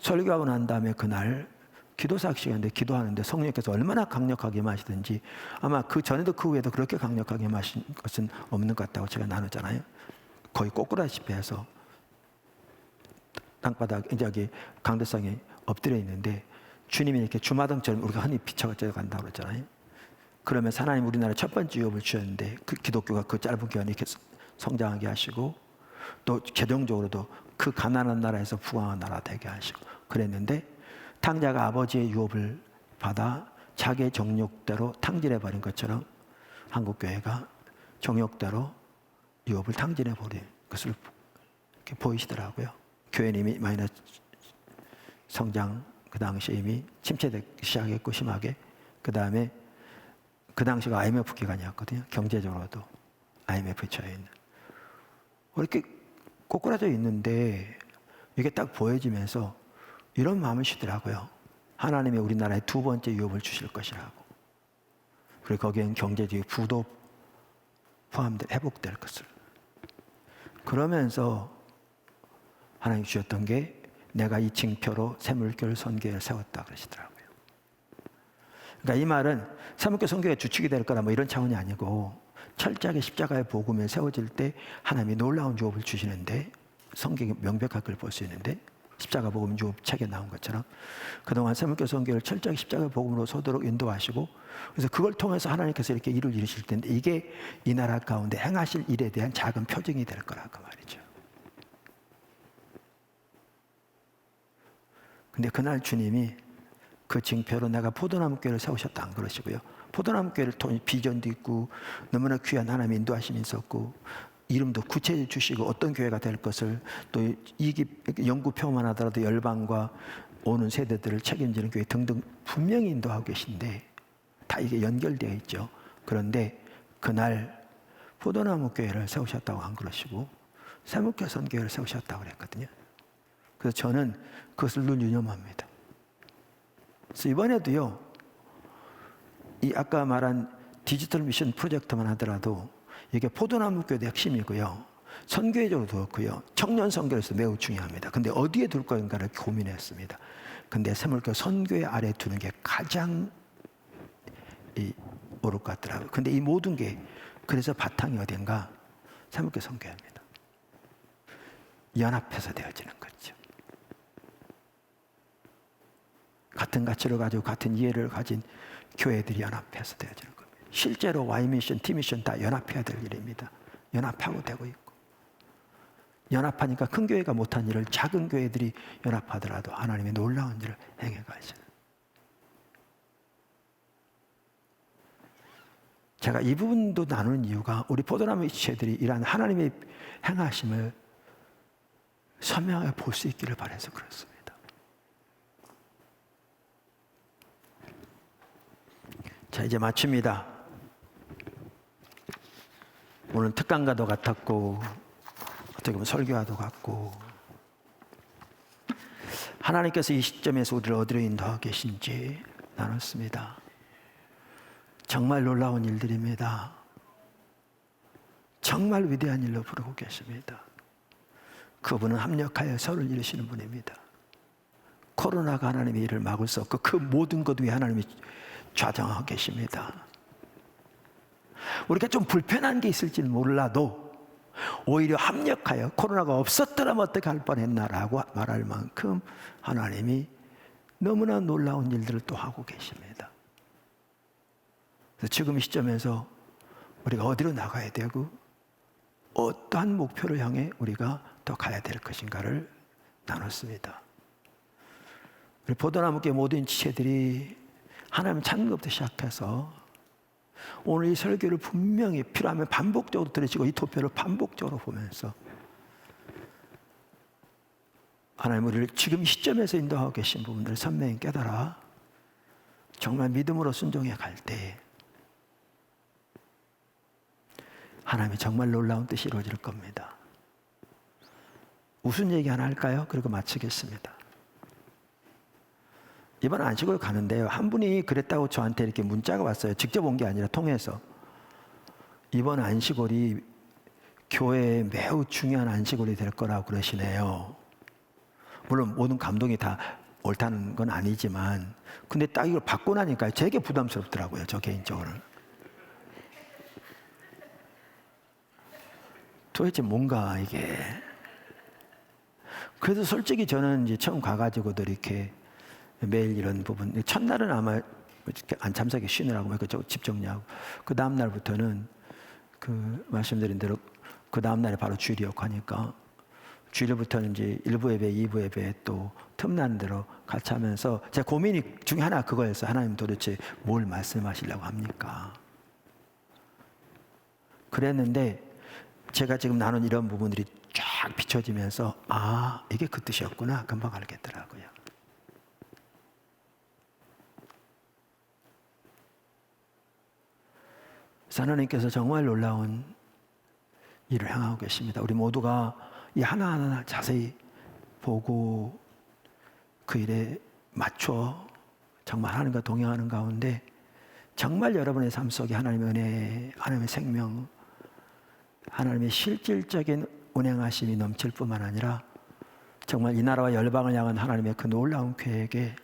설교하고 난 다음에 그날 기도사역 시간인데 기도하는데 성령께서 얼마나 강력하게 마시든지 아마 그 전에도 그 후에도 그렇게 강력하게 마신 것은 없는 것 같다고 제가 나눴잖아요. 거의 꼬꾸라시피 해서 땅바닥 저기 강대상에 엎드려 있는데 주님이 이렇게 주마등처럼 우리가 흔히 비춰져 간다고 그랬잖아요. 그러면 하나님 우리나라 첫 번째 유업을 주셨는데 그 기독교가 그 짧은 기간에 이렇게 성장하게 하시고 또 최종적으로도 그 가난한 나라에서 부강한 나라 되게 하시고 그랬는데 탕자가 아버지의 유업을 받아 자기의 정욕대로 탕진해버린 것처럼 한국교회가 정욕대로 유업을 탕진해버린 것을 이렇게 보이시더라고요. 교회님이 마이너스 성장 그 당시에 이미 침체되기 시작했고 심하게 그 다음에 그 당시가 IMF 기간이었거든요. 경제적으로도 IMF에 처해 있는 이렇게 꼬꾸라져 있는데 이게 딱 보여지면서 이런 마음을 쉬더라고요. 하나님이 우리나라에 두 번째 유업을 주실 것이라고. 그리고 거기엔 경제적인 부도 포함돼 회복될 것을. 그러면서 하나님 주셨던 게 내가 이 징표로 새물교 선교회를 세웠다 그러시더라고요. 그러니까 이 말은 새물교 선교회 주축이 될 거다 뭐 이런 차원이 아니고 철저하게 십자가의 복음에 세워질 때 하나님이 놀라운 유업을 주시는데 성경에 명백하게 그걸 볼 수 있는데 십자가 복음 유업 책에 나온 것처럼 그동안 새물교 선교를 철저하게 십자가 복음으로 서도록 인도하시고 그래서 그걸 통해서 하나님께서 이렇게 일을 이루실 텐데 이게 이 나라 가운데 행하실 일에 대한 작은 표징이 될 거라고 말이죠. 근데 그날 주님이 그 징표로 내가 포도나무 교회를 세우셨다 안 그러시고요. 포도나무 교회를 통해 비전도 있고 너무나 귀한 하나님의 인도하심이 있었고 이름도 구체적으로 주시고 어떤 교회가 될 것을 또 연구표만 하더라도 열방과 오는 세대들을 책임지는 교회 등등 분명히 인도하고 계신데 다 이게 연결되어 있죠. 그런데 그날 포도나무 교회를 세우셨다고 안 그러시고 새물교 선교회를 세우셨다고 그랬거든요. 그래서 저는 그것을 늘 유념합니다. 그래서 이번에도요, 이 아까 말한 디지털 미션 프로젝트만 하더라도 이게 포도나무 교회의 핵심이고요. 선교회적으로 두었고요. 청년 선교에서 매우 중요합니다. 근데 어디에 둘 건가를 고민했습니다. 근데 새물교 선교회 아래 두는 게 가장 옳을 것 같더라고요. 근데 이 모든 게 그래서 바탕이 어딘가 새물교 선교회입니다. 연합해서 되어지는 거죠. 같은 가치를 가지고 같은 이해를 가진 교회들이 연합해서 되어지는 겁니다. 실제로 Y미션, T미션 다 연합해야 될 일입니다. 연합하고 되고 있고. 연합하니까 큰 교회가 못한 일을 작은 교회들이 연합하더라도 하나님의 놀라운 일을 행해 가시는. 제가 이 부분도 나누는 이유가 우리 포도나무 지체들이 이러한 하나님의 행하심을 선명하게 볼 수 있기를 바라서 그렇습니다. 자, 이제 마칩니다. 오늘 특강과도 같았고 어떻게 보면 설교와도 같고 하나님께서 이 시점에서 우리를 어디로 인도하고 계신지 나눴습니다. 정말 놀라운 일들입니다. 정말 위대한 일로 부르고 계십니다. 그분은 합력하여 서로를 이루시는 분입니다. 코로나가 하나님의 일을 막을 수 없고 그 모든 것 위에 하나님이 좌정하고 계십니다. 우리가 좀 불편한 게 있을지는 몰라도 오히려 합력하여 코로나가 없었더라면 어떻게 할 뻔했나라고 말할 만큼 하나님이 너무나 놀라운 일들을 또 하고 계십니다. 그래서 지금 이 시점에서 우리가 어디로 나가야 되고 어떠한 목표를 향해 우리가 더 가야 될 것인가를 나눴습니다. 우리 포도나무교회 모든 지체들이 하나님 찾는 것부터 시작해서 오늘 이 설교를 분명히 필요하면 반복적으로 들으시고 이 도표를 반복적으로 보면서 하나님 우리를 지금 시점에서 인도하고 계신 부분들을 선명히 깨달아 정말 믿음으로 순종해 갈 때 하나님이 정말 놀라운 뜻이 이루어질 겁니다. 무슨 얘기 하나 할까요? 그리고 마치겠습니다. 이번 안식을 가는데요. 한 분이 그랬다고 저한테 이렇게 문자가 왔어요. 직접 온 게 아니라 통해서. 이번 안식월이 교회에 매우 중요한 안식월이 될 거라고 그러시네요. 물론 모든 감동이 다 옳다는 건 아니지만 근데 딱 이걸 받고 나니까 되게 부담스럽더라고요. 저 개인적으로는. 도대체 뭔가 이게. 그래도 솔직히 저는 이제 처음 가가지고도 이렇게 매일 이런 부분, 첫날은 아마 안 참석이 쉬느라고 집 정리하고 그 다음 날부터는 그 말씀드린 대로 그 다음 날에 바로 주일이었고 하니까 주일부터는 이제 1부 예배, 2부 예배 또 틈나는 대로 같이 하면서 제 고민이 중에 하나 그거였어요. 하나님 도대체 뭘 말씀하시려고 합니까? 그랬는데 제가 지금 나눈 이런 부분들이 쫙 비춰지면서 아, 이게 그 뜻이었구나 금방 알겠더라고요. 하나님께서 정말 놀라운 일을 행하고 계십니다. 우리 모두가 이 하나하나 자세히 보고 그 일에 맞춰 정말 하나님과 동행하는 가운데 정말 여러분의 삶 속에 하나님의 은혜, 하나님의 생명, 하나님의 실질적인 운행하심이 넘칠 뿐만 아니라 정말 이 나라와 열방을 향한 하나님의 그 놀라운 계획에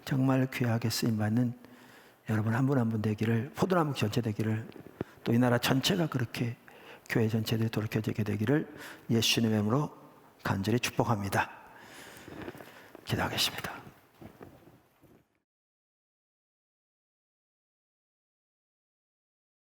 정말 귀하게 쓰임받는 여러분 한 분 한 분 되기를, 포도나무 전체 되기를, 또 이 나라 전체가 그렇게 교회 전체들이 돌이켜지게 되기를 예수님의 이름으로 간절히 축복합니다. 기도하겠습니다.